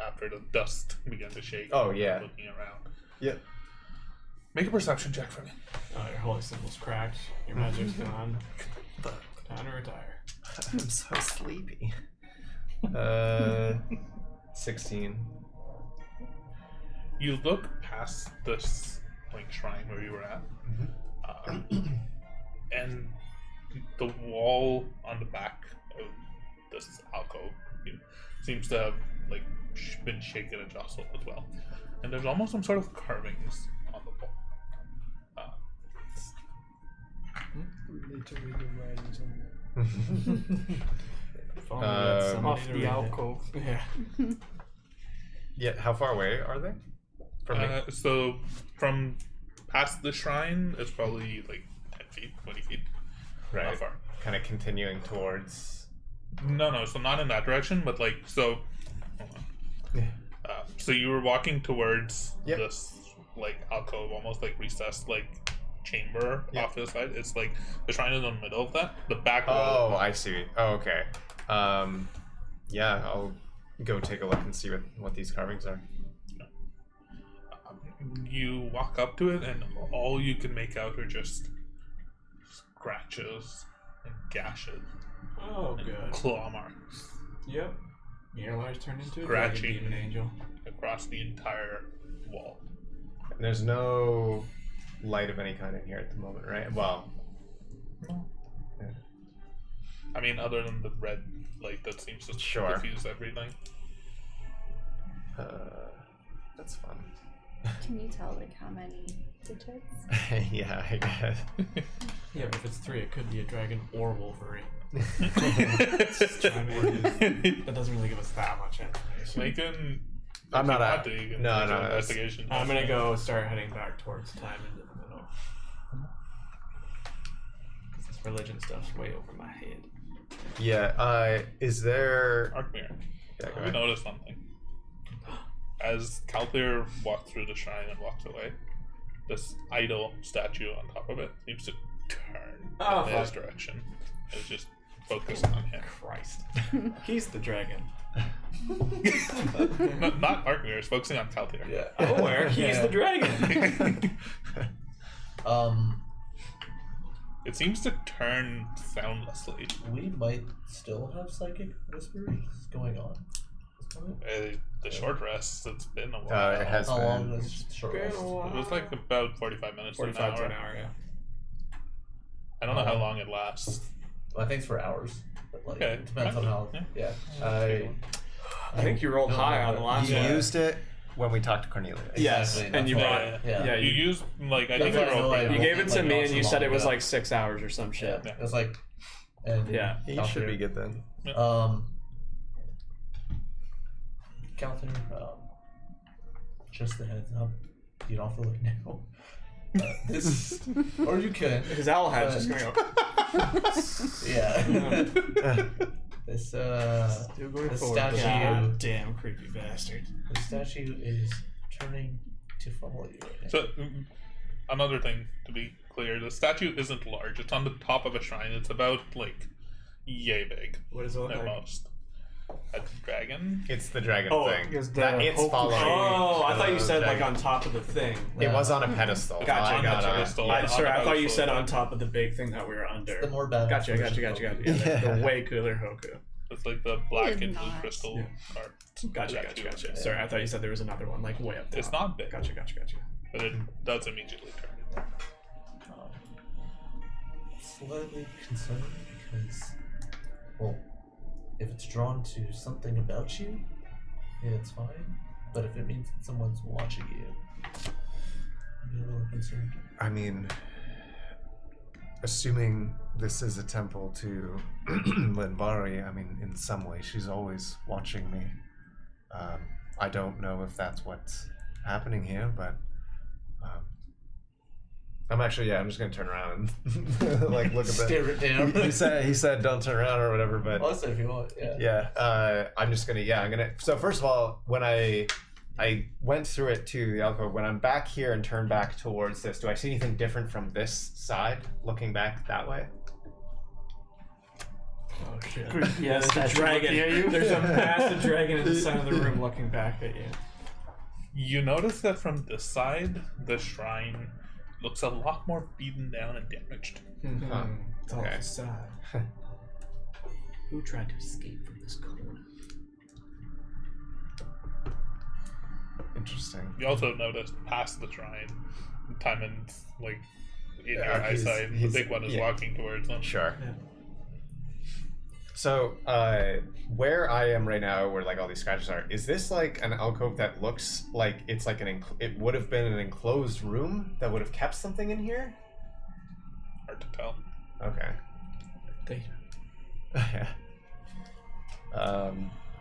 after the dust began to shake. Oh, yeah. Looking around. Yep. Make a perception check for me. Oh, your holy symbol's cracked. Your magic's gone. Time to retire. I'm so sleepy. 16. You look past this like shrine where you were at, and the wall on the back of this alcove seems to have like been shaken and jostled as well. And there's almost some sort of carvings on the wall. Literally the writings on If only we had somebody off to the read it. alcove. Yeah. Yeah, how far away are they? From me? So from past the shrine, it's probably like 10 feet, 20 feet. Right. Not far. Kind of continuing towards. No, so not in that direction, but like, so, hold on. So you were walking towards Yep. this, like, alcove, almost like recessed, like, chamber Yep. off to the side. It's like, the shrine is in the middle of that. The back Oh, wall. I see. Oh, okay. Yeah, I'll go take a look and see what these carvings are. You walk up to it, and all you can make out are just scratches and gashes Oh, and good. claw marks Yep. Mirror's turned into a dragon Scratching. demon angel. across the entire wall. And there's no light of any kind in here at the moment, right? Well, I mean, other than the red light that seems to Sure. diffuse everything. that's fun. Can you tell like how many digits? Yeah, I guess. Yeah, but if it's 3, it could be a dragon or Wolverine. That doesn't really give us that much information. Making. I'm not at at. the No, that's- investigation. I'm gonna go start heading back towards time into the middle. Because this religion stuff's way over my head. Yeah. Is there? Arkmir, Yeah, go we ahead. noticed something. As Calclear walked through the shrine and walks away, this idol statue on top of it seems to turn Oh, in his fuck. direction. It's just focused on him. Christ. He's the dragon. Not Arkmir, it's focusing on Calclear. Yeah. Oh, where? He's the dragon. It seems to turn soundlessly. We might still have psychic whispers going on. The short rest, it's been a while. It has How been. long is the short rest? It was like about 45 minutes 45 to an hour. yeah. I don't know how long it lasts. Well, I think it's for hours. But like, Okay. it depends on how. Yeah. Yeah. I think you rolled high on the last You one. used it when we talked to Cornelia. Yes, Exactly, and you that's brought why- yeah. yeah. You use, like, I That's think why you I know were I You rolled gave it to like me not and so you said long it was ago. like 6 hours or some Yeah, shit. it was like. And Yeah. He should be good then. Calvin, just a heads up, you don't feel it now. This, or you can. Because Owl Hat's just gonna go. Yeah. This Still going the forward. statue. God damn creepy bastard. The statue is turning to follow you right now. So, another thing to be clear, the statue isn't large. It's on the top of a shrine. It's about, like, yay big What does it look at like? most. A dragon? It's the dragon Oh, thing. because That the it's Hoku- following. Oh, I thought you the said like dragon. on top of the thing. It was on a pedestal. Gotcha, I got gotcha. a- Pedestal. I, sorry, I thought you pedestal. said on top of the big thing that we were under. The more badass Gotcha. version of Yeah, the way cooler Hoku. It's like the black and blue not. crystal Yeah. art. Gotcha. statue. Sorry, I thought you said there was another one like way up top. It's not big, Gotcha. but it does immediately turn. Slightly concerned because, well, if it's drawn to something about you, yeah, it's fine. But if it means that someone's watching you, I'd be a little concerned. I mean, assuming this is a temple to Linvari, I mean, in some way, she's always watching me. I don't know if that's what's happening here, but I'm actually, I'm just gonna turn around and like look a bit. Stare it down. he said don't turn around or whatever, but Also, if you want, yeah. Yeah, I'm just gonna. Yeah, I'm gonna. So first of all, when I went through it to the alcove, when I'm back here and turn back towards this, do I see anything different from this side, looking back that way? Oh shit. Yeah, There's a statue dragon. looking at you. There's a massive dragon in the center of the room looking back at you. You notice that from this side, the shrine looks a lot more beaten down and damaged. Huh. It's all Okay. facade. Who tried to escape from this corner? interesting. You also notice past the shrine, Timon's like in your Yeah, eyesight. The he's- big one is yeah. walking towards them. Sure. Yeah. So, where I am right now, where like all these scratches are, is this like an alcove that looks like it's like it would have been an enclosed room that would have kept something in here? Hard to tell. Okay. They Yeah.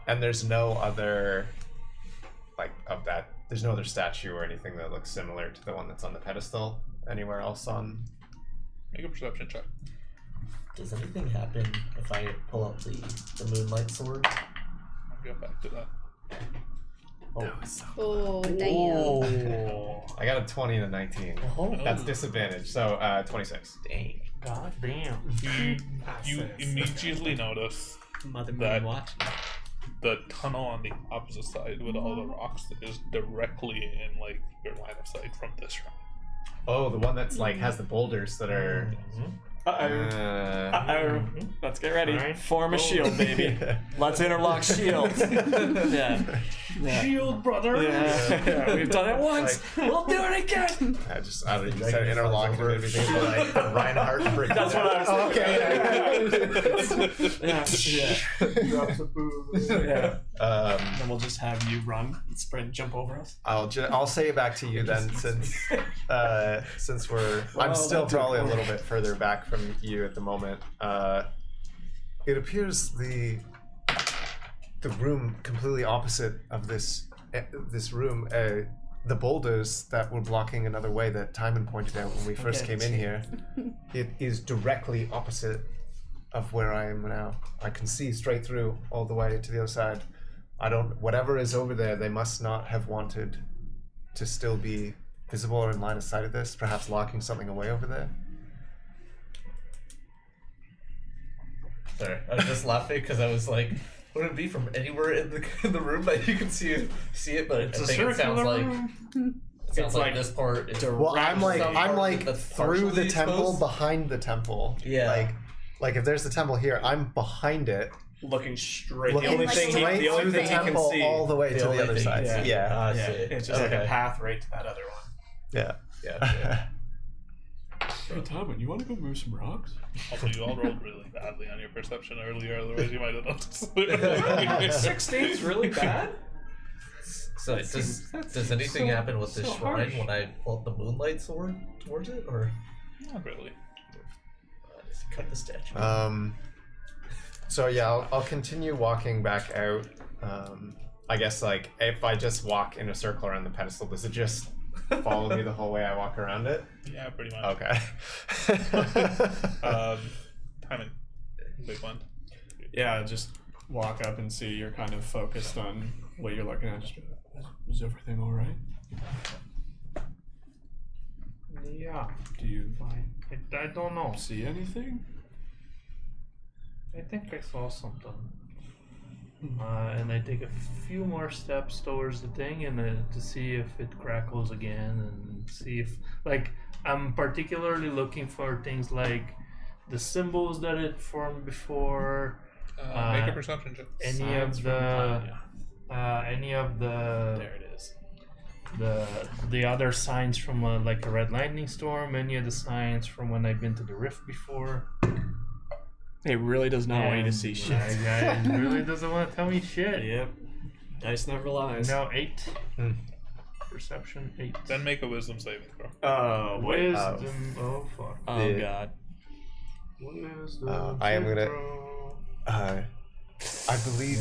And there's no other, like, of that, there's no other statue or anything that looks similar to the one that's on the pedestal anywhere else on. Make a perception check. Does anything happen if I pull out the moonlight sword? I'll get back to that. Oh, damn. Oh, I got a 20 and a 19. oh. That's disadvantage, so 26. Dang. God damn. You immediately notice Mother That- Moon watching. the tunnel on the opposite side with all the rocks is directly in like your line of sight from this shrine. Oh, the one that's like has the boulders that are. Let's get ready. Alright. Form a shield, baby. Let's interlock shields. Yeah. Shield, brother. Yeah. We've done it once. We'll do it again. I just, I don't know, you said interlock and everything, but like the Reinhardt break. That's what I was thinking. Okay. Yeah. Drops a boo. Yeah. Then we'll just have you run, sprint, jump over us. I'll say it back to you then, since we're. I'm still probably a little bit further back from you at the moment. It appears the room completely opposite of this room. The boulders that were blocking another way that Timon pointed out when we first came in here, it is directly opposite of where I am now. I can see straight through all the way to the other side. Whatever is over there, they must not have wanted to still be visible or in line of sight of this, perhaps locking something away over there. Sorry, I was just laughing because I was like, would it be from anywhere in the room that you can see it? But It's I a think it sounds circular like room. it sounds It's like like this part is Well, I'm like that's through the partially temple, exposed. behind the temple. Yeah. Like if there's the temple here, I'm behind it, Looking straight. looking the only straight thing he through the can temple see. all the way The to only the other thing- side. yeah. Yeah. I Yeah, see. it's just like Okay. a path right to that other one. Yeah. Yeah. Hey, Timon, you want to go move some rocks? Also, you all rolled really badly on your perception earlier, otherwise you might have noticed. 16 is really bad? So does anything happen with this so shrine harsh. when I hold the moonlight sword towards it, or Not really. just cut the statue? So yeah, I'll continue walking back out. I guess like if I just walk in a circle around the pedestal, does it just follow me the whole way I walk around it? Yeah, pretty much. Okay. Timon, big one. Yeah, just walk up and see you're kind of focused on what you're looking at. Just, is everything all right? Yeah, Do you fine. I don't know. see anything? I think I saw something. And I take a few more steps towards the thing and to see if it crackles again and see if, like, I'm particularly looking for things like the symbols that it formed before, Make a perception check. any of the There it is. the other signs from like a red lightning storm, any of the signs from when I've been to the rift before. It really does not want you to And see shit. Guy really doesn't want to tell me shit. Yep. Dice never lies. No, 8. Hmm. Perception 8. Then make a wisdom saving throw. Oh, wait. Wisdom. Oh fuck. Oh, The- God. Wisdom. I am gonna- throw. I believe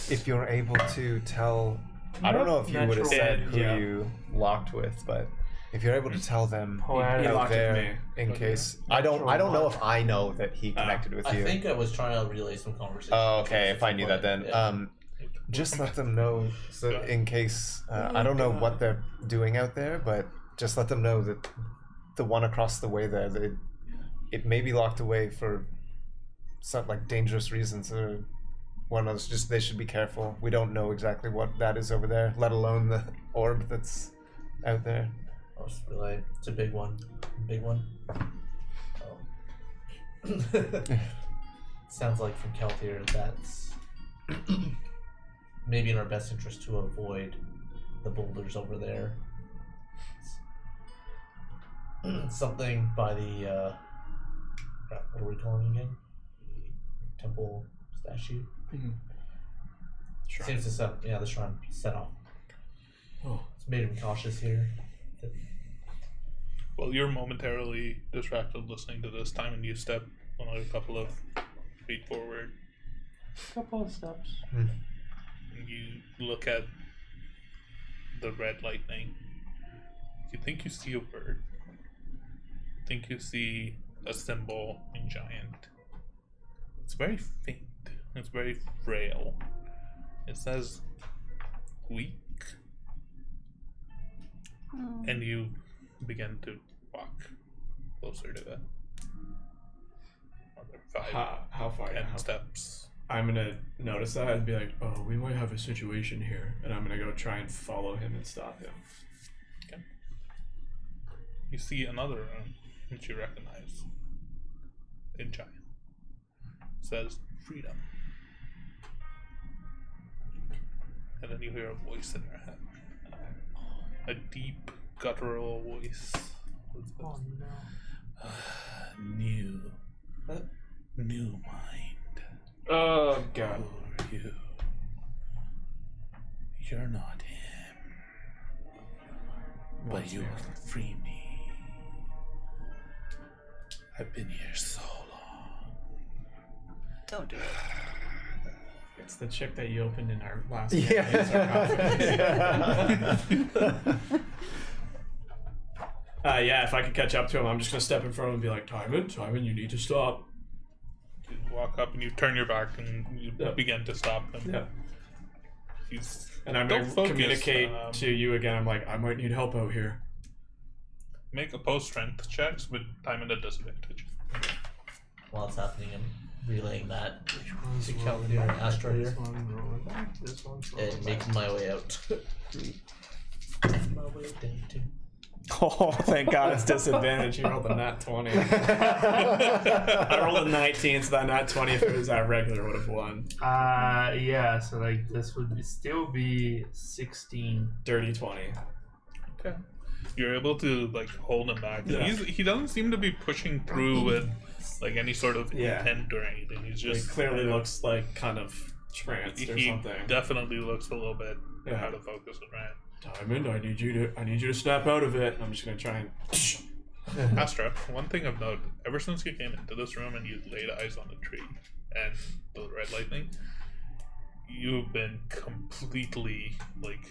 if you're able to tell, I don't know if you would have Natural said one, who yeah. you locked with, but if you're able to tell them Oh, I He out locked with there, me. in Okay. case I don't know if I know that he connected with I you. think I was trying to relay some conversation. Oh, okay. If I knew that, then Yeah. just let them know, so in case I don't know what they're doing out there, but just let them know that the one across the way there, it may be locked away for some like dangerous reasons or one of those. Just they should be careful. We don't know exactly what that is over there, let alone the orb that's out there. I'll just relay. It's a big one. Big one. Sounds like from Keltier that's maybe in our best interest to avoid the boulders over there. Something by the crap, what are we calling it again? The temple statue. Seems to set the shrine set off. Oh. It's made him cautious here. Well, you're momentarily distracted listening to this time, and you step on a couple of feet forward. Couple of steps. And you look at the red lightning. You think you see a bird. You think you see a symbol in giant. It's very faint. It's very frail. It says weak. Oh. And you begin to walk closer to it. Another 5, How far? 10 steps. I'm gonna notice that and be like, oh, we might have a situation here, and I'm gonna go try and follow him and stop him. You see another room which you recognize in giant. It says freedom. And then you hear a voice in your head. A deep guttural voice. Oh no. New mind. Oh, God. Who are you? You free me. I've been here so long. Don't do it. It's the chick that you opened in our last Yeah. yeah, if I could catch up to him, I'm just gonna step in front of him and be like, Timon, you need to stop. You walk up and you turn your back and you begin to stop him. Yeah. He's And I'm don't gonna focus, communicate to you again. I'm like, I might need help out here. Make opposed strength checks with time and a disadvantage. While it's happening, I'm relaying that Which one's to rolling Caitlyn and back? Astra This here, one rolling back. This one's rolling and back. making my way out. My way down to. Oh, thank God it's disadvantage. You rolled a nat 20. I rolled a 19, so that nat 20, if it was that regular, would have won. Yeah, so like this would still be 16. Dirty 20. Okay. You're able to like hold him back. Yeah. He doesn't seem to be pushing through with like any sort of Yeah. intent or anything. He's He just clearly looks like kind of tranced or he something. definitely looks a little bit Yeah. out of focus and right. Diamond, I need you to snap out of it. I'm just gonna try and. Astra, one thing of note, ever since you came into this room and you laid eyes on the tree and the red lightning, you've been completely like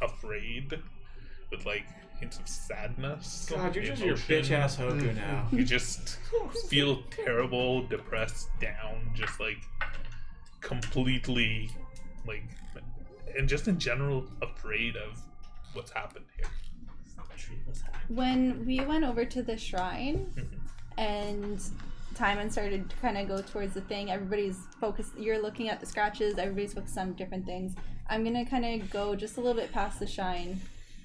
afraid with like hints of sadness. God, you're just your emotion. bitch ass Hoku now. You just feel terrible, depressed, down, just like completely like, and just in general afraid of what's happened here. When we went over to the shrine and Timon started to kind of go towards the thing, everybody's focused. You're looking at the scratches, everybody's focused on different things. I'm gonna kind of go just a little bit past the shrine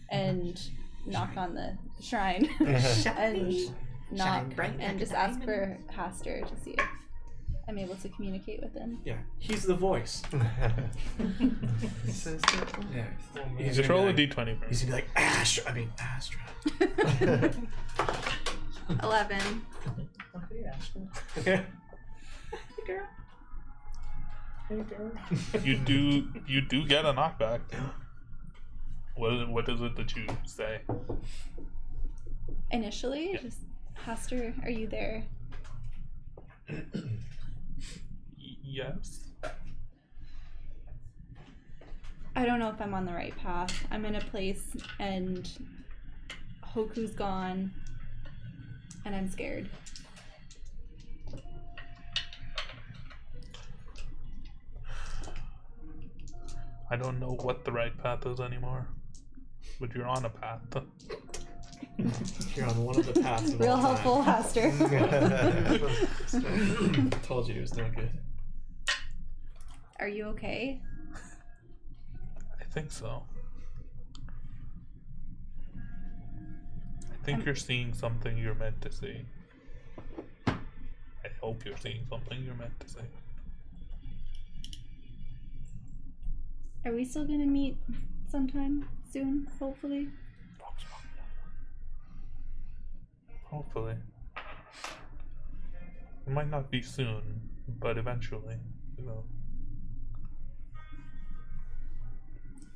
and knock on the shrine and knock and just ask for Haster to see if I'm able to communicate with him. Yeah, he's the voice. Yeah. You just roll a d20 He's gonna be like, Astra. 11. Yeah. You do get a knockback. What is it that you say? Initially, just Haster, are you there? Yes. I don't know if I'm on the right path. I'm in a place and Hoku's gone and I'm scared. I don't know what the right path is anymore, but you're on a path. You're on one of the paths of Real all time. helpful, Haster. Told you it was no good. Are you okay? I think so. I think you're seeing something you're meant to see. I hope you're seeing something you're meant to see. Are we still gonna meet sometime soon, hopefully? Hopefully. It might not be soon, but eventually we will.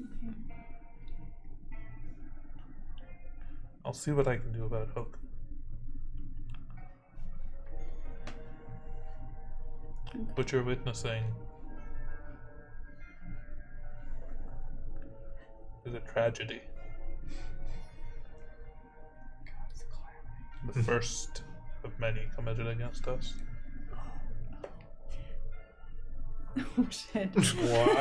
Okay. I'll see what I can do about Hook. What you're witnessing is a tragedy. The first of many committed against us. Oh shit. What?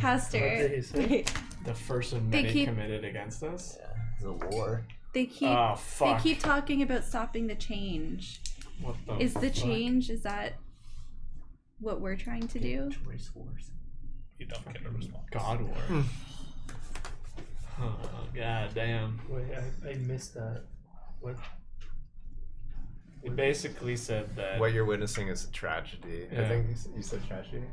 Haster. Wait. The first of They many keep- committed against us? Yeah, it's a war. They keep Oh, fuck. they keep talking about stopping the change. What the Is the fuck? change, is that what we're trying to do? Race wars. You don't get a response. God War. Oh, god damn. Wait, I missed that. What? It basically said that. What you're witnessing is a tragedy. I Yeah. think you said tragedy.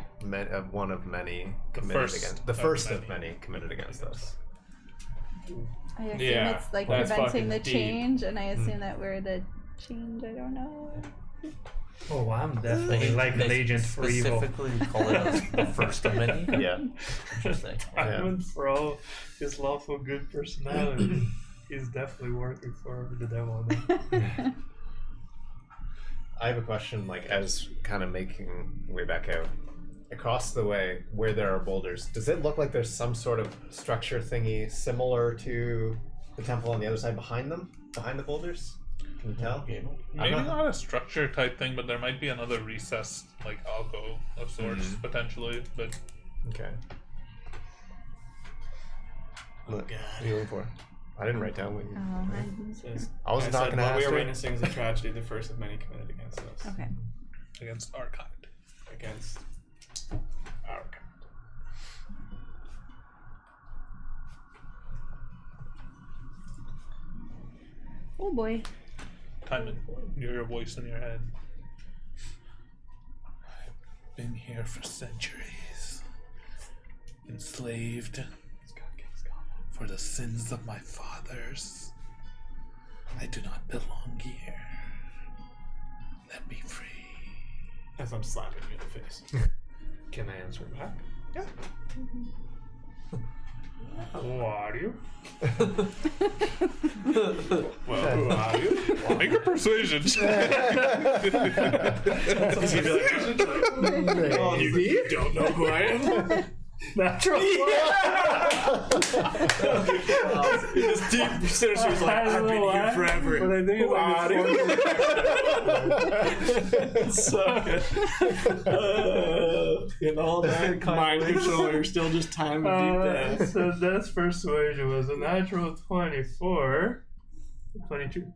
One of many The committed first against. The of first of many. many committed against us. I assume Yeah, it's like that's preventing fucking the deep. change, and I assume that we're the change. I don't know. Oh, I'm definitely like an agent for evil. Specifically call it as the first of many. Yeah. Interesting. Diamond Pro, his lawful good personality. He's definitely working for the devil now. I have a question, like, as kind of making way back out. Across the way, where there are boulders, does it look like there's some sort of structure thingy similar to the temple on the other side behind them? Behind the boulders? Can you tell? Maybe not a structure type thing, but there might be another recessed, like, alcove of sorts, potentially. But Okay. Look, God. what are you looking for? I didn't write down what you... Says, I wasn't said, talking to while we are Aster. witnessing the tragedy, the first of many committed against us. Okay. against our kind. Against our kind. Oh boy. Timon, you hear a voice in your head. I've been here for centuries, enslaved for the sins of my fathers. I do not belong here. Let me free. As I'm slapping you in the face. Can I answer back? Yeah. Who are you? Well, who are you? Make a persuasion. You don't know who I am? Natural. This deep sinister is like, I've been here forever. But I think Who are you? it's so good. And all that mind control, you're still just timing deep down. So that's persuasion was a natural 24. 22.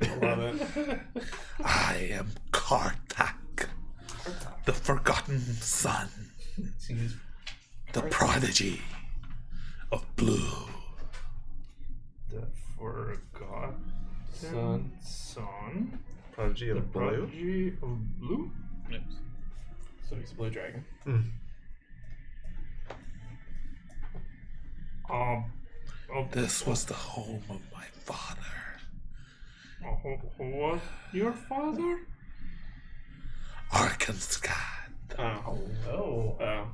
I love it. I am Karthak, the forgotten son, the prodigy of blue. The forgotten son. Prodigy The of blue? prodigy of blue? Yes. So he's a blue dragon. Of This was the home of my father. who was your father? Arkansas, Oh. Oh. Oh.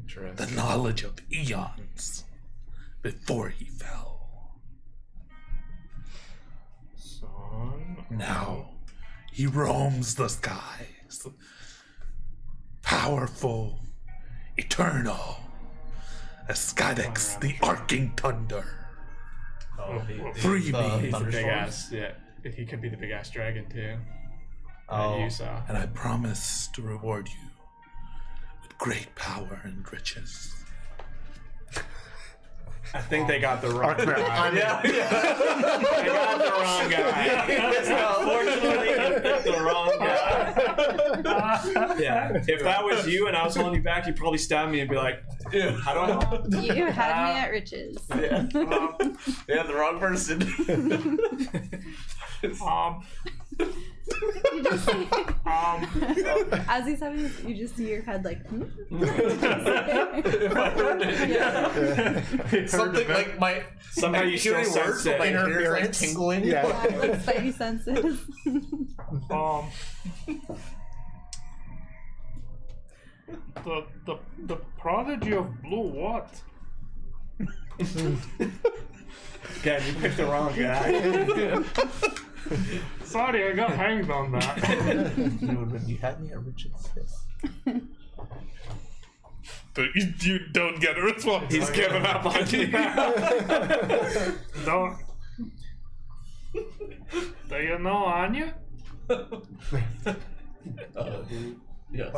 Interesting. the knowledge of eons before he fell. Son. Now he roams the skies, powerful, eternal, as Skydex, the arcing thunder. Free me. He's a big ass. Yeah. He could be the big ass dragon too. Oh. That you saw. And I promise to reward you with great power and riches. I think they got the wrong guy. Yeah. They got the wrong guy. Unfortunately, they picked the wrong guy. Yeah. If that was you and I was holding you back, you'd probably stab me and be like, "Dude, how do I help?" You had me at riches. Yeah. Yeah, the wrong person. You just see, as he's having this, you just see your head like, If I heard it, yeah. something like my Somehow you still hearing words, sense it. but my ears like Interference. tingling. Yeah. Like spidey senses. The prodigy of blue what? Again, you picked the wrong guy. Sorry, I got hanged on that. You had me at Richard's. Yes. But you don't get a response. He's giving up on you. Don't. Do you know Anya? Yes.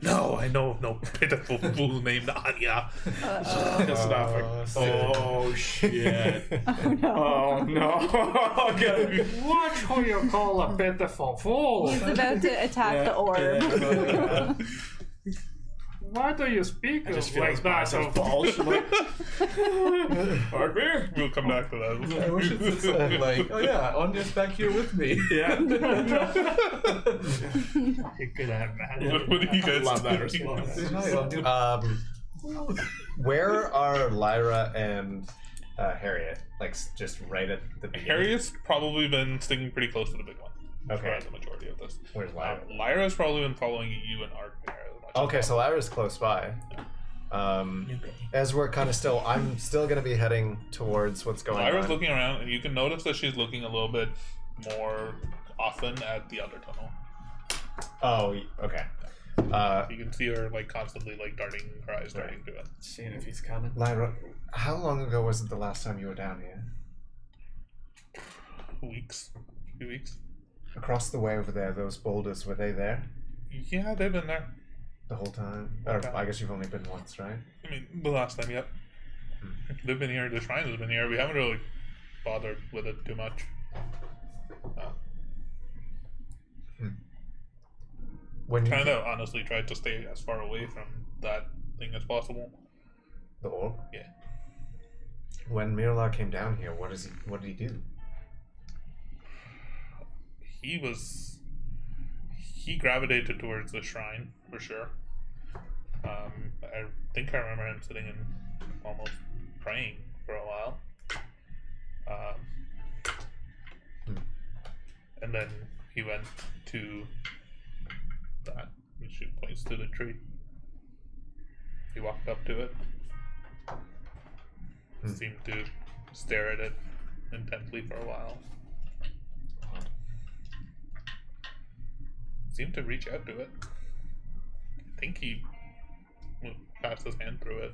No, I know of no pitiful fool named Anya. Piss it off. Oh shit. Oh no. Oh no. Watch who you call a pitiful fool. He's about to attack the orb. Why do you speak I just feel like his that? biceps bulge. Hard beer. We'll come back to I that. wish it said something like, "Oh yeah, Anya's back here with me." Yeah. You could have that. What do you guys Love that do? response. Hi, Anya. Where are Lyra and Harriet? Like just right at the beginning. Harriet's probably been sticking pretty close to the big one. Okay. throughout the majority of this. Where's Lyra? Lyra's probably been following you and Ark there as much. Okay, as so Lyra's close by. As we're kind of still, I'm still gonna be heading towards what's going Lyra's on. looking around, and you can notice that she's looking a little bit more often at the other tunnel. Oh, okay. You can see her like constantly like darting her eyes darting to it. Seeing if he's coming. Lyra, how long ago was it the last time you were down here? Few weeks. Across the way over there, those boulders, were they there Yeah, they've been there. the whole time? Or I guess you've only been once, right? I mean, the last time, yep. They've been here. The shrine has been here. We haven't really bothered with it too much. When you Kind of honestly tried to stay as far away from that thing as possible. the orb? Yeah. When Mirla came down here, what did he do? He gravitated towards the shrine for sure. I think I remember him sitting and almost praying for a while. And then he went to that, which points to the tree. He walked up to it, seemed to stare at it intently for a while. Seemed to reach out to it. I think he passed his hand through it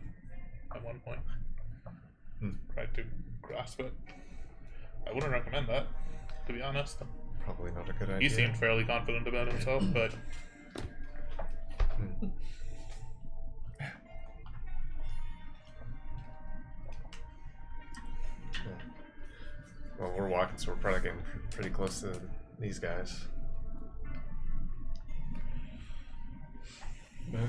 at one point. Tried to grasp it. I wouldn't recommend that, to be honest. Probably not a good idea. He seemed fairly confident about himself, but Well, we're walking, so we're probably getting pretty close to these guys. Yeah.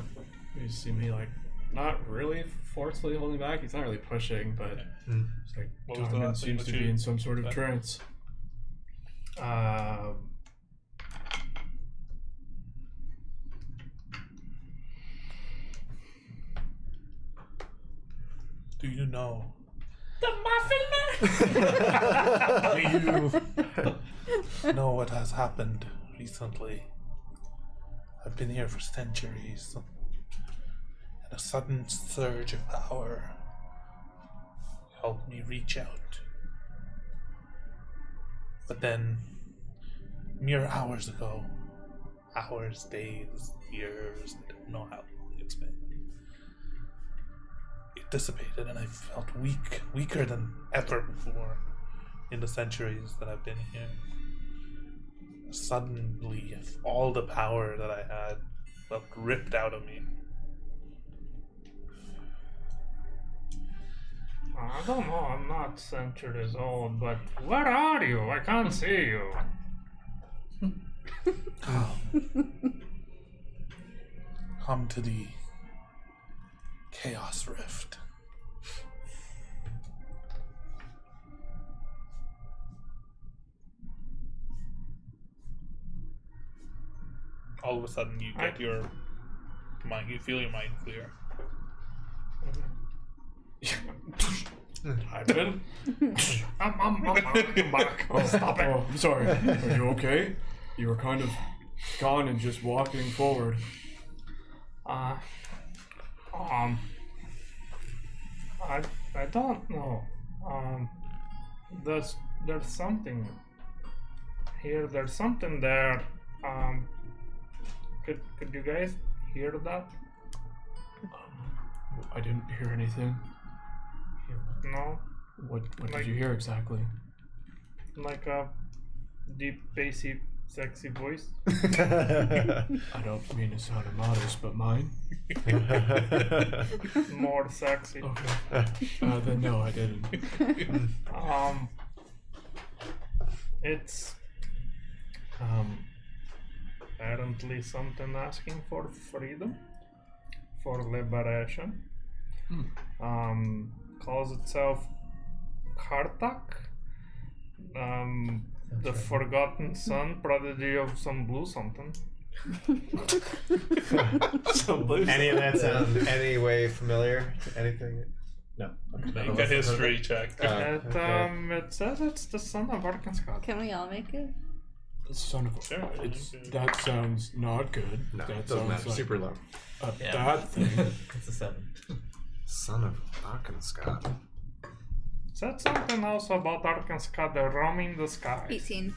You see me like not really forcefully holding back. He's not really pushing, but it's like What was the Donovan last thing seems that to be you in some sort of said? trance. do you know? The Muffin Man! Do you know what has happened recently? I've been here for centuries, and a sudden surge of power helped me reach out. But then, mere hours ago, hours, days, years, I don't know how long it's been, it dissipated and I felt weaker than ever before in the centuries that I've been here. Suddenly, all the power that I had felt ripped out of me. I don't know, I'm not centuries old, but where are you? I can't see you. Come to the Chaos Rift. All of a sudden, you get your mind. You feel your mind clear. I've been. I'm back. Oh, stop it! Oh, I'm sorry. Are you okay? You were kind of gone and just walking forward. I don't know. There's something here. There's something there. Could you guys hear that? I didn't hear anything. No, What Like- did you hear exactly? like a deep, bassy, sexy voice. I don't mean to sound immodest, but mine. More sexy. Okay. Then no, I didn't. It's apparently something asking for freedom, for liberation. Calls itself Kartak. The Forgotten Son, prodigy of some blue something. Any of that sound any way familiar to anything? No. Okay. Make a history check. It says it's the son of Arkansas. Can we all make it? Son of a. Sure. That sounds not good. No, that it doesn't sounds matter. like Super low. a Yeah. bad thing. It's a 7. Son of Arkansas. Said something else about Arkansas. They're roaming the skies 18.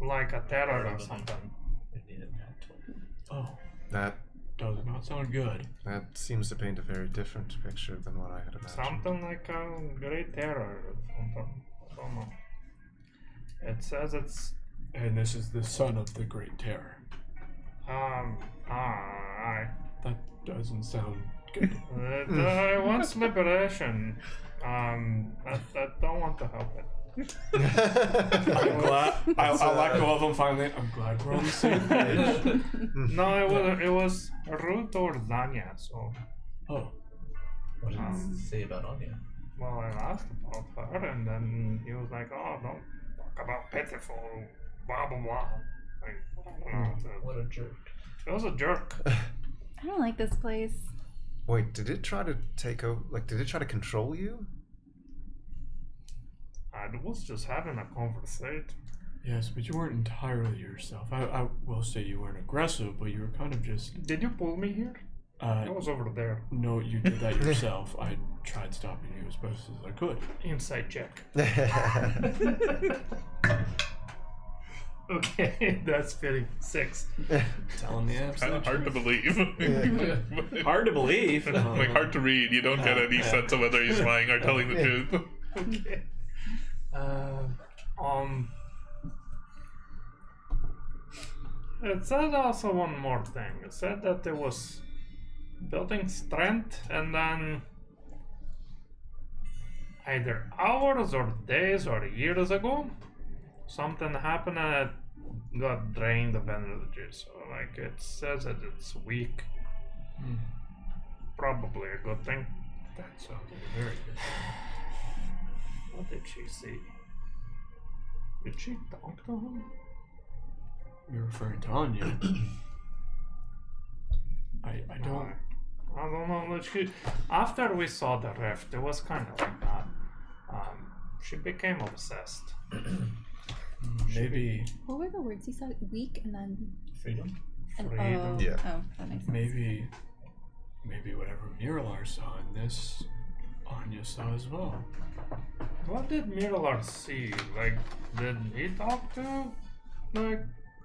like a terror or something. We need a nat 20. Oh, That does not sound good. seems to paint a very different picture than what I had imagined. Something like a great terror or something. I don't know. It says it's And this is the son of the Great Terror. That doesn't sound good. it wants liberation. I don't want to help it. I'm glad. I'll let go of him finally. I'm glad we're on the same page. No, it was rude towards Danya, so Oh, What did it say about Anya? well I asked about her and then he was like, oh, don't talk about pitiful, blah blah blah. Like, I don't know, What a jerk. it was a jerk. I don't like this place. Wait, did it try to take over? Like, did it try to control you? I was just having a conversation. yes, but you weren't entirely yourself. I will say you weren't aggressive, but you were kind of just. Did you pull me here? I was over there. No, you did that yourself. I tried stopping you as best as I could. Inside check. Okay, that's fitting. 6. Telling the Kind absolute of hard to believe. Hard to believe. Like hard to read. You don't get any sense of whether he's lying or telling the truth. Okay. It said also one more thing. It said that it was building strength and then either hours or days or years ago something happened and it got drained of energy. So like it says that it's weak. Probably a good thing. That sounded very good. What did she see? Did she talk to him? You're referring to Anya. I don't. I don't know. After we saw the rift, it was kind of like that. She became obsessed. Maybe. What were the words you said? Weak and then. Freedom? And, Freedom. oh, Yeah. Oh, that makes sense. Maybe whatever Miralar saw in this, Anya saw as well. What did Miralar see? Like, did he talk to, like,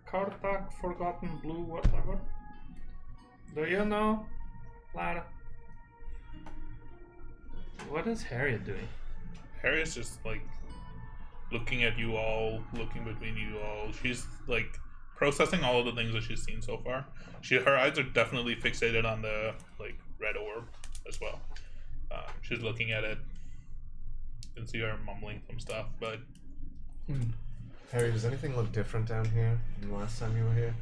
Kartak, Forgotten Blue, whatever? Do you know, Lara? What is Harriet doing? Harriet's just like looking at you all, looking between you all. She's like processing all of the things that she's seen so far. Her eyes are definitely fixated on the like red orb as well. She's looking at it. You can see her mumbling some stuff, but Harry, does anything look different down here than the last time you were here?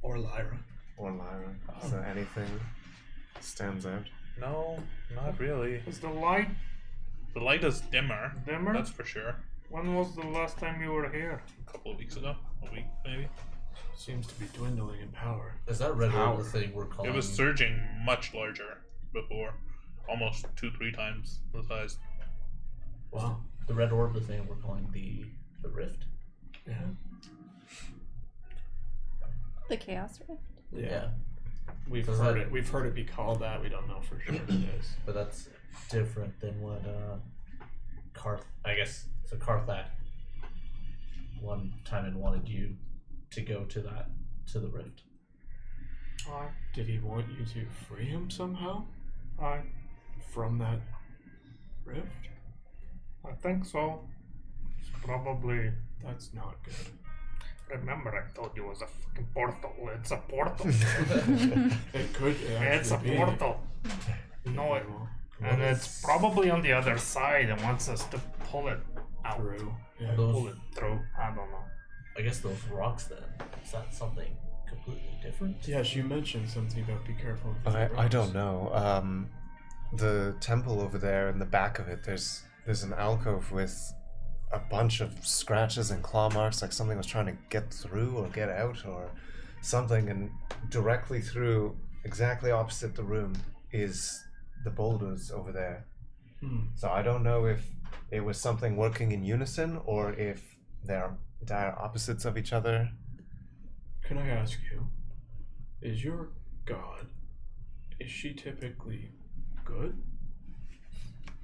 Or Lyra. Or Lyra? Is there anything that stands out? no, not really. Is the light The light is dimmer. dimmer? That's for sure. When was the last time you were here? A couple of weeks ago, a week maybe. Seems to be dwindling in power. Is that red Power. orb the thing we're calling? It was surging much larger before, almost 2-3 times the size. Wow. The red orb the thing we're calling the rift? Yeah. The Chaos Rift. Yeah. We've So is heard that- it. We've heard it be called that. We don't know for sure what it is. But that's different than what I guess so Karthak one time and wanted you to go to the rift. Aye. Did he want you to free him somehow Aye. from that rift? I think so. It's probably. That's not good. Remember, I told you it was a fucking portal. It's a portal. It could. It's a actually be. portal. No, it. And it's probably on the other side and wants us to pull it out. True. Yeah. Those, Pull it through. I don't know. I guess those rocks then, is that something completely different? Yes, you mentioned something about be careful. With the I don't rocks. know. The temple over there in the back of it, there's an alcove with a bunch of scratches and claw marks, like something was trying to get through or get out or something, and directly through, exactly opposite the room, is the boulders over there. So I don't know if it was something working in unison or if they're dire opposites of each other. Can I ask you, is your god, is she typically good?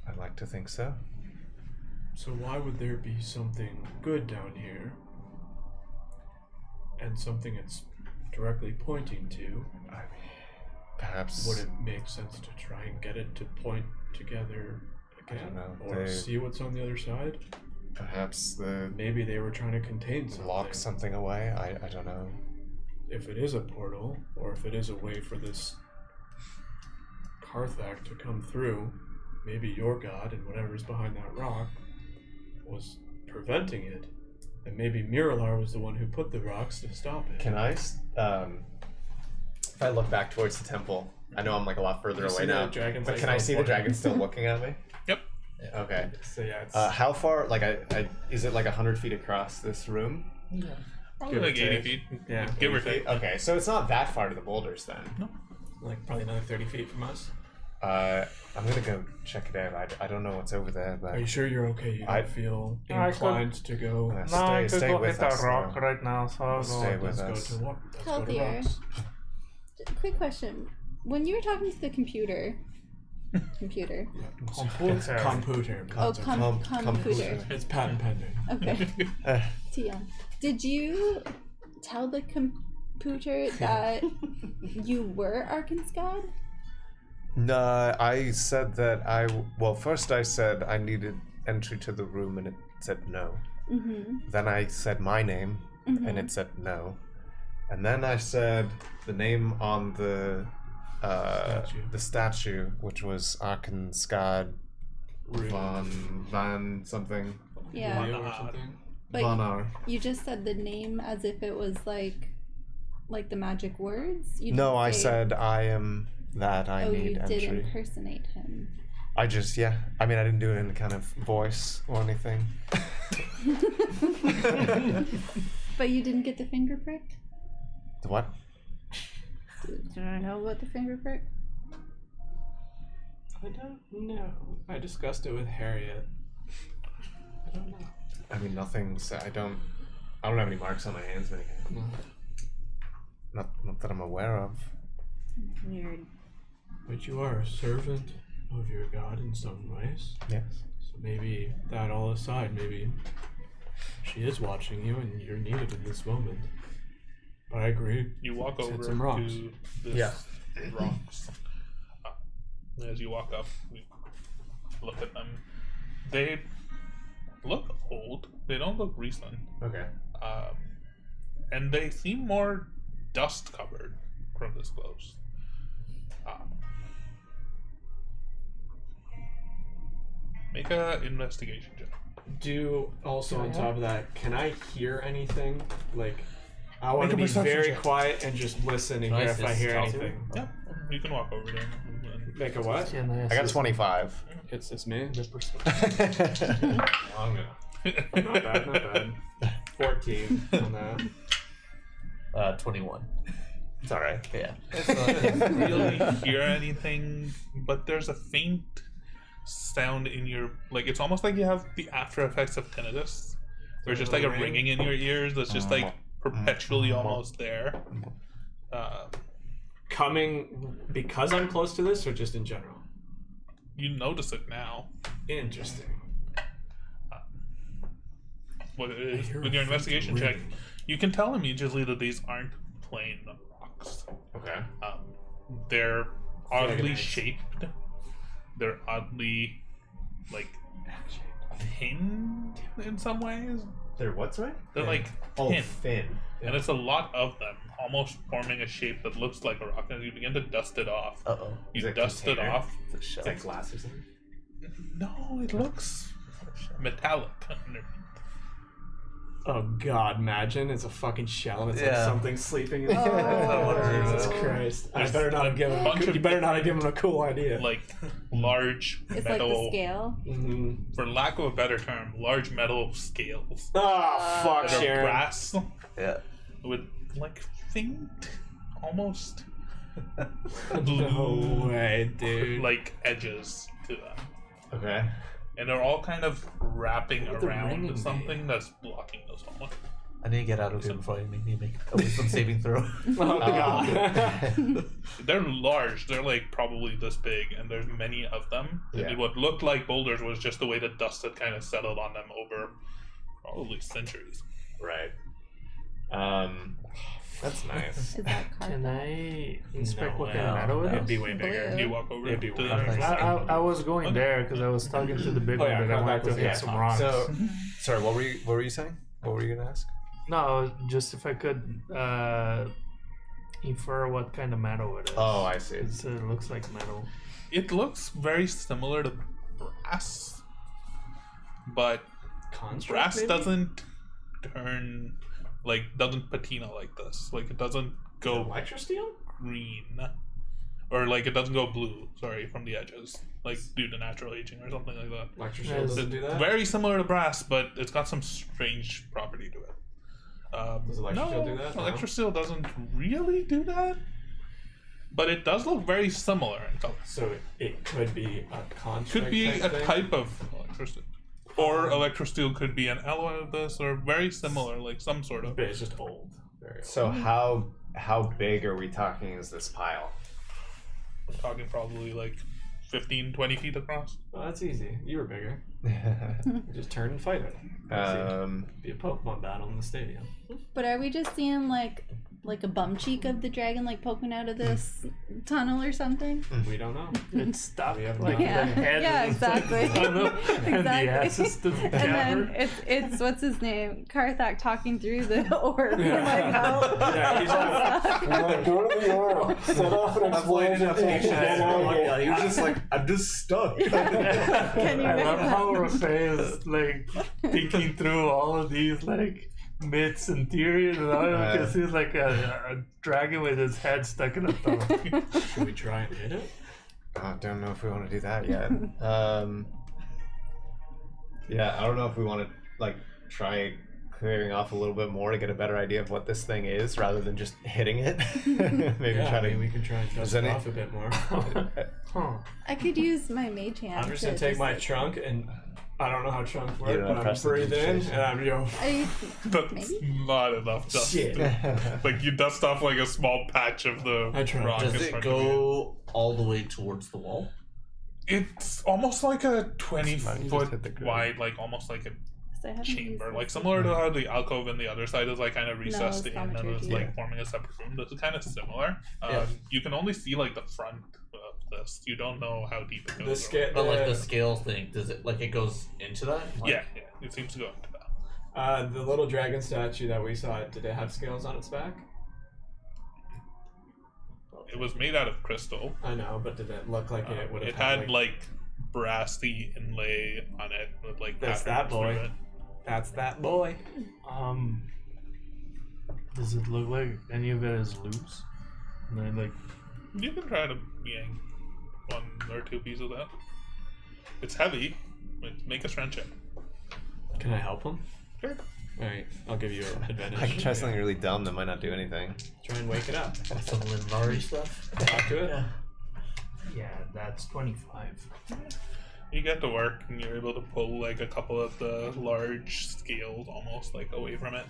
I'd like to think so. So why would there be something good down here and something it's directly pointing to? Perhaps. Would it make sense to try and get it to point together again? I don't know. Or see what's on the other side? Perhaps the Maybe they were trying to contain something. lock something away. I don't know. If it is a portal, or if it is a way for this Karthak to come through, maybe your god and whatever's behind that rock was preventing it. And maybe Miralar was the one who put the rocks to stop it. Can I, if I look back towards the temple, I know I'm like a lot further You away see the now, dragons, but like, can I see the teleporting? dragon still looking at me? Yep. Okay. So yeah, it's How far, like, I is it like 100 feet across this room? Probably Give or like 80 take. feet. Yeah. Give or take. Okay, so it's not that far to the boulders then. like probably another 30 feet from us. I'm gonna go check it out. I don't know what's over there, but Are you sure you're okay? You I- don't feel I could- inclined to go. I'm gonna No, I could stay go with hit us a rock now. right now, so I'll Stay go. with Let's us. go to what? Let's go to Healthier. rocks. Quick question. When you were talking to the computer. Computer. Computer. Oh, computer. It's patent pending. Okay. Uh, TM. Did you tell the computer that you were Arkan's god? No, I said that first I said I needed entry to the room and it said no. Mm-hmm. Then I said my name Mm-hmm. and it said no. And then I said the name on the statue, which was Arkenskad Van something. Yeah. Leo or something. But Vanar. you just said the name as if it was like the magic words? You No, didn't I say- said I am that I Oh, need you entry. did impersonate him. I just, I mean, I didn't do it in a kind of voice or anything. But you didn't get the finger prick? The what? Do I know about the finger prick? I don't know. I discussed it with Harriet. I don't know. I mean, nothing's. I don't have any marks on my hands or anything. Not that I'm aware of. Weird. But you are a servant of your god in some ways. Yes. So maybe that all aside, maybe she is watching you and you're needed in this moment. But I agree. You walk Let's hit over some rocks. to this rocks. As you walk up, we look at them. They look old. They don't look recent. Okay. And they seem more dust covered from this close. Make a investigation check. Do also on top of that, can I hear anything? Like, I want Make to a be perception very check. quiet and just listen and hear Nice, if I this hear tells anything. Yeah, you can walk over there. Make a what? I got 25. It's me. I'm gonna. Not bad, not bad. 14 on that. 21. It's alright. Yeah. Really hear anything, but there's a faint sound in your, like, it's almost like you have the after effects of tinnitus, where it's just like a ringing in your ears that's just like perpetually almost there. Coming because I'm close to this, or just in general? You notice it now. Interesting. With hear your a investigation faint check, you can tell immediately that these aren't plain rocks. Okay. They're like an oddly X. shaped. They're oddly, like, thin in some ways. They're what, sorry? They're like Oh, thin. thin. And it's a lot of them, almost forming a shape that looks like a rock. And you begin to dust it off. Uh-oh. You Is it dust it container? off. It's a shell. Is that glass or something? No, it looks metallic. Oh god, imagine it's a fucking shell and it's like Yeah. something sleeping in it. Oh. Jesus Christ. I There's better not have given bunch of you better not have given him a cool idea. Like large It's metal, like the scale. Mm-hmm. for lack of a better term, large metal scales Oh, fuck, that are Sharon. brass Yeah. with like faint, almost No way, dude. like edges to them. Okay. And they're all kind of wrapping What would the around ringing be? something that's blocking the zone. I need to get out of here before you make me make a wisdom saving throw. Oh god. They're large. They're like probably this big, and there's many of them. Yeah. And what looked like boulders was just the way the dust had kind of settled on them over probably centuries. Right. That's nice. Is that Can Carthag? I inspect what No, kind of metal it no. It'd be is? way bigger. You walk over It'd be to way the bigger. I was going there because I was talking to the big Oh, one, yeah, but I Carthag wanted to was hit the some top. rocks. So, sorry, what were you saying? What were you gonna ask? No, just if I could infer what kind of metal it is. Oh, I see. It looks like metal. It looks very similar to brass, but Construct, brass maybe? doesn't doesn't patina like this. Like it doesn't go Electrosteel? green, or like it doesn't go blue. Sorry, from the edges, like due to natural aging or something like that. Electrosteel Yes. doesn't do that? Very similar to brass, but it's got some strange property to it. Does Electrosteel do that? No. Electrosteel doesn't really do that, but it does look very similar in color. So it could be a construct. Could be a thing? type of electrosteel, or electrosteel could be an alloy of this, or very similar, like some sort of. But it's just old. Very old. So how big are we talking is this pile? We're talking probably like 15, 20 feet across. Oh, that's easy. You were bigger. Just turn and fight it. Be a Pokemon battle in the stadium. But are we just seeing like a bum cheek of the dragon like poking out of this tunnel or something? We don't know. It's stuck We have like not- the Yeah. head Yeah, is exactly. in the tunnel, and the ass is to the And then cavern. it's what's his name? Karthak talking through the orb. Yeah. Like how Yeah, he's like, Go to the orb. Set off an Yeah, he was just like, I'm just stuck. Can you I make love that? how Rafay is like thinking through all of these like myths and theories and all because he's like a dragon with his head stuck in a tunnel. should we try and hit it? I don't know if we want to do that yet. Yeah, I don't know if we want to like try clearing off a little bit more to get a better idea of what this thing is rather than just hitting it. Maybe Yeah, try I mean, to. we can try and dust Is it any- off a bit more. Huh. I could use my mage hand. I'm just to gonna take my trunk and I don't know how trunks work, You don't but I'm press the breathe in sensation. and I'm yo. That's Maybe? not enough dust. Shit. Like you dust off like a small patch of the I tried. rock Does in it front of you. go all the way towards the wall? It's almost like a 20 Mine just foot hit the ground. wide, like almost like a 'Cause I haven't used chamber, this like before. similar to how the alcove in the other side is like kind of recessed it's in and it's thaumaturgy. like Yeah. forming a separate room. This is kind of similar. Yeah. You can only see like the front of this. You don't know how deep it goes. The or- scale. But like the scale thing, does it like it goes into that? Like, Yeah, it seems to go into that. The little dragon statue that we saw, did it have scales on its back? It was made out of crystal. I know, but did it look like it would have It had like brassy inlay on it with like That's patterns that boy. through it. That's that boy. Does it look like any of it is loose? And then like You can try to yank one or two pieces of that. It's heavy. Make a strength check. Can I help him? Sure. Alright, I'll give you an advantage. I can try something really dumb that might not do anything. Try and wake it up. Some Linvari stuff. Talk to it. Yeah. yeah, that's 25. You get to work and you're able to pull like a couple of the large scales almost like away from it.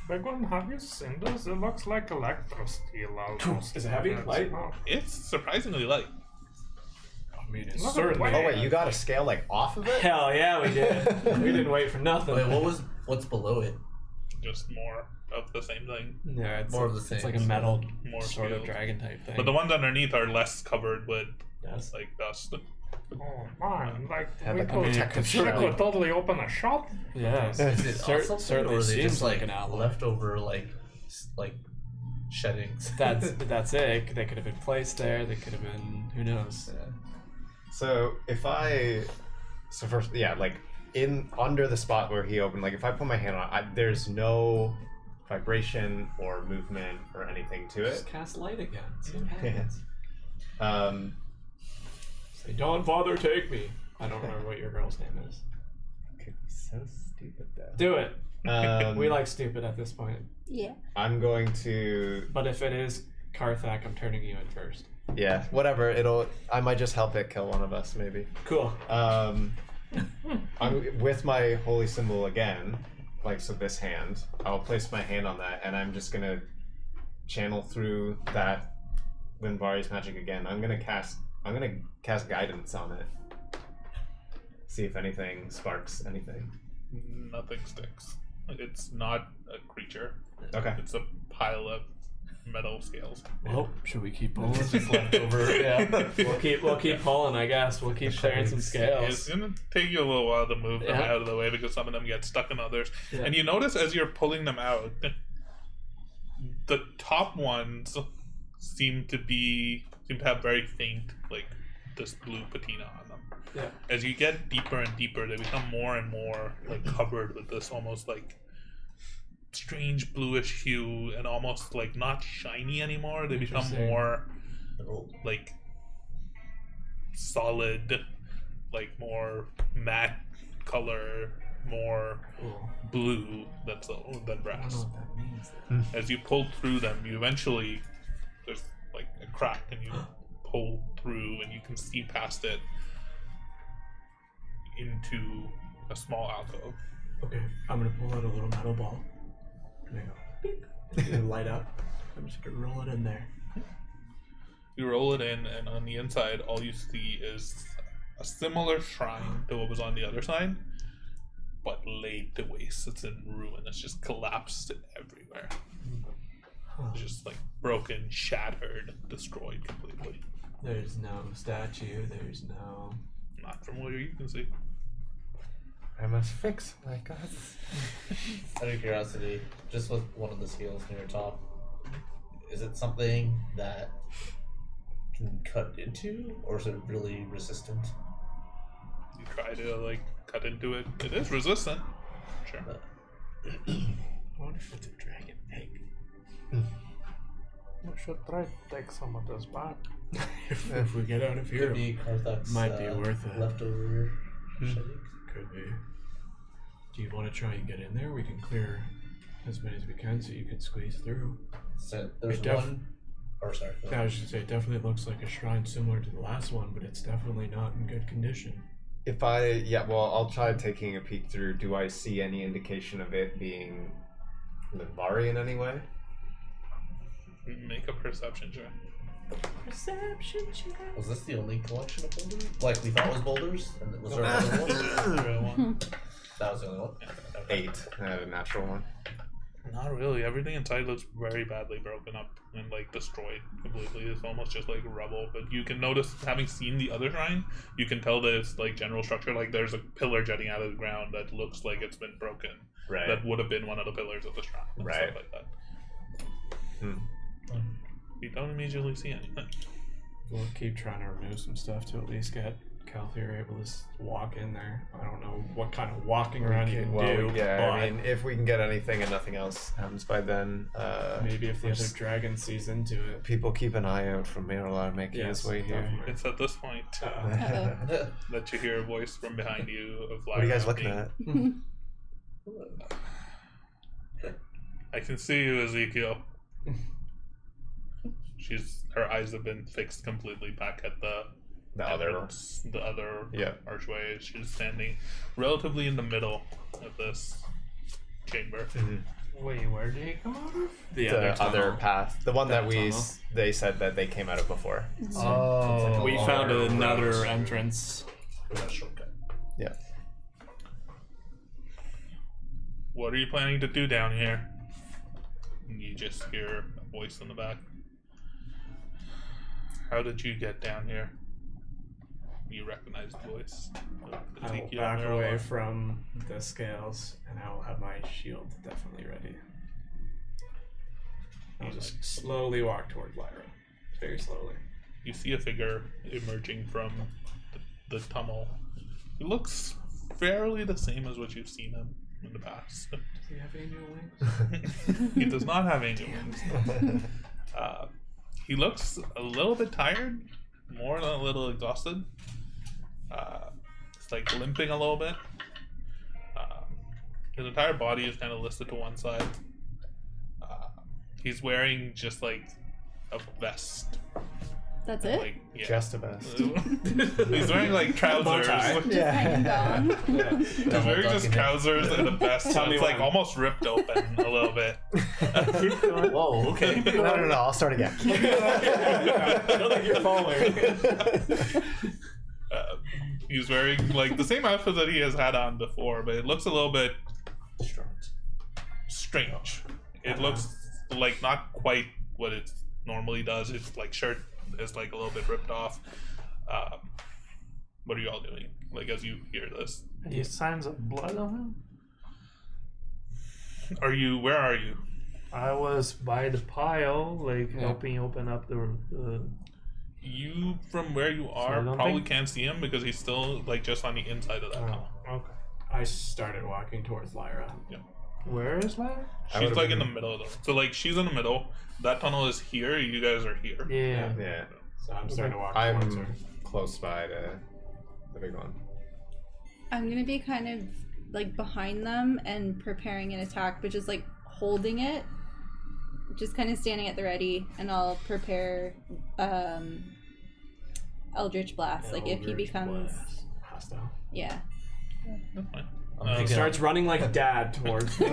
Big one, have you seen this? It looks like electrosteel almost. Is it heavy? It's Light? not. It's surprisingly light. I mean, it's Look at certainly. the Oh wait, you got a scale like off of it? Hell yeah, we did. We didn't wait for nothing. Wait, what's below it? Just more of the same thing. Yeah, it's More of the It's same. like a metal More sort of scales. dragon type thing. But the ones underneath are less covered with Yes. like dust. Oh man, like Had we like a could, protective we shield. could totally open a shop. Yes. Is it awesome, certainly or are they seems just like like an alloy. leftover like sheddings? That's it. They could have been placed there. They could have been. Who knows? So first, yeah, like in under the spot where he opened, like if I put my hand on it, there's no vibration or movement or anything to it. Just cast light again. See what happens. Say, don't bother, take me. I don't remember what your girl's name is. Could be so stupid though. Do it. Um, We like stupid at this point. Yeah. I'm going to, But if it is Karthak, I'm turning you in first. yeah, whatever. I might just help it kill one of us, maybe. Cool. I'm with my holy symbol again. like, so this hand, I'll place my hand on that, and I'm just gonna channel through that Linvari's magic again. I'm gonna cast guidance on it. See if anything sparks anything. Nothing sticks. It's not a creature. Okay. It's a pile of metal scales. Well, should we keep pulling? Just left over. Yeah. We'll keep pulling, I guess. We'll keep sharing some It's scales. gonna take you a little while to move them Yeah. out of the way because some of them get stuck in others. Yeah. And you notice as you're pulling them out, the top ones seem to have very faint, like this blue patina on them. Yeah. As you get deeper and deeper, they become more and more like covered with this almost like strange bluish hue and almost like not shiny anymore. They become Interesting. more like solid, like more matte color, more blue than brass. As you pull through them, you eventually there's like a crack and you pull through and you can see past it into a small alcove. Okay, I'm gonna pull out a little metal ball. And I go, beep. It's gonna light up. I'm just gonna roll it in there. You roll it in, and on the inside, all you see is a similar shrine to what was on the other side, but laid to waste. It's in ruin. It's just collapsed everywhere. It's just like broken, shattered, destroyed completely. There's no statue. There's no. Not from where you can see. I must fix my guts. Out of curiosity, just with one of the scales near your top, is it something that can cut into, or is it really resistant? You try to like cut into it. It is resistant. Sure. I wonder if it's a dragon egg. We should try to take some of this back. if we get out of here, Could be Karthak's might be worth it. leftover shake. Could be. Do you want to try and get in there? We can clear as many as we can, so you can squeeze through. So there's It def- one. Or sorry. go I ahead. was just say it definitely looks like a shrine similar to the last one, but it's definitely not in good condition. I'll try taking a peek through. Do I see any indication of it being Linvari in any way? Make a perception check. Perception check. Was this the only collection of boulders? Like we thought was boulders, and was there another one? That was the only one. 8. I had a natural one. Not really. Everything inside looks very badly broken up and like destroyed completely. It's almost just like rubble. But you can notice, having seen the other shrine, you can tell that it's like general structure. Like there's a pillar jutting out of the ground that looks like it's been broken. Right. That would have been one of the pillars of the shrine. And Right. Stuff like that. Hmm. You don't immediately see anything. We'll keep trying to remove some stuff to at least get Calthier able to walk in there. I don't know what kind of walking around you can do, but I mean, if we can get anything and nothing else happens by then, maybe if the other just- dragon sees into it. people keep an eye out for Mirlar making his way here. definitely. It's at this point Uh-oh. that you hear a voice from behind you of What are you guys Lyra looking being, at? I can see you, Ezekiel. Her eyes have been fixed completely back at the other. entrance, the other Yeah. archway. She's standing relatively in the middle of this chamber. Wait, where did he come out of? The The other tunnel. path, the one that tunnel. they said that they came out of before. Oh, We found Longer another route. entrance. That shortcut. Yeah. What are you planning to do down here? And you just hear a voice in the back. How did you get down here? You recognize the voice. of I will Ezekiel back Mirror. away from the scales, and I will have my shield definitely ready. I'll just slowly walk toward Lyra. Very slowly. You see a figure emerging from the tunnel. He looks fairly the same as what you've seen him in the past. Does he have angel wings? He does not have angel wings. He looks a little bit tired, more than a little exhausted. It's like limping a little bit. His entire body is kind of listed to one side. He's wearing just like a vest That's it? Like, yeah. Just the best. He's wearing like trousers. Hanging down. He's wearing just trousers and a vest. So Tell me it's like when. almost ripped open a little bit. Whoa, okay. No, I'll start again. I don't think you're following. He's wearing like the same outfit that he has had on before, but it looks a little bit strange. It looks like not quite what it normally does. It's like shirt is like a little bit ripped off. What are you all doing? Like as you hear this, Any signs of blood on him? where are you? I was by the pile, like helping open up the You from where you I are don't probably think- can't see him because he's still like just on the inside of that tunnel. okay. I started walking towards Lyra. Where is that? She's like in the middle of the room. So like she's in the middle. That tunnel is here. You guys are here. Yeah. Yeah. So I'm starting to walk towards her. I'm close by to the big one. I'm gonna be kind of like behind them and preparing an attack, but just like holding it, just kind of standing at the ready, and I'll prepare Eldritch Blast. Like if he Eldritch becomes, Blast. Hostile. yeah. That's fine. I'm Starts running like dad towards me.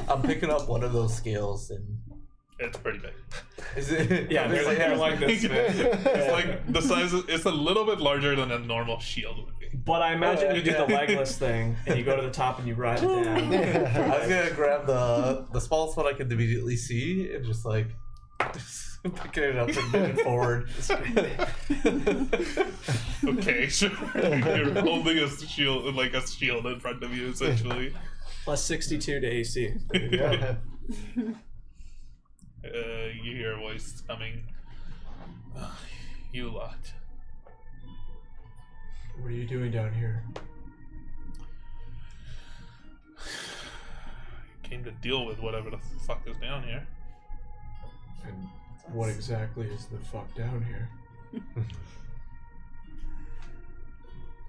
I'm picking up one of those scales and It's pretty big. is it? Yeah, they're like this. It's like the size. It's a little bit larger than a normal shield would be. But I imagine you do the legless thing, and you go to the top and you ride it down. I was gonna grab the smallest one I could immediately see and just like picking it up and moving forward. Okay, sure. You're holding a shield, like a shield in front of you, essentially. Plus 62 to AC. Yeah. You hear a voice coming. You lot. What are you doing down here? Came to deal with whatever the fuck is down here. And what exactly is the fuck down here?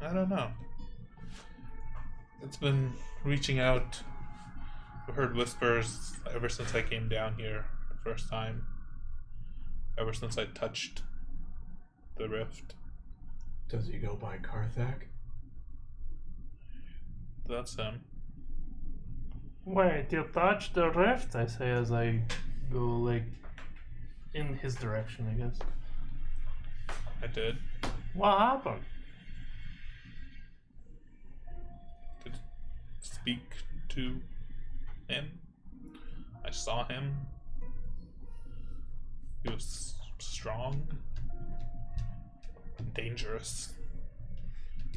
I don't know. It's been reaching out. I've heard whispers ever since I came down here the first time. Ever since I touched the rift. Does he go by Karthak? That's him. Wait, you touch the rift? I say as I go like in his direction, I guess. I did. What happened? Did speak to him. I saw him. He was strong, dangerous.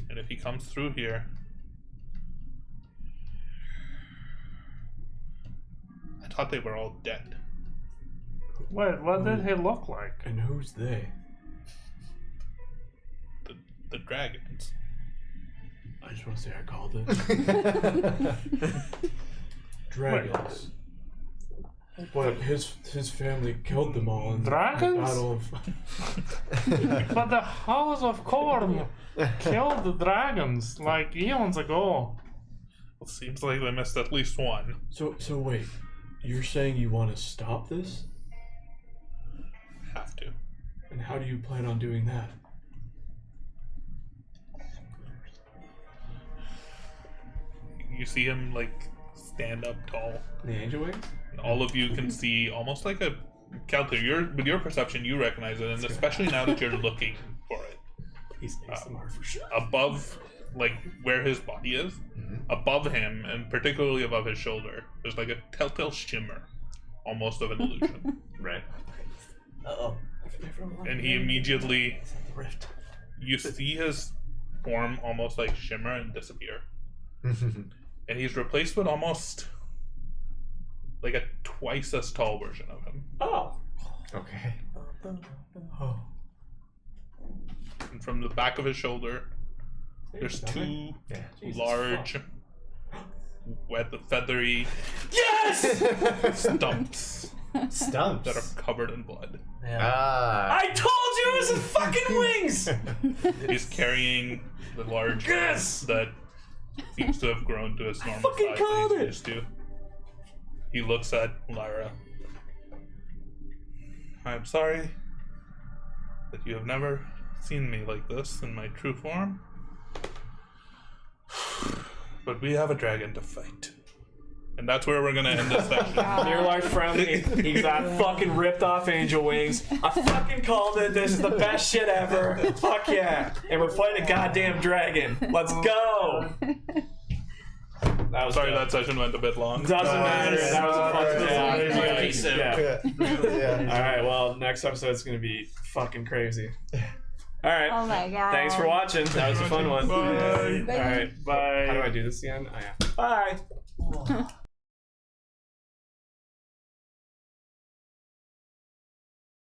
And if he comes through here, I thought they were all dead. Wait, what did he look like? And who's they? The dragons. I just want to say I called it. Dragons. But his family killed them all in Dragons? the battle of... But the House of Corn killed the dragons like eons ago. It seems like they missed at least one. So wait, you're saying you want to stop this? Have to. And how do you plan on doing that? You see him like stand up tall. The angel wings? And all of you can see almost like a Calter. With your perception, you recognize it, and especially now that you're looking for it. He's ASMR for sure. Above, like where his body is, above him, and particularly above his shoulder, there's like a telltale shimmer, almost of an illusion. Right. Uh-oh. And he immediately, The rift. you see his form almost like shimmer and disappear. And he's replaced with almost like a twice as tall version of him. Oh. Okay. Oh. And from the back of his shoulder, there's two large, wet, feathery Yes! stumps Stumps. that are covered in blood. Yeah. Ah. I told you it was his fucking wings! He's carrying the large Yes! that seems to have grown to its normal fucking size called that he's it! used to. He looks at Lyra. I'm sorry. that you have never seen me like this in my true form. But we have a dragon to fight. And that's where we're gonna end this section. Near large friendly. He's got fucking ripped off angel wings. I fucking called it. This is the best shit ever. Fuck yeah. And we're fighting a goddamn dragon. Let's go. That was Sorry, dope. that session went a bit long. Doesn't matter. That was a fun time. Yeah. All right. Well, next episode's gonna be fucking crazy. All right. Oh my god. Thanks for watching. That was a fun one. Bye. All right. Bye. How do I do this again? Oh, yeah. Bye.